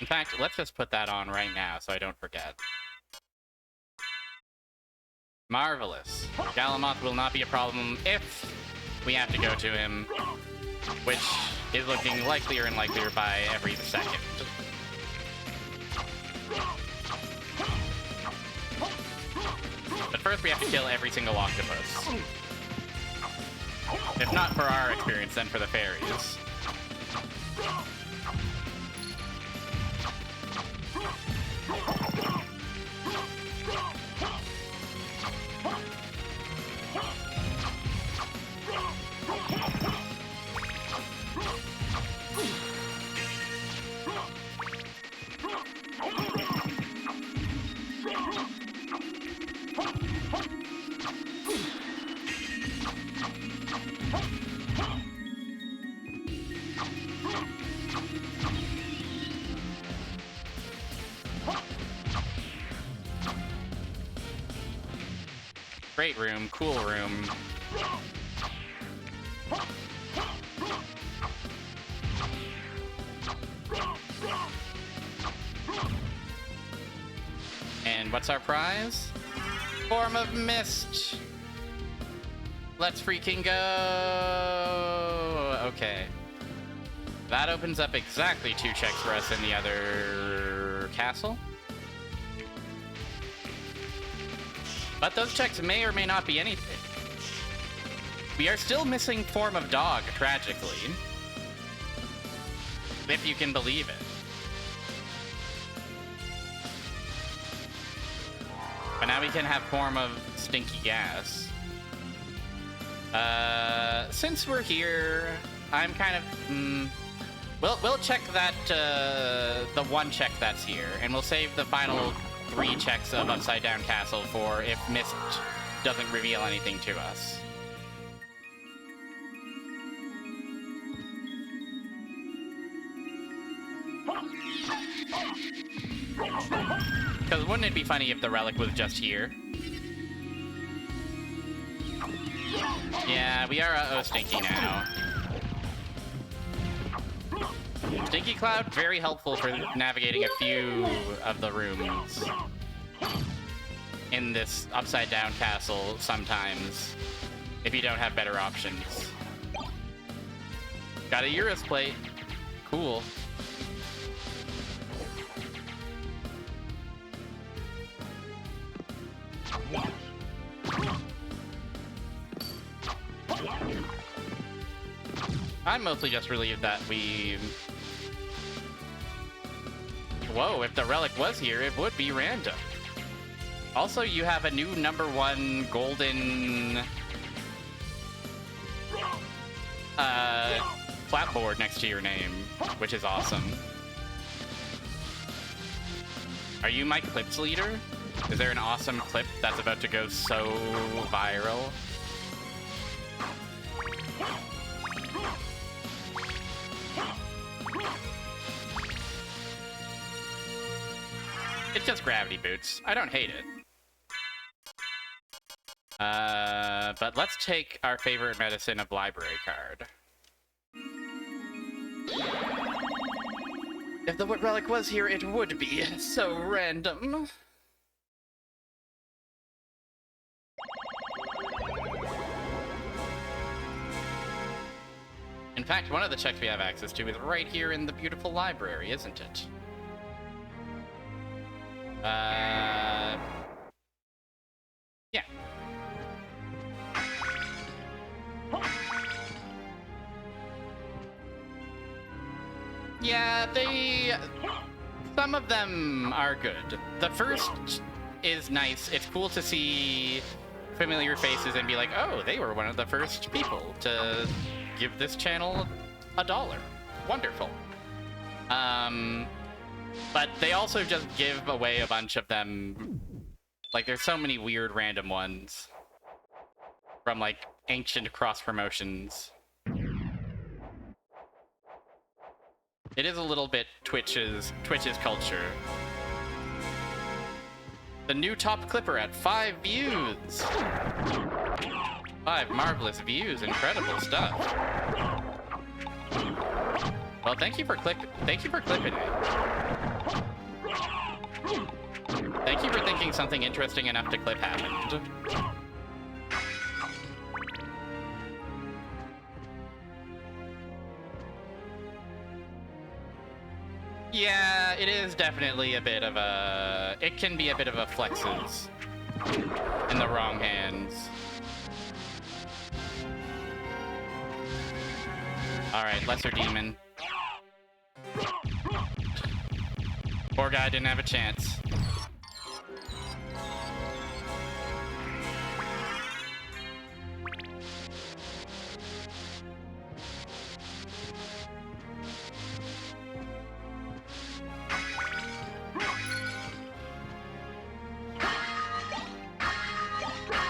In fact, let's just put that on right now so I don't forget. Marvelous. Galamoth will not be a problem if we have to go to him, which is looking likelier and likelier by every second. But first we have to kill every single octopus. If not for our experience, then for the fairies. Great room, cool room. And what's our prize? Form of Mist. Let's freaking go. Okay. That opens up exactly 2 checks for us in the other castle. But those checks may or may not be anything. We are still missing Form of Dog, tragically. If you can believe it. But now we can have Form of Stinky Gas. Since we're here, I'm kind of... We'll check that, the 1 check that's here, and we'll save the final 3 checks of Upside Down Castle for if Mist doesn't reveal anything to us. Because wouldn't it be funny if the relic was just here? Yeah, we are uh-oh Stinky now. Stinky Cloud, very helpful for navigating a few of the rooms in this Upside Down Castle sometimes, if you don't have better options. Got a Eurus plate. Cool. I'm mostly just relieved that we... Whoa, if the relic was here, it would be random. Also, you have a new #1 golden... clapboard next to your name, which is awesome. Are you my clips leader? Is there an awesome clip that's about to go so viral? It's just gravity boots. I don't hate it. But let's take our favorite medicine of library card. If the relic was here, it would be so random. In fact, one of the checks we have access to is right here in the beautiful library, isn't it? Yeah. Yeah, some of them are good. The first is nice. It's cool to see familiar faces and be like, oh, they were one of the first people to give this channel $1. Wonderful. But they also just give away a bunch of them. Like, there's so many weird random ones from, like, ancient cross-promotions. It is a little bit Twitch's culture. The new top clipper at 5 views! 5 marvelous views, incredible stuff. Well, thank you for clipping it. Thank you for thinking something interesting enough to clip happened. Yeah, it is definitely a bit of a... It can be a bit of a flexes in the wrong hands. Alright, Lesser Demon. Poor guy didn't have a chance.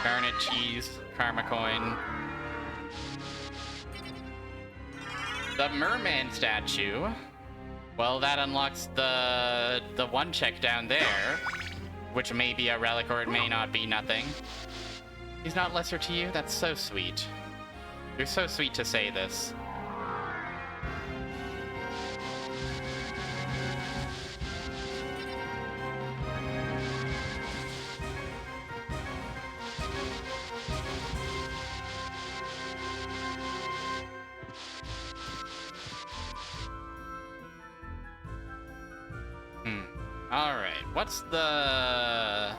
Garnet cheese, karma coin. The merman statue. Well, that unlocks the one check down there, which may be a relic or it may not be nothing. He's not lesser to you? That's so sweet. You're so sweet to say this. Alright, what's the...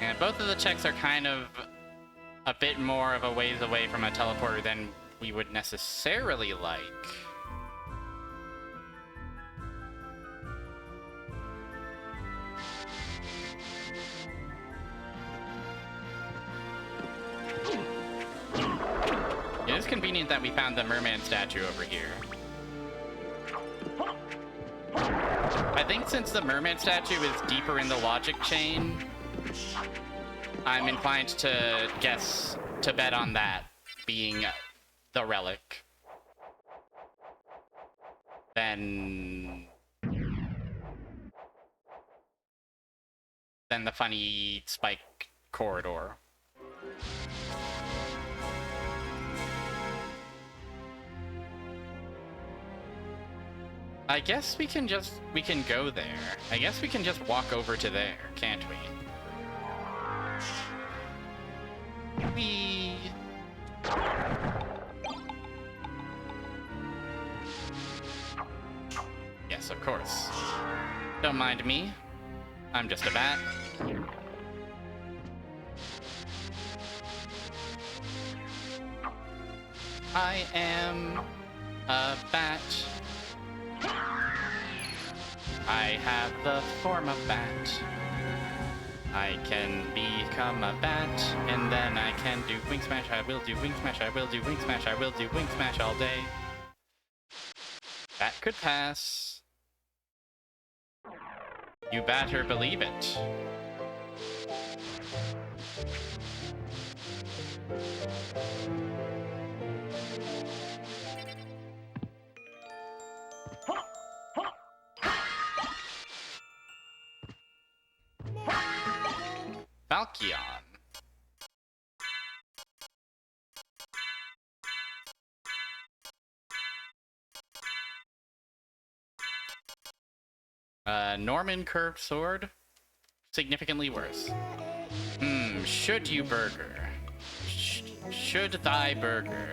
And both of the checks are kind of a bit more of a ways away from a teleporter than we would necessarily like. It is convenient that we found the merman statue over here. I think since the merman statue is deeper in the logic chain, I'm inclined to bet on that being the relic than the funny spike corridor. I guess we can go there. I guess we can just walk over to there, can't we? Whee! Yes, of course. Don't mind me. I'm just a bat. I am a bat. I have the form of bat. I can become a bat, and then I can do wing smash. I will do wing smash. I will do wing smash. I will do wing smash all day. That could pass. You better believe it. Falchion. Norman curved sword? Significantly worse. Should you burger? Should thy burger?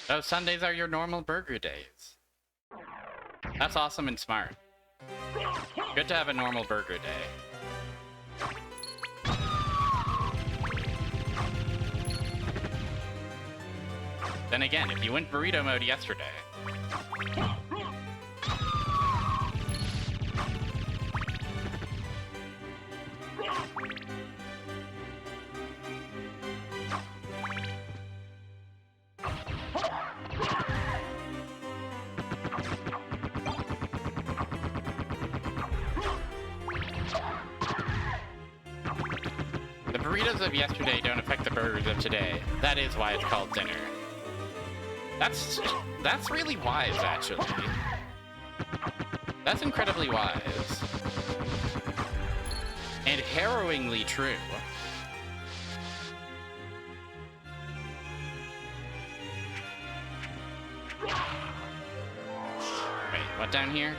Oh, Sundays are your normal burger days. That's awesome and smart. Good to have a normal burger day. Then again, if you went burrito mode yesterday... The burritos of yesterday don't affect the burgers of today. That is why it's called dinner. That's really wise, actually. That's incredibly wise. And harrowingly true. Wait, what down here?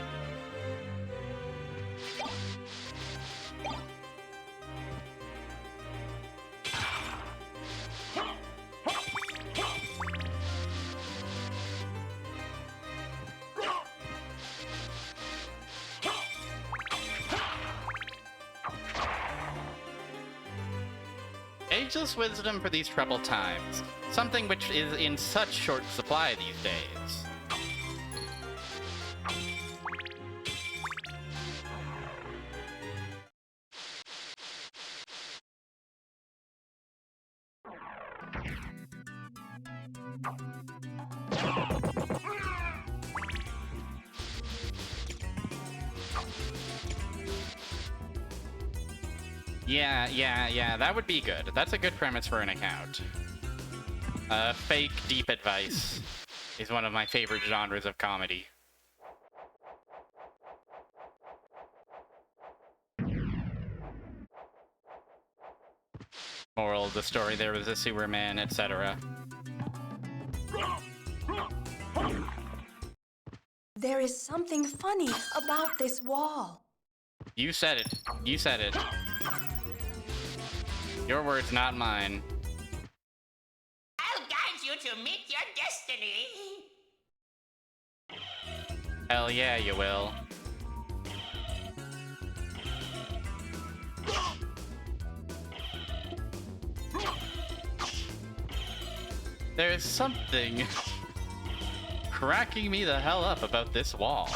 Ageless wisdom for these troubled times, something which is in such short supply these days. Yeah, that would be good. That's a good premise for an account. Fake deep advice is one of my favorite genres of comedy. Moral of the story, there was a sewer man, etc. There is something funny about this wall. You said it. You said it. Your words, not mine. I'll guide you to meet your destiny. Hell yeah, you will. There's something cracking me the hell up about this wall.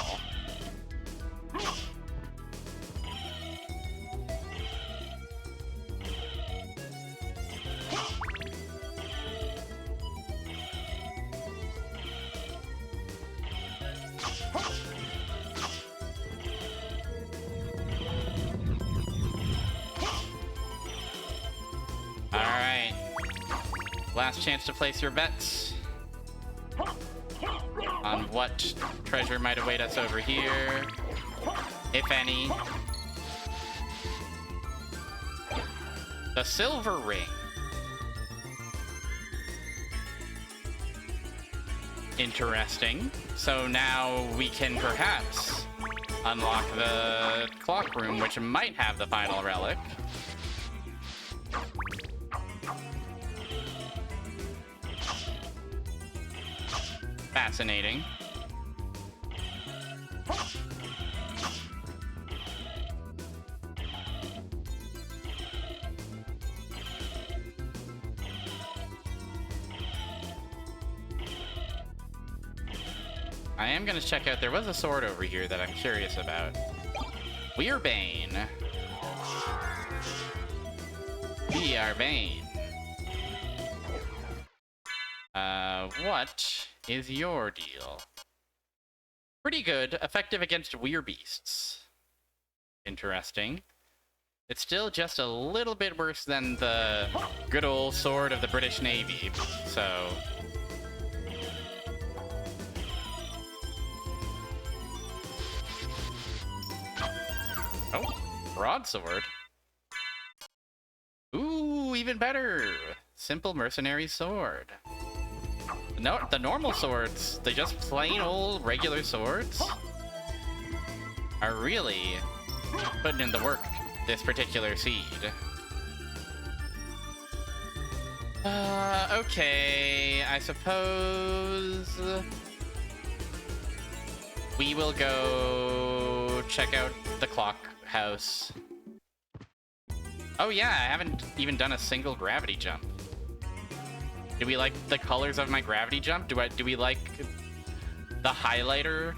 Alright. Last chance to place your bets on what treasure might await us over here, if any. The silver ring. Interesting. So now we can perhaps unlock the clock room, which might have the final relic. Fascinating. I am gonna check out, there was a sword over here that I'm curious about. We're-Bane. We are Bane. What is your deal? Pretty good. Effective against Weirbeasts. Interesting. It's still just a little bit worse than the good old sword of the British Navy, so... Oh, broadsword. Ooh, even better! Simple mercenary sword. No, the normal swords, the just plain old regular swords, are really putting in the work this particular seed. Okay, I suppose we will go check out the clock house. Oh yeah, I haven't even done a single gravity jump. Do we like the colors of my gravity jump? Do we like the highlighter?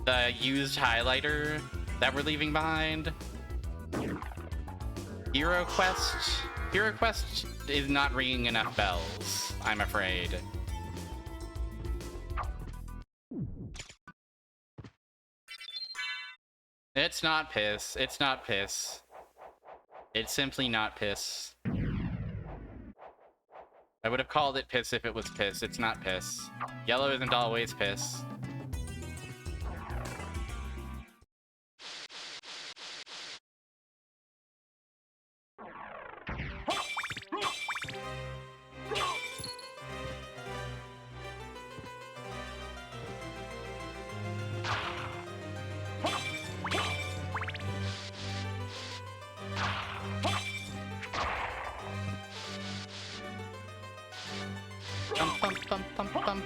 The used highlighter that we're leaving behind? Hero Quest? Hero Quest is not ringing enough bells, I'm afraid. It's not piss. It's not piss. It's simply not piss. I would have called it piss if it was piss. It's not piss. Yellow isn't always piss.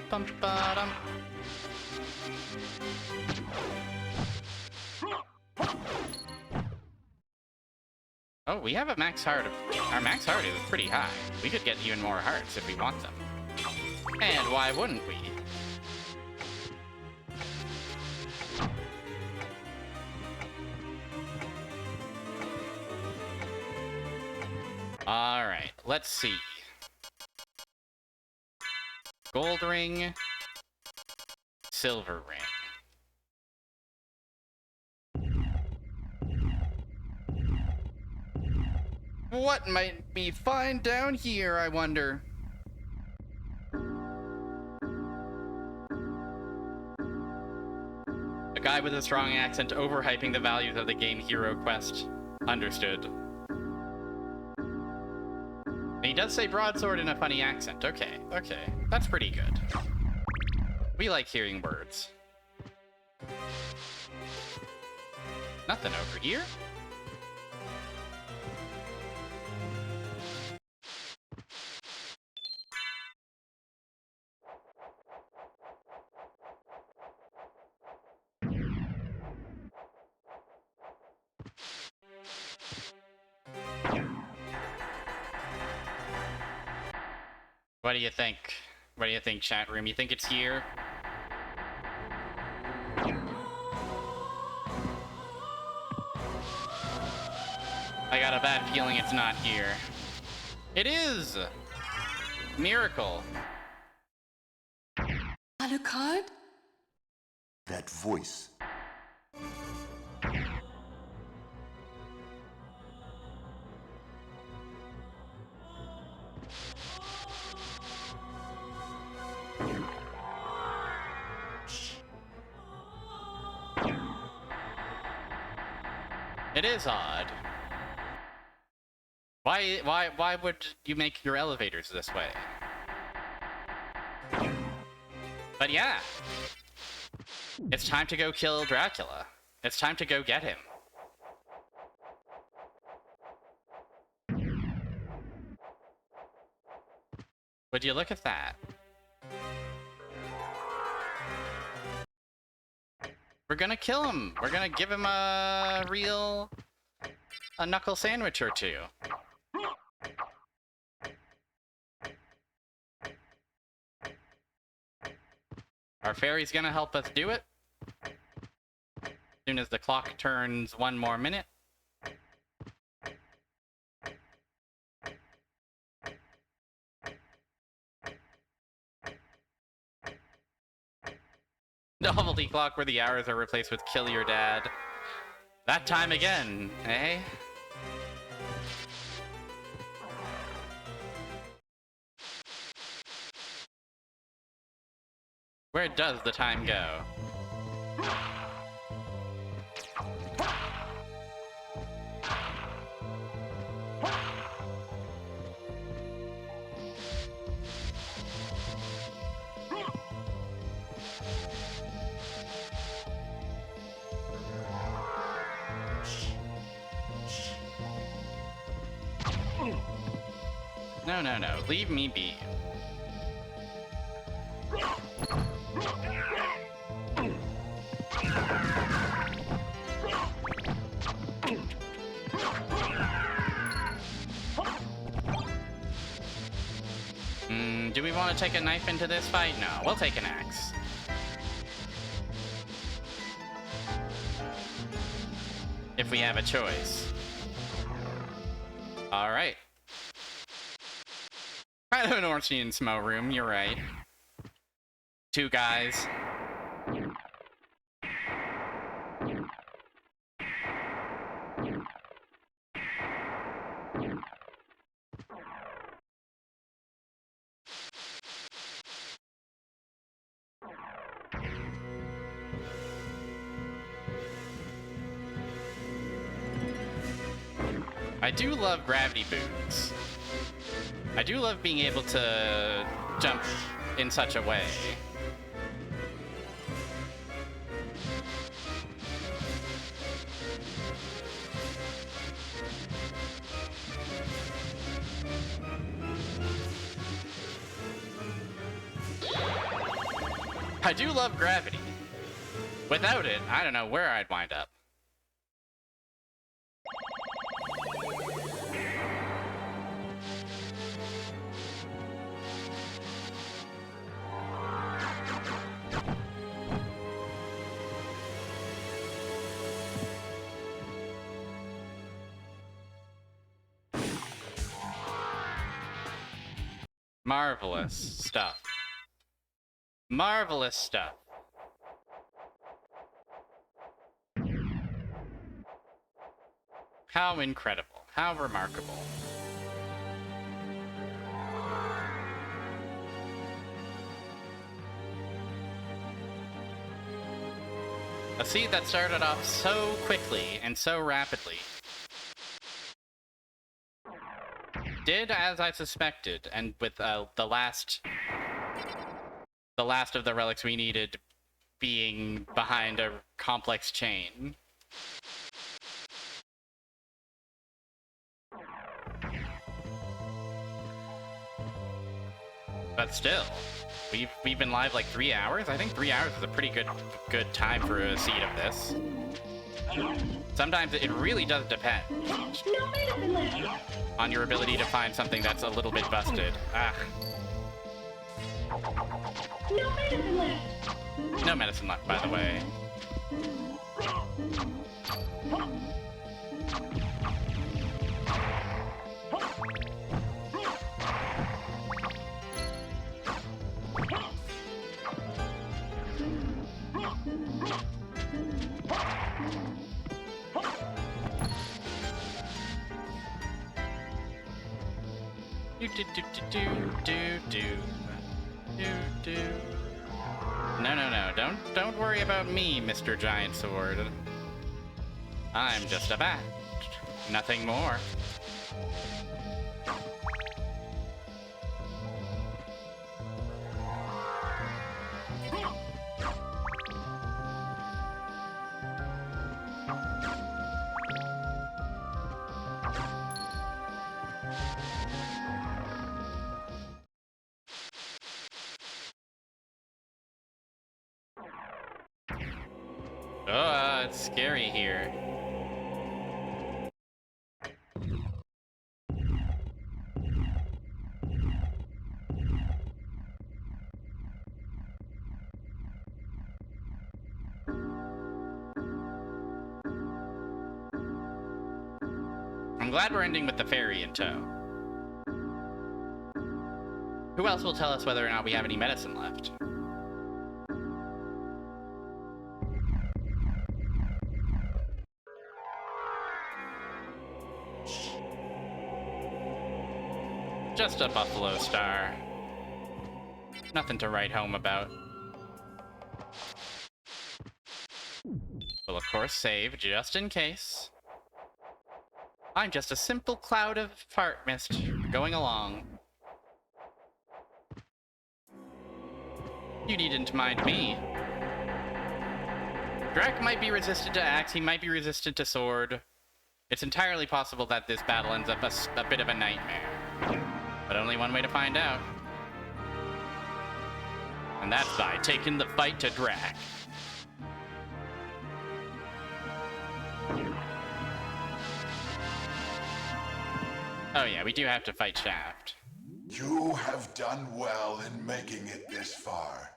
Bum, oh, we have a max heart. Our max heart is pretty high. We could get even more hearts if we want them. And why wouldn't we? Alright, let's see. Gold ring. Silver ring. What might we find down here, I wonder? A guy with a strong accent overhyping the values of the game Hero Quest. Understood. And he does say broadsword in a funny accent. Okay, okay. That's pretty good. We like hearing words. Nothing over here. What do you think? What do you think, chat room? You think it's here? I got a bad feeling it's not here. It is! Miracle. Alucard? That voice. It is odd. Why would you make your elevators this way? But yeah. It's time to go kill Dracula. It's time to go get him. Would you look at that? We're gonna kill him. We're gonna give him a knuckle sandwich or two. Our fairy's gonna help us do it. As soon as the clock turns 1 more minute. Novelty clock where the hours are replaced with kill your dad. That time again, eh? Where does the time go? No, no, no. Leave me be. Do we want to take a knife into this fight? No, we'll take an axe. If we have a choice. Alright. Kind of an Ornstein and Smo room, you're right. 2 guys. I do love gravity boots. I do love being able to jump in such a way. I do love gravity. Without it, I don't know where I'd wind up. Marvelous stuff. Marvelous stuff. How incredible. How remarkable. A seed that started off so quickly and so rapidly did as I suspected, and with the last of the relics we needed being behind a complex chain. But still, we've been live like 3 hours. I think 3 hours is a pretty good time for a seed of this. Sometimes it really does depend No medicine left. on your ability to find something that's a little bit busted. Ah, No medicine left. no medicine left, by the way. No. Don't worry about me, Mr. Giant Sword. I'm just a bat. Nothing more. Oh, it's scary here. I'm glad we're ending with the fairy in tow. Who else will tell us whether or not we have any medicine left? Just a buffalo star. Nothing to write home about. We'll of course save just in case. I'm just a simple cloud of fart mist going along. You needn't mind me. Drac might be resistant to axe, he might be resistant to sword. It's entirely possible that this battle ends up a bit of a nightmare. But only one way to find out. And that's by taking the fight to Drac. Oh yeah, we do have to fight Shaft. You have done well in making it this far.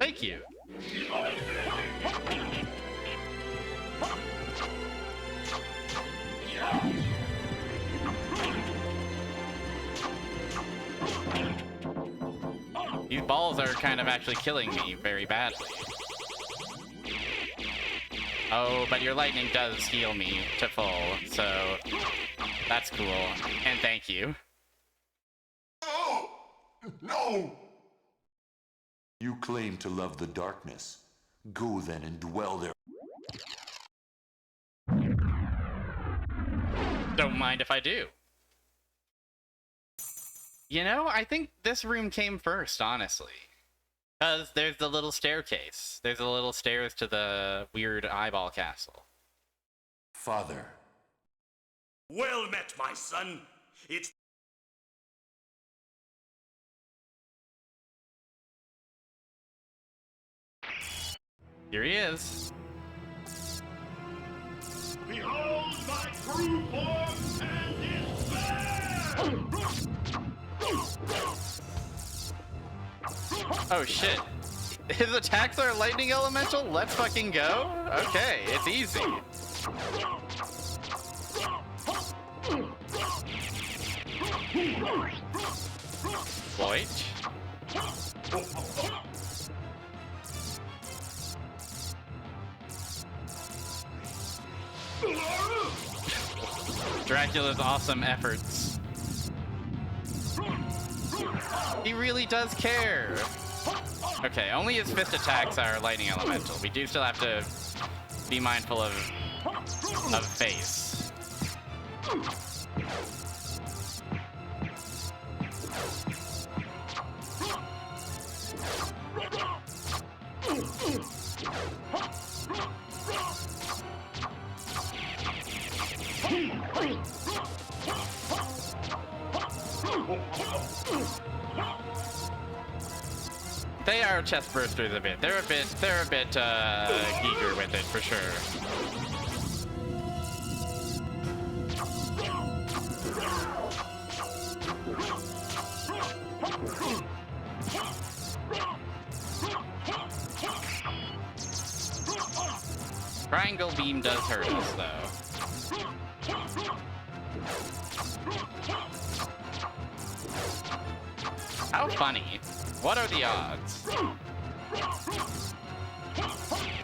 Thank you. These balls are kind of actually killing me very badly. Oh, but your lightning does heal me to full, so that's cool. And thank you. Oh! No! You claim to love the darkness. Go then and dwell there. Don't mind if I do. You know, I think this room came first, honestly. Because there's the little staircase. There's the little stairs to the weird eyeball castle. Father. Well met, my son. It's Here he is. behold my true form and despair! Oh shit. His attacks are lightning elemental? Let's fucking go? Okay, it's easy. Void. Dracula's awesome efforts. He really does care. Okay, only his fist attacks are lightning elemental. We do still have to be mindful of face. They are chest bursters a bit. They're a bit eager with it for sure. Triangle beam does hurt us though. How funny. What are the odds?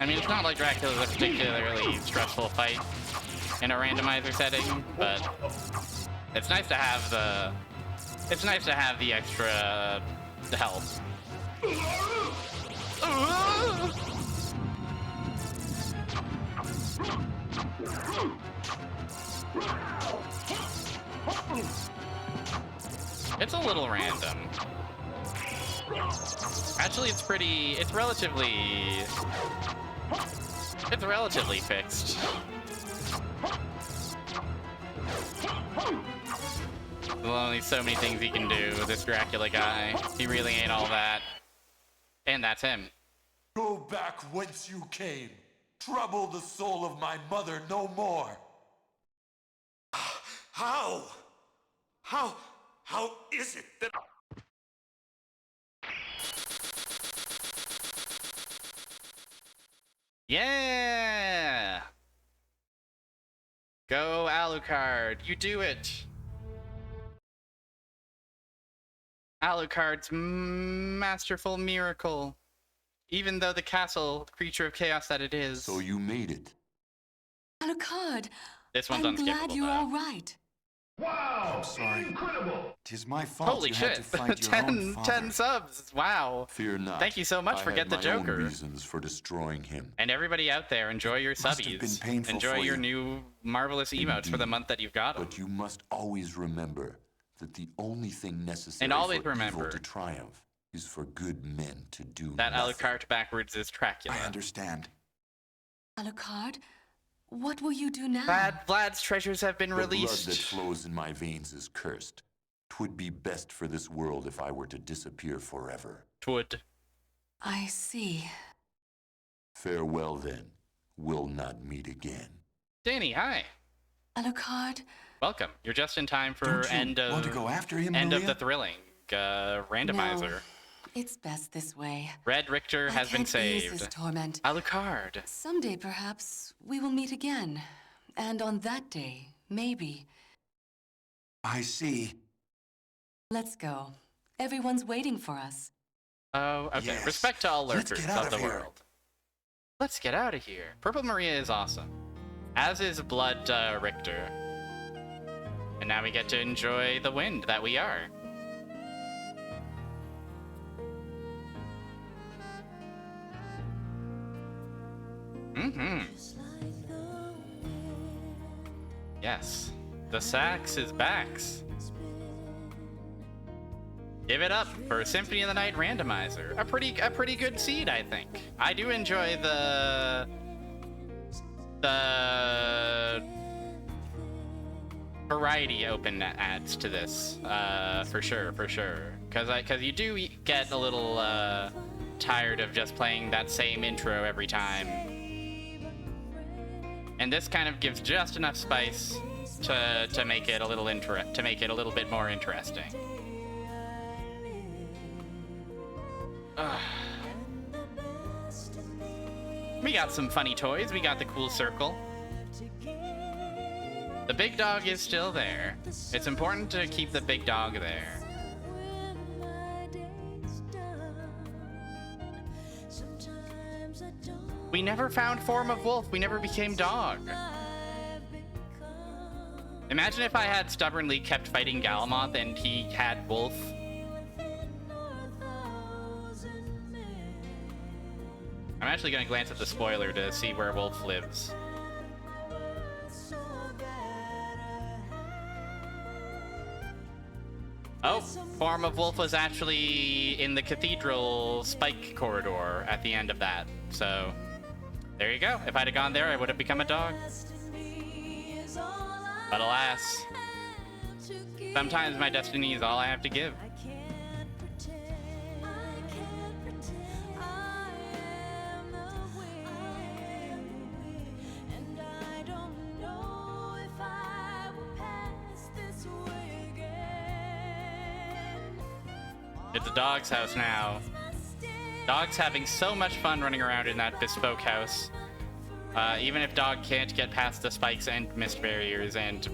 I mean, it's not like Dracula's a particularly stressful fight in a randomizer setting, but it's nice to have the extra help. It's a little random. Actually, it's relatively fixed. There's only so many things he can do with this Dracula guy. He really ain't all that. And that's him. Go back whence you came. Trouble the soul of my mother no more. How? How is it that... Yeah! Go, Alucard. You do it. Alucard's masterful miracle. Even though the castle, creature of chaos that it is. So you made it. Alucard, This one's I'm unskippable, glad you're though. all right. Wow! I'm sorry. Incredible! Tis my fault Holy you shit. had to fight your own 10 father. subs. Wow. Fear not. Thank you so much for I Get had the my own Joker. reasons for destroying him. And everybody out there, enjoy your Must have been subbies. painful Enjoy for your you. new marvelous emotes for the Indeed. month that you've got them. But you must always remember that the only thing necessary And always for remember evil to triumph is for good men to do That nothing. Alucard backwards is Dracula. I understand. Alucard, what will you do now? Vlad's treasures have been The released. blood that flows in my veins is cursed. 'Twould be best for this world if I were to disappear forever. Twould. I see. Farewell then. We'll not meet again. Danny, hi. Alucard, Welcome. You're just in time for Don't you end of want to go after him, end of Maria? the thrilling randomizer. no. It's best this way. Red Richter I has been can't ease his saved. torment. Alucard. Someday, perhaps, we will meet again. And on that day, maybe. I see. Let's go. Everyone's waiting for us. Oh, okay. Yes. Respect to all Let's lurkers get out of the of here. world. Let's get out of here. Purple Maria is awesome. As is Blood Richter. And now we get to enjoy the wind that we are. Mm-hmm. Yes. The sax is backs. Give it up for Symphony of the Night Randomizer. A pretty good seed, I think. I do enjoy the variety open adds to this, for sure. Because you do get a little tired of just playing that same intro every time. And this kind of gives just enough spice to make it a little bit more interesting. We got some funny toys. We got the cool circle. The big dog is still there. It's important to keep the big dog there. We never found form of wolf. We never became dog. Imagine if I had stubbornly kept fighting Galamoth and he had wolf. I'm actually going to glance at the spoiler to see where Wolf lives. Oh, form of Wolf was actually in the cathedral spike corridor at the end of that. So, there you go. If I'd have gone there, I would have become a dog. But alas, sometimes my destiny is all I have to give. It's a dog's house now. Dog's having so much fun running around in that bespoke house. Even if dog can't get past the spikes and mist barriers and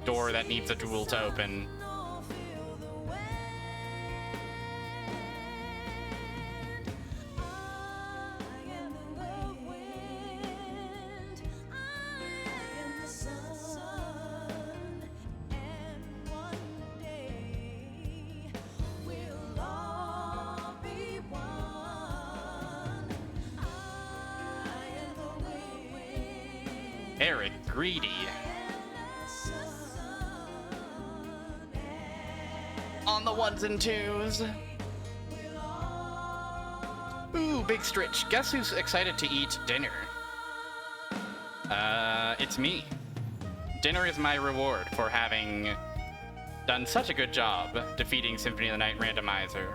door that needs a duel to open. Eric Greedy. On the ones and twos. Ooh, Big Stritch. Guess who's excited to eat dinner? It's me. Dinner is my reward for having done such a good job defeating Symphony of the Night Randomizer.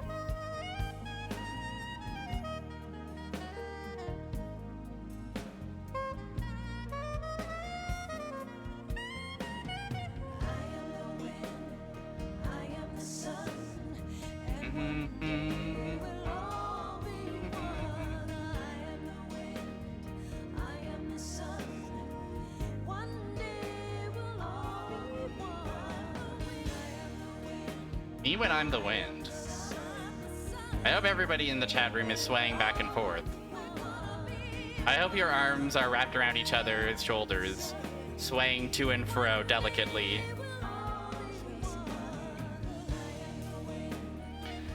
Me when I'm the wind. I hope everybody in the chat room is swaying back and forth. I hope your arms are wrapped around each other's shoulders, swaying to and fro delicately.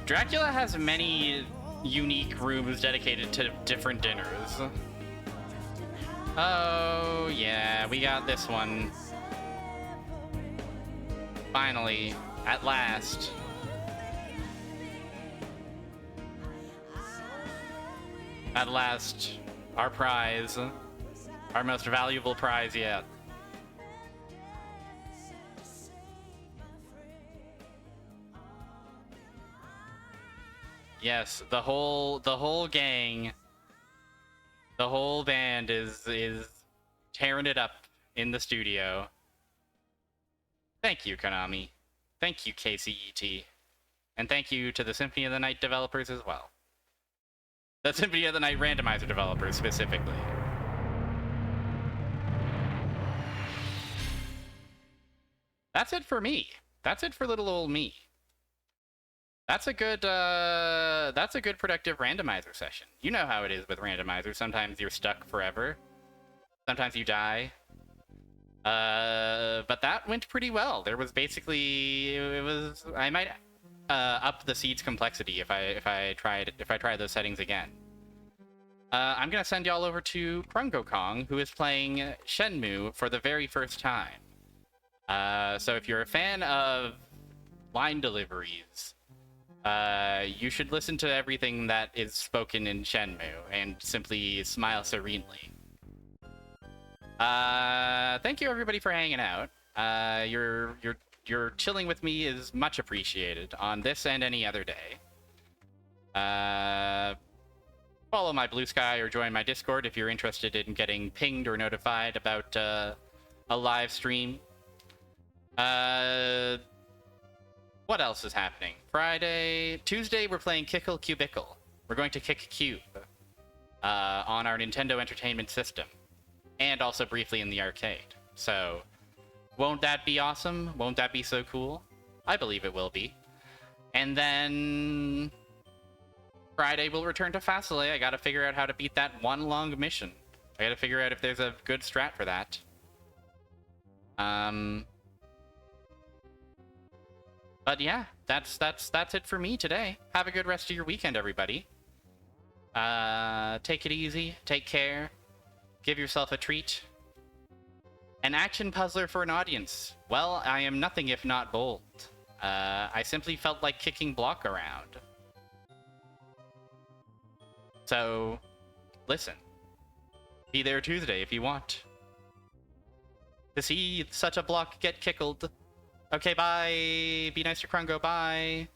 Dracula has many unique rooms dedicated to different dinners. Oh, yeah, we got this one. Finally, at last. At last, our prize. Our most valuable prize yet. Yes, the whole gang, the whole band is tearing it up in the studio. Thank you, Konami. Thank you, KCET. And thank you to the Symphony of the Night developers as well. The Symphony of the Night randomizer developers, specifically. That's it for me. That's it for little old me. That's a good productive randomizer session. You know how it is with randomizers. Sometimes you're stuck forever. Sometimes you die. But that went pretty well. There was basically, I might up the seed's complexity if I try those settings again. I'm gonna send y'all over to Krungo Kong, who is playing Shenmue for the very first time. So if you're a fan of line deliveries, you should listen to everything that is spoken in Shenmue and simply smile serenely. Thank you everybody for hanging out. Your chilling with me is much appreciated on this and any other day. Follow my Blue Sky or join my Discord if you're interested in getting pinged or notified about a live stream. What else is happening? Tuesday, we're playing Kickle Cubicle. We're going to kick Cube on our Nintendo Entertainment System, and also briefly in the arcade. So, won't that be awesome? Won't that be so cool? I believe it will be. And then Friday, we'll return to Facile. I gotta figure out how to beat that one long mission. I gotta figure out if there's a good strat for that. But yeah, that's it for me today. Have a good rest of your weekend, everybody. Take it easy, take care, give yourself a treat. An action puzzler for an audience. Well, I am nothing if not bold. I simply felt like kicking block around. So, listen. Be there Tuesday if you want to see such a block get kickled. Okay, bye. Be nice to Krungo. Bye.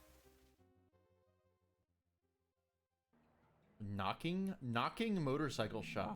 Knocking motorcycle shop.